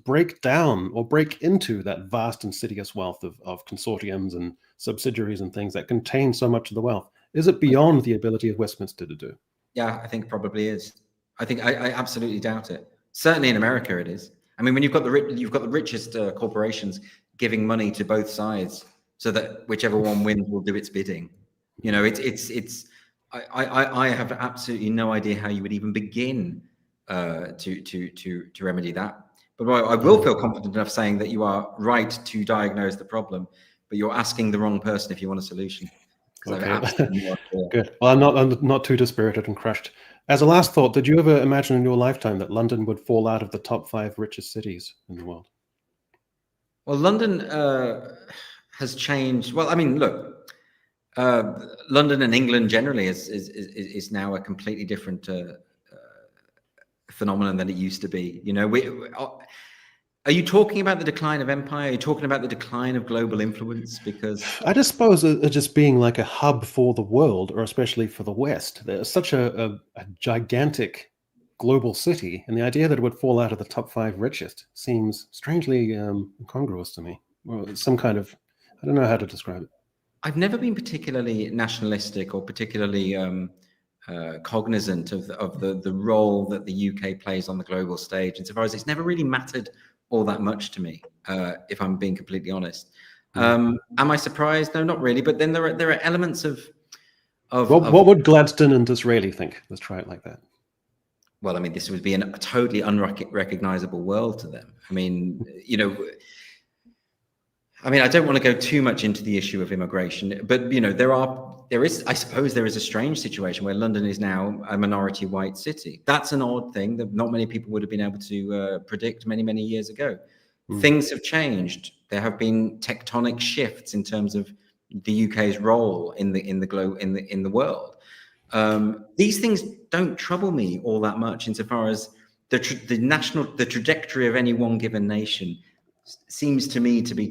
break down or break into that vast insidious wealth of consortiums and subsidiaries and things that contain so much of the wealth? Is it beyond the ability of Westminster to do? Yeah, I think probably is. I think I absolutely doubt it. Certainly in America it is. I mean, when you've got the richest corporations giving money to both sides, so that whichever one wins will do its bidding. You know, I have absolutely no idea how you would even begin to remedy that. But I will feel confident enough saying that you are right to diagnose the problem, but you're asking the wrong person if you want a solution. Okay. Good. Well, I'm not too dispirited and crushed. As a last thought, did you ever imagine in your lifetime that London would fall out of the top 5 richest cities in the world? Well, London has changed. Well, I mean, look, London and England generally is now a completely different phenomenon than it used to be. You know, are you talking about the decline of empire? Are you talking about the decline of global influence? Because I just suppose just being like a hub for the world, or especially for the West. There's such a gigantic global city, and the idea that it would fall out of the top 5 richest seems strangely incongruous to me. Or some kind of, I don't know how to describe it. I've never been particularly nationalistic or particularly cognizant of the role that the UK plays on the global stage. Insofar as it's never really mattered all that much to me, if I'm being completely honest. Am I surprised? No, not really. But then there are elements of what would Gladstone and Disraeli think? Let's try it like that. Well, I mean, this would be a totally unrecognizable world to them. I mean, you know, I mean, I don't want to go too much into the issue of immigration, but, you know, I suppose there is a strange situation where London is now a minority white city. That's an odd thing that not many people would have been able to predict many, many years ago. Things have changed. There have been tectonic shifts in terms of the UK's role in the world. These things don't trouble me all that much insofar as the trajectory of any one given nation seems to me to be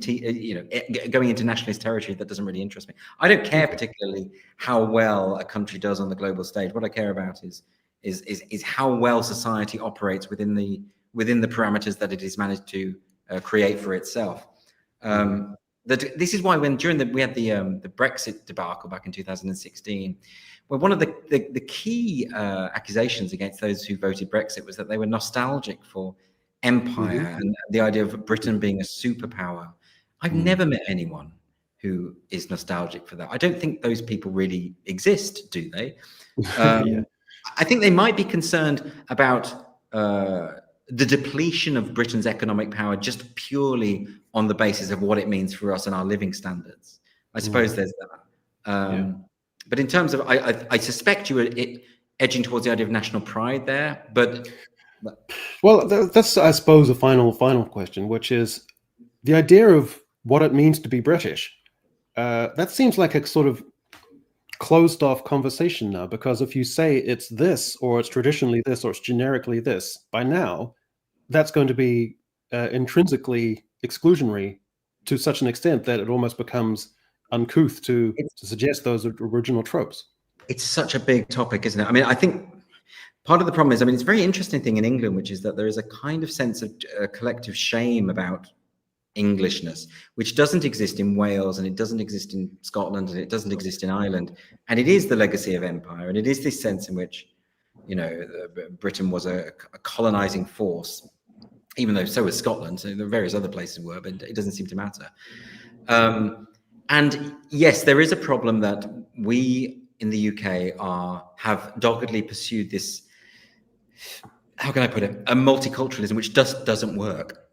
going into nationalist territory that doesn't really interest me. I don't care particularly how well a country does on the global stage. What I care about is how well society operates within the parameters that it has managed to create for itself. This is why we had the Brexit debacle back in 2016, where one of the key accusations against those who voted Brexit was that they were nostalgic for empire and the idea of Britain being a superpower. I've never met anyone who is nostalgic for that. I don't think those people really exist, do they? I think they might be concerned about the depletion of Britain's economic power just purely on the basis of what it means for us and our living standards. I suppose there's that. But in terms of, I suspect you were edging towards the idea of national pride there, but... Well, that's, I suppose, a final question, which is the idea of what it means to be British. That seems like a sort of closed off conversation now, because if you say it's this, or it's traditionally this, or it's generically this, by now, that's going to be intrinsically exclusionary to such an extent that it almost becomes uncouth to suggest those original tropes. It's such a big topic, isn't it? I mean, I think part of the problem is, I mean, it's a very interesting thing in England, which is that there is a kind of sense of collective shame about Englishness, which doesn't exist in Wales, and it doesn't exist in Scotland, and it doesn't exist in Ireland. And it is the legacy of empire. And it is this sense in which, you know, Britain was a colonizing force, even though so was Scotland. So there are various other places were, but it doesn't seem to matter. And yes, there is a problem that we in the UK have doggedly pursued this, how can I put it, a multiculturalism which just doesn't work.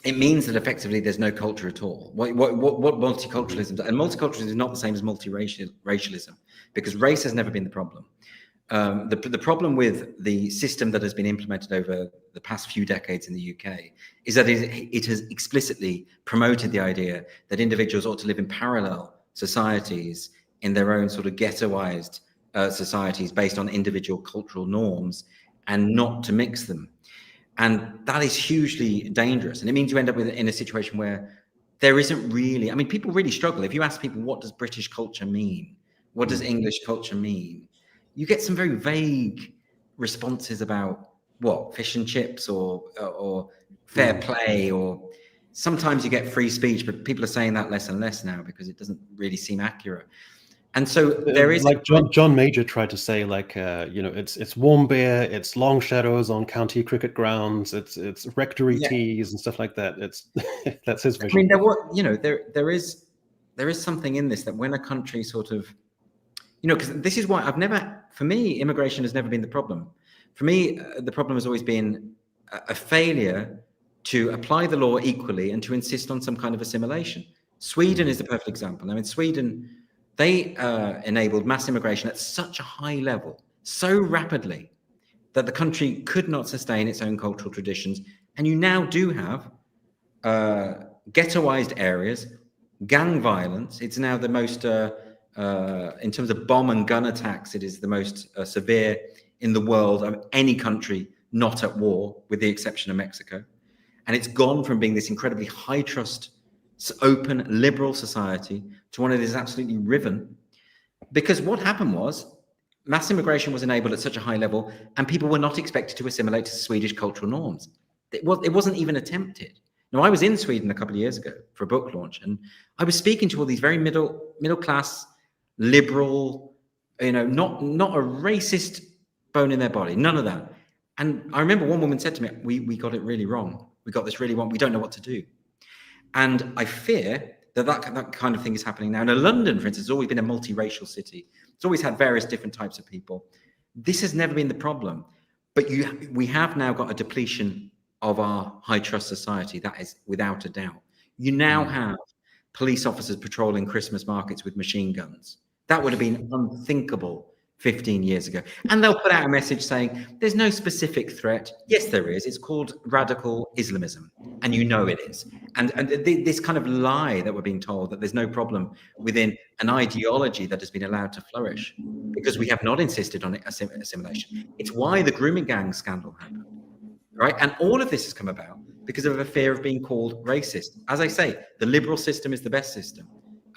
It means that effectively there's no culture at all. What multiculturalism, and multiculturalism is not the same as multiracialism, because race has never been the problem. The problem with the system that has been implemented over the past few decades in the UK is that it has explicitly promoted the idea that individuals ought to live in parallel societies in their own sort of ghettoized societies based on individual cultural norms, and not to mix them. And that is hugely dangerous. And it means you end up in a situation where there isn't really, I mean, people really struggle. If you ask people, what does British culture mean? What does English culture mean? You get some very vague responses about what, fish and chips or fair play, or sometimes you get free speech, but people are saying that less and less now because it doesn't really seem accurate. And so there is, like John Major tried to say, like, you know, it's warm beer, it's long shadows on county cricket grounds, it's rectory teas and stuff like that. It's that's his vision. I mean, there is something in this, that when a country sort of, you know, because this is why for me, immigration has never been the problem. For me, the problem has always been a failure to apply the law equally and to insist on some kind of assimilation. Sweden is the perfect example. I mean, Sweden, they enabled mass immigration at such a high level, so rapidly, that the country could not sustain its own cultural traditions. And you now do have ghettoized areas, gang violence. It's now the most, in terms of bomb and gun attacks, it is the most severe in the world of any country not at war, with the exception of Mexico. And it's gone from being this incredibly high trust, open, liberal society to one that is absolutely riven. Because what happened was mass immigration was enabled at such a high level, and people were not expected to assimilate to Swedish cultural norms. It wasn't even attempted. Now, I was in Sweden a couple of years ago for a book launch, and I was speaking to all these very middle class, liberal, you know, not a racist bone in their body, none of that. And I remember one woman said to me, we got it really wrong. We got this really wrong. We don't know what to do. And I fear that kind of thing is happening now. Now, London, for instance, has always been a multiracial city. It's always had various different types of people. This has never been the problem. But we have now got a depletion of our high trust society. That is without a doubt. You now have police officers patrolling Christmas markets with machine guns. That would have been unthinkable 15 years ago. And they'll put out a message saying, there's no specific threat. Yes, there is. It's called radical Islamism. And you know it is. And this kind of lie that we're being told that there's no problem within an ideology that has been allowed to flourish because we have not insisted on assimilation. It's why the grooming gang scandal happened, right? And all of this has come about because of a fear of being called racist. As I say, the liberal system is the best system.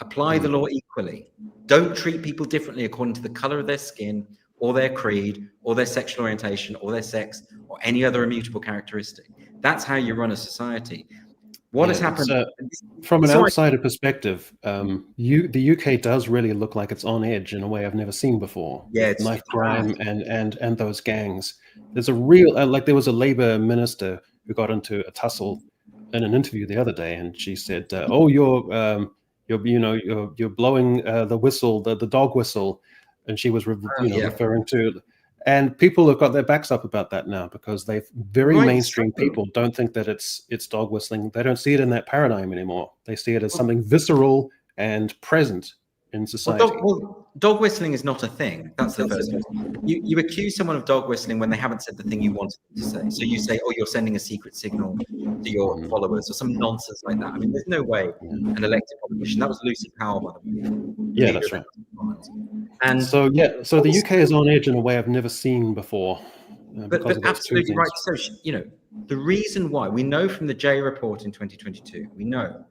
Apply the law equally. Don't treat people differently according to the color of their skin or their creed or their sexual orientation or their sex or any other immutable characteristic. That's how you run a society. What has happened? From an outsider perspective, the UK does really look like it's on edge in a way I've never seen before. Yeah, it's knife crime and those gangs. There's a real like there was a Labour minister who got into a tussle in an interview the other day, and she said, "Oh, you're blowing the whistle, the dog whistle," and she was referring to. And people have got their backs up about that now because mainstream people don't think that it's dog whistling. They don't see it in that paradigm anymore. They see it as something visceral and present in society. Dog whistling is not a thing. That's the first thing. You accuse someone of dog whistling when they haven't said the thing you wanted them to say. So you say, "Oh, you're sending a secret signal to your followers," or some nonsense like that. I mean, there's no way an elected politician. That was Lucy Powell, by the way. Yeah, that's right. And so the UK is on edge in a way I've never seen before. But absolutely right. So the reason why we know from the J report in 2022, we know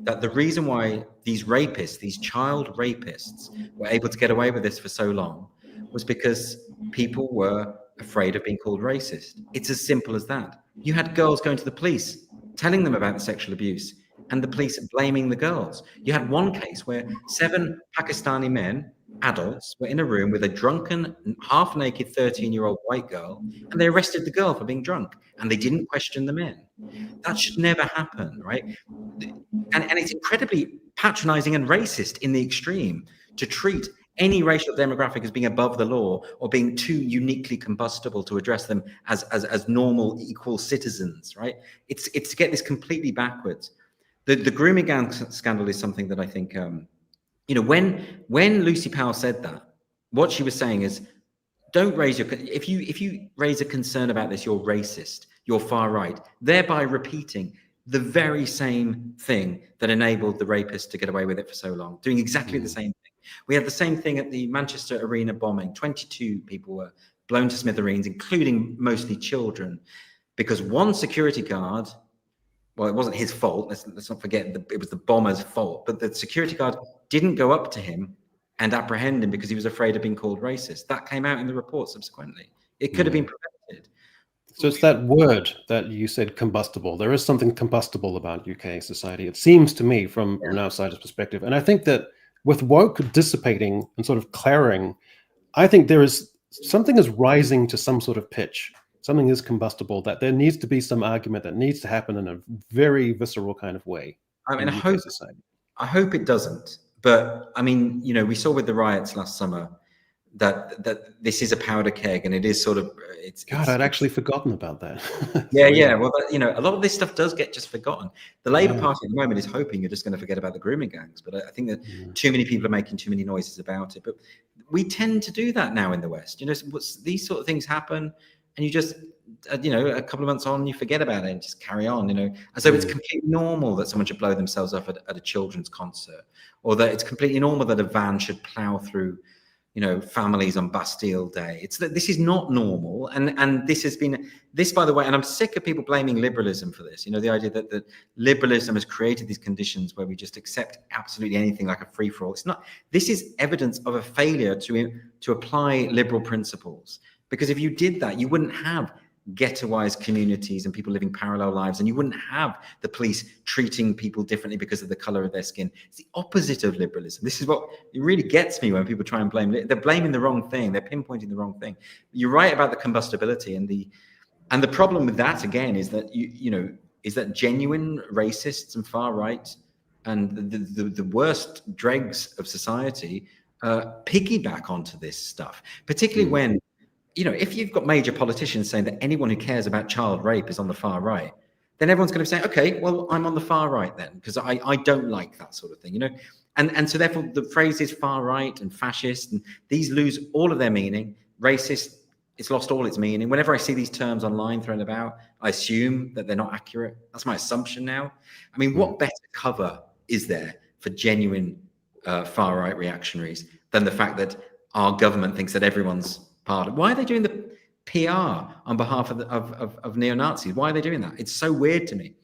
that the reason why these rapists, these child rapists, were able to get away with this for so long was because people were afraid of being called racist. It's as simple as that. You had girls going to the police, telling them about the sexual abuse, and the police blaming the girls. You had one case where 7 Pakistani men, adults, were in a room with a drunken, half-naked 13-year-old white girl, and they arrested the girl for being drunk, and they didn't question the men. That should never happen, right? And it's incredibly patronizing and racist in the extreme to treat any racial demographic as being above the law or being too uniquely combustible to address them as normal, equal citizens, right? It's to get this completely backwards. The grooming gang scandal is something that I think, when Lucy Powell said that, what she was saying is, don't raise if you raise a concern about this, you're racist, you're far right, thereby repeating the very same thing that enabled the rapists to get away with it for so long, doing exactly the same thing. We had the same thing at the Manchester Arena bombing. 22 people were blown to smithereens, including mostly children, because one security guard, well, it wasn't his fault, let's not forget, it was the bomber's fault, but the security guard didn't go up to him and apprehend him because he was afraid of being called racist. That came out in the report subsequently. It could have been prevented. So it's that word that you said, combustible. There is something combustible about UK society, it seems to me, from an outsider's perspective. And I think that with woke dissipating and sort of clearing, I think there is something is rising to some sort of pitch. Something is combustible, that there needs to be some argument that needs to happen in a very visceral kind of way. I mean, I hope it doesn't. But I mean, we saw with the riots last summer that this is a powder keg, and it is sort of I'd actually forgotten about that. Yeah. Well, a lot of this stuff does get just forgotten. The Labour Party at the moment is hoping you're just going to forget about the grooming gangs, but I think that too many people are making too many noises about it. But we tend to do that now in the West. These sort of things happen, and you just a couple of months on, you forget about it and just carry on. As though it's completely normal that someone should blow themselves up at a children's concert, or that it's completely normal that a van should plow through families on Bastille Day. This is not normal, and this has been by the way, and I'm sick of people blaming liberalism for this. The idea that liberalism has created these conditions where we just accept absolutely anything like a free-for-all. It's not. This is evidence of a failure to apply liberal principles, because if you did that, you wouldn't have ghettoized communities and people living parallel lives, and you wouldn't have the police treating people differently because of the color of their skin. It's the opposite of liberalism. This is what it really gets me when people try and blame. They're blaming the wrong thing. They're pinpointing the wrong thing. You're right about the combustibility, and the problem with that again is that is that genuine racists and far right and the worst dregs of society piggyback onto this stuff, particularly when if you've got major politicians saying that anyone who cares about child rape is on the far right, then everyone's going to say, okay, well, I'm on the far right then, because I don't like that sort of thing, you know? And so therefore the phrases far right and fascist, and these lose all of their meaning. Racist, it's lost all its meaning. Whenever I see these terms online thrown about, I assume that they're not accurate. That's my assumption now. I mean, what better cover is there for genuine far right reactionaries than the fact that our government thinks that everyone's part of? Why are they doing the PR on behalf of neo-Nazis? Why are they doing that? It's so weird to me.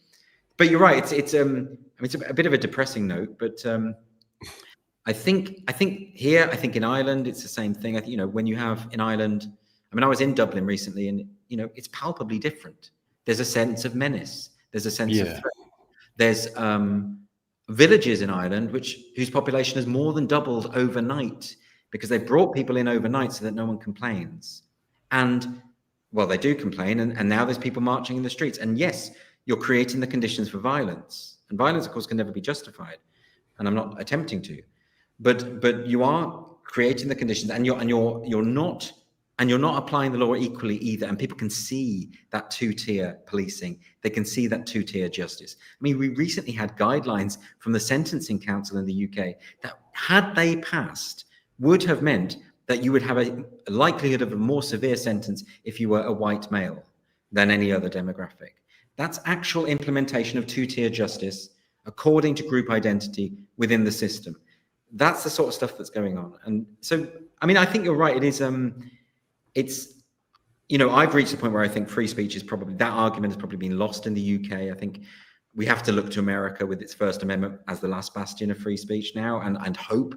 But you're right. It's a bit of a depressing note, but I think here, I think in Ireland, it's the same thing. I think, you know, when you have in Ireland, I mean, I was in Dublin recently, and, you know, it's palpably different. There's a sense of menace. There's a sense of threat. There's villages in Ireland whose population has more than doubled overnight because they've brought people in overnight so that no one complains. And, well, they do complain, and now there's people marching in the streets. And yes, you're creating the conditions for violence. And violence, of course, can never be justified. And I'm not attempting to. But you are creating the conditions, and you're not applying the law equally either. And people can see that two-tier policing. They can see that two-tier justice. I mean, we recently had guidelines from the Sentencing Council in the UK that, had they passed, would have meant that you would have a likelihood of a more severe sentence if you were a white male than any other demographic. That's actual implementation of two-tier justice according to group identity within the system. That's the sort of stuff that's going on. And so, I mean, I think you're right. It is, it's, you know, I've reached a point where I think free speech is probably, that argument has probably been lost in the UK. I think we have to look to America with its First Amendment as the last bastion of free speech now, and hope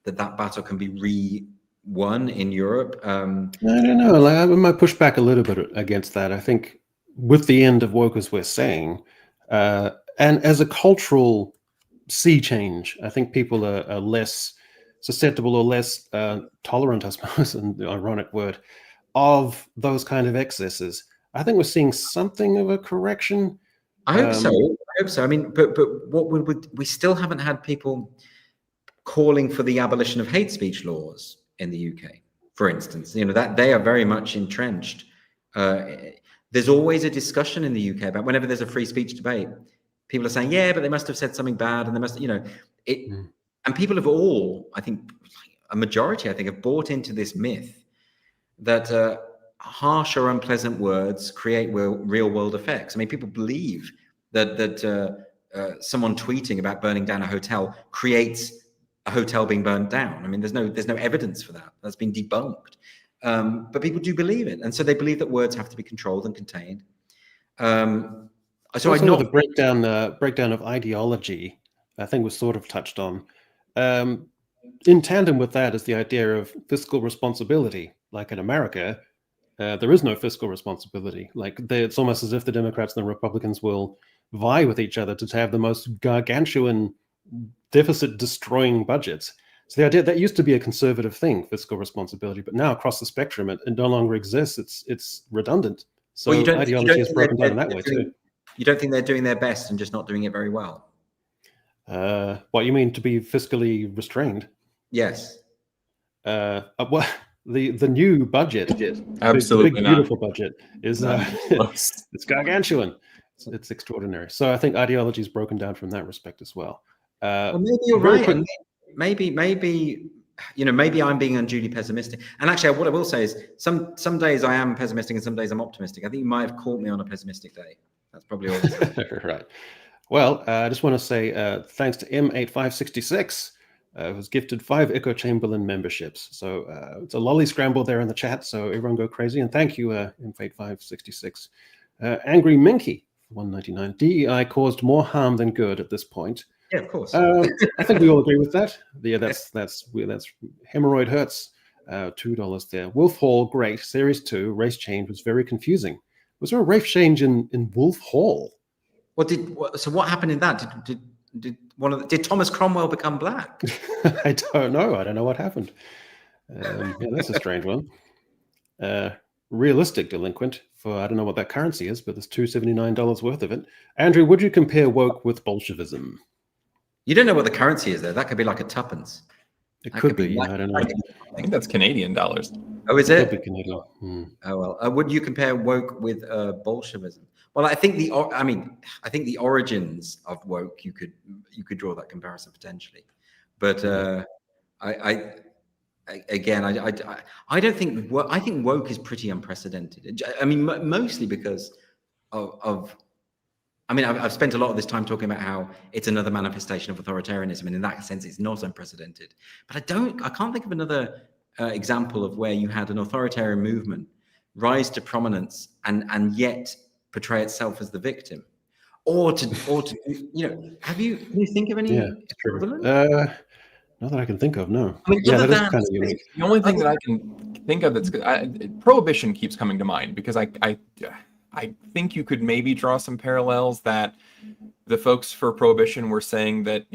that that battle can be re-won in Europe. I don't know. I might push back a little bit against that. I think with the end of woke, as we're saying, and as a cultural sea change, I think people are less susceptible or less tolerant, I suppose, an ironic word, of those kind of excesses. I think we're seeing something of a correction. I hope so. I hope so. I mean, but what we still haven't had people calling for the abolition of hate speech laws in the UK, for instance. You know, that they are very much entrenched. There's always a discussion in the UK about whenever there's a free speech debate. People are saying, yeah, but they must have said something bad, and they must, you know, it. And people have all, I think, a majority, I think, have bought into this myth that harsh or unpleasant words create real world effects. I mean, people believe that someone tweeting about burning down a hotel creates a hotel being burned down. I mean, there's no evidence for that. That's been debunked. But people do believe it, and so they believe that words have to be controlled and contained. So I know the breakdown of ideology, I think, was sort of touched on. In tandem with that is the idea of fiscal responsibility. Like in America, there is no fiscal responsibility. Like it's almost as if the Democrats and the Republicans will vie with each other to have the most gargantuan deficit-destroying budgets. So the idea that used to be a conservative thing, fiscal responsibility, but now across the spectrum, it no longer exists. It's redundant. So ideology is broken down in that way too. You don't think they're doing their best and just not doing it very well? What you mean, to be fiscally restrained? Yes. Well, the new budget, absolutely big beautiful budget, is it's gargantuan. It's extraordinary. So I think ideology is broken down from that respect as well. Well, maybe you're right. Maybe you know, maybe I'm being unduly pessimistic. And actually, what I will say is, some days I am pessimistic and some days I'm optimistic. I think you might have caught me on a pessimistic day. That's probably all. Right. Well, I just want to say thanks to M8566, who's gifted 5 Echo Chamberlain memberships. So it's a lolly scramble there in the chat, so everyone go crazy. And thank you, M8566. Angry Minky, 199. DEI caused more harm than good at this point. Yeah, of course. I think we all agree with that. Yeah, that's hemorrhoid hurts. $2 there. Wolf Hall, great. Series 2, race change was very confusing. Was there a race change in Wolf Hall? So what happened in that? Did Thomas Cromwell become black? I don't know. I don't know what happened. Yeah, that's a strange one. Realistic delinquent for, I don't know what that currency is, but there's $279 worth of it. Andrew, would you compare woke with Bolshevism? You don't know what the currency is, though. That could be like a tuppence. It could be. I don't know. I think that's Canadian dollars. Oh, is it? Could be Canadian. Oh, well. Would you compare woke with Bolshevism? Well, I think the origins of woke, you could draw that comparison potentially, but I don't think I think woke is pretty unprecedented. I mean, mostly because of I mean, I've spent a lot of this time talking about how it's another manifestation of authoritarianism, and in that sense, it's not unprecedented. But I can't think of another example of where you had an authoritarian movement rise to prominence and yet portray itself as the victim, or to can you think of any equivalent? Not that I can think of, no. I mean, That is kind of unique. The only thing that I can think of that's good, prohibition keeps coming to mind, because I think you could maybe draw some parallels that the folks for prohibition were saying that,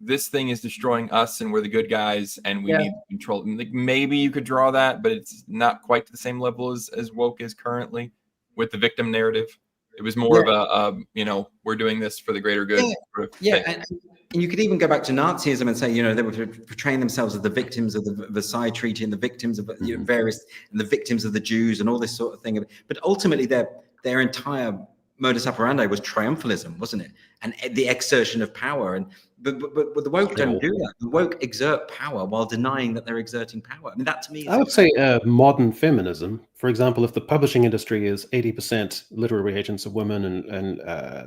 this thing is destroying us and we're the good guys and we need control. And like, maybe you could draw that, but it's not quite to the same level as woke is currently with the victim narrative. It was more of a, we're doing this for the greater good. And you could even go back to Nazism and say, they were portraying themselves as the victims of the Versailles Treaty and the victims of various, and the victims of the Jews and all this sort of thing. But ultimately, their entire modus operandi was triumphalism, wasn't it? And the exertion of power. But the woke don't do that. The woke exert power while denying that they're exerting power. I mean, that to me is... I would say modern feminism. For example, if the publishing industry is 80% literary agents of women and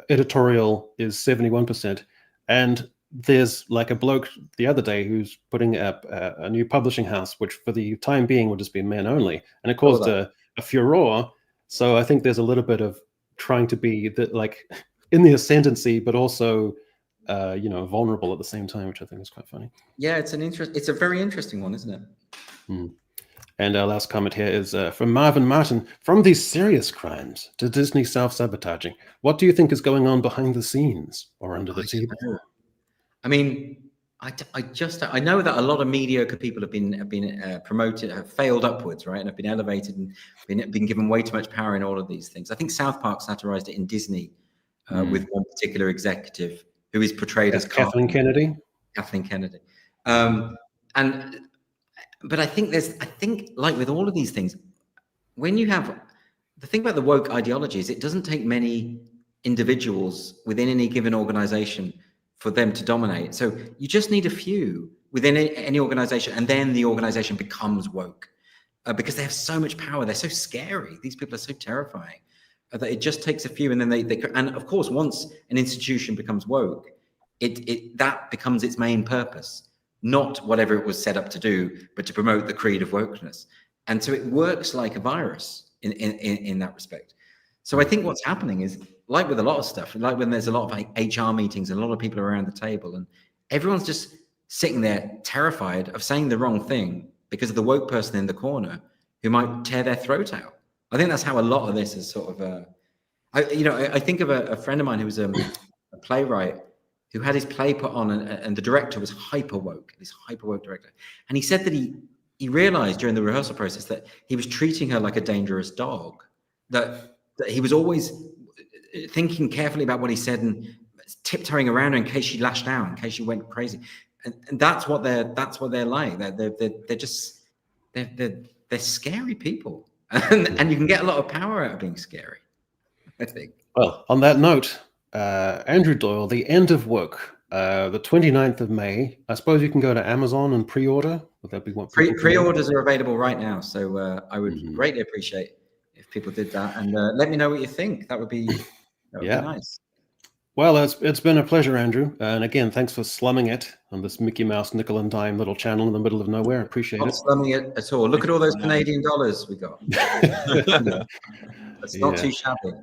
editorial is 71%, and there's like a bloke the other day who's putting up a new publishing house, which for the time being would just be men only, and it caused a furore. So I think there's a little bit of trying to be in the ascendancy, but also vulnerable at the same time, which I think is quite funny. Yeah, it's a very interesting one, isn't it? And our last comment here is from Marvin Martin. From these serious crimes to Disney self-sabotaging, what do you think is going on behind the scenes or under the table? I mean, I know that a lot of mediocre people have been promoted, have failed upwards, right, and have been elevated and been given way too much power in all of these things. I think South Park satirized it in Disney with one particular executive who is portrayed as Kathleen Kennedy. Kathleen Kennedy, but I think like with all of these things, when you have the thing about the woke ideology is it doesn't take many individuals within any given organization for them to dominate. So you just need a few within any organization, and then the organization becomes woke because they have so much power. They're so scary. These people are so terrifying that it just takes a few, and then they and of course, once an institution becomes woke, that becomes its main purpose, not whatever it was set up to do, but to promote the creed of wokeness. And so it works like a virus in that respect. So I think what's happening is, like with a lot of stuff, like when there's a lot of HR meetings and a lot of people around the table and everyone's just sitting there terrified of saying the wrong thing because of the woke person in the corner who might tear their throat out. I think that's how a lot of this is sort of, I think of a friend of mine who was a playwright who had his play put on and the director was hyper woke, this hyper woke director. And he said that he realized during the rehearsal process that he was treating her like a dangerous dog, that he was always thinking carefully about what he said and tiptoeing around her in case she lashed out, in case she went crazy. And that's what they're like. They're scary people. And you can get a lot of power out of being scary, I think. Well, on that note, Andrew Doyle, The End of Woke, the 29th of May. I suppose you can go to Amazon and pre-order. Would that be what? Pre-orders are available right now. So I would greatly appreciate if people did that, and let me know what you think. That would be nice. Well, it's been a pleasure, Andrew. And again, thanks for slumming it on this Mickey Mouse nickel and dime little channel in the middle of nowhere. Appreciate it. Not slumming it at all. Look at all those Canadian dollars we got. That's not too shabby.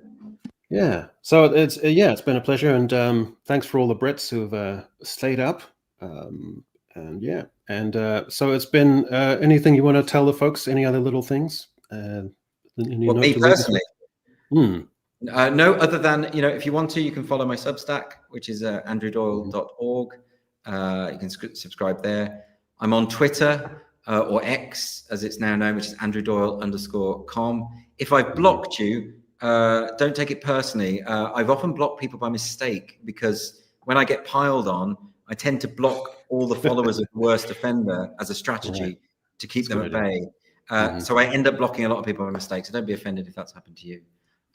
Yeah. So it's been a pleasure, and thanks for all the Brits who've stayed up. So it's been anything you want to tell the folks? Any other little things? Well, me personally. No, other than, if you want to, you can follow my Substack, which is andrewdoyle.org. You can subscribe there. I'm on Twitter or X, as it's now known, which is andrewdoyle_com. If I've blocked you, don't take it personally. I've often blocked people by mistake because when I get piled on, I tend to block all the followers of the worst offender as a strategy to keep them at bay. So I end up blocking a lot of people by mistake. So don't be offended if that's happened to you.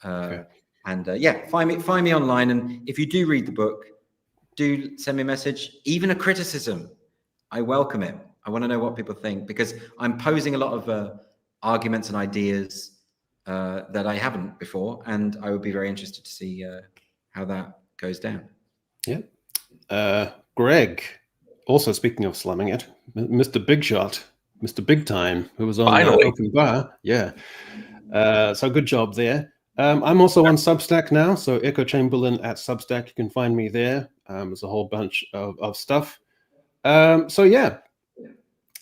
And yeah, find me online. And if you do read the book, do send me a message, even a criticism. I welcome it. I want to know what people think, because I'm posing a lot of arguments and ideas that I haven't before, and I would be very interested to see how that goes down. Yeah. Greg, also speaking of slumming it, Mr. Big Shot, Mr. Big Time, who was on Open Bar. Yeah. So good job there. I'm also on Substack now. So Echo Chamberlain at Substack. You can find me there. There's a whole bunch of stuff. So yeah,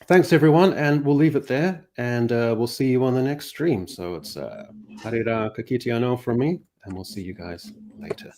thanks everyone. And we'll leave it there. And we'll see you on the next stream. So it's Harira Kakitiano from me. And we'll see you guys later.